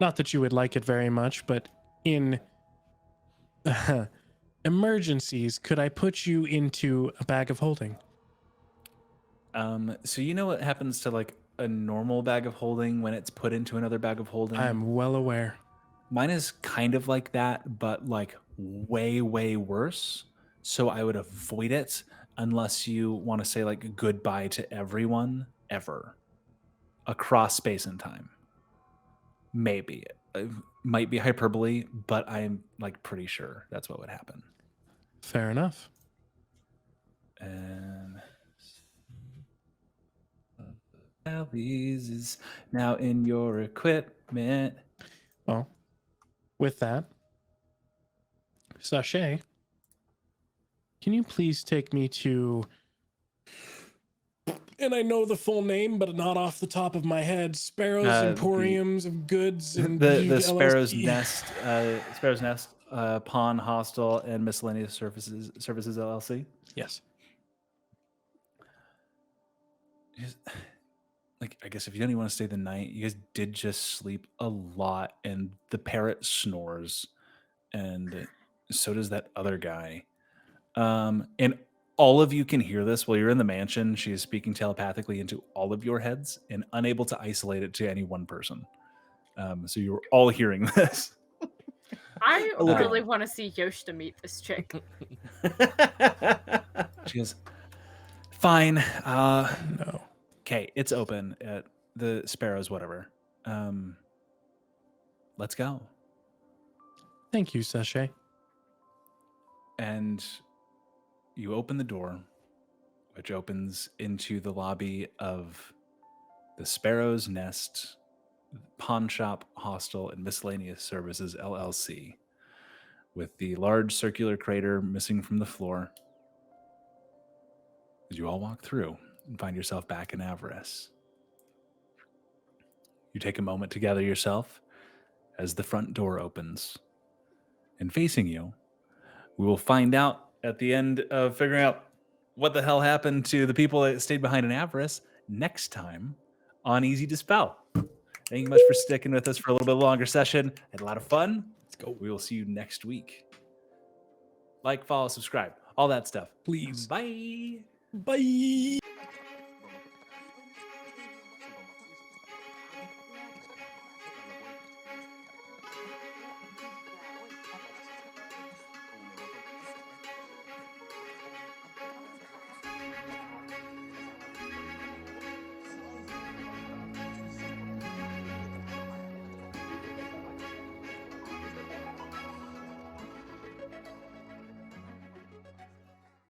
Not that you would like it very much, but in emergencies, could I put you into a bag of holding? So you know what happens to like a normal bag of holding when it's put into another bag of holding. I'm well aware. Mine is kind of like that, but like way, way worse. So I would avoid it unless you want to say like goodbye to everyone ever across space and time. Maybe. Might be hyperbole, but I'm like pretty sure that's what would happen. Fair enough. And Valleys is now in your equipment. Well, with that, Sachet, can you please take me to, and I know the full name, but not off the top of my head, Sparrow's Emporiums of Goods and the Sparrow's LLC. Nest, Pawn Hostel and Miscellaneous Services LLC. Yes. Like, I guess if you don't even want to stay the night, you guys did just sleep a lot, and the parrot snores, and so does that other guy. And all of you can hear this while you're in the mansion. She is speaking telepathically into all of your heads and unable to isolate it to any one person. So you're all hearing this. I really want to see Yoshida meet this chick. She goes, fine. No. Okay, it's open at the Sparrows, whatever. Let's go. Thank you, Sachet. And you open the door, which opens into the lobby of the Sparrow's Nest Pawn Shop, Hostel, and Miscellaneous Services LLC, with the large circular crater missing from the floor. As you all walk through and find yourself back in Avarice. You take a moment to gather yourself as the front door opens. And facing you, we will find out at the end of figuring out what the hell happened to the people that stayed behind in Avarice next time on Easy Dispel. Thank you much for sticking with us for a little bit longer session. Had a lot of fun. Let's go. We will see you next week. Like, follow, subscribe, all that stuff. Please. Bye. Bye.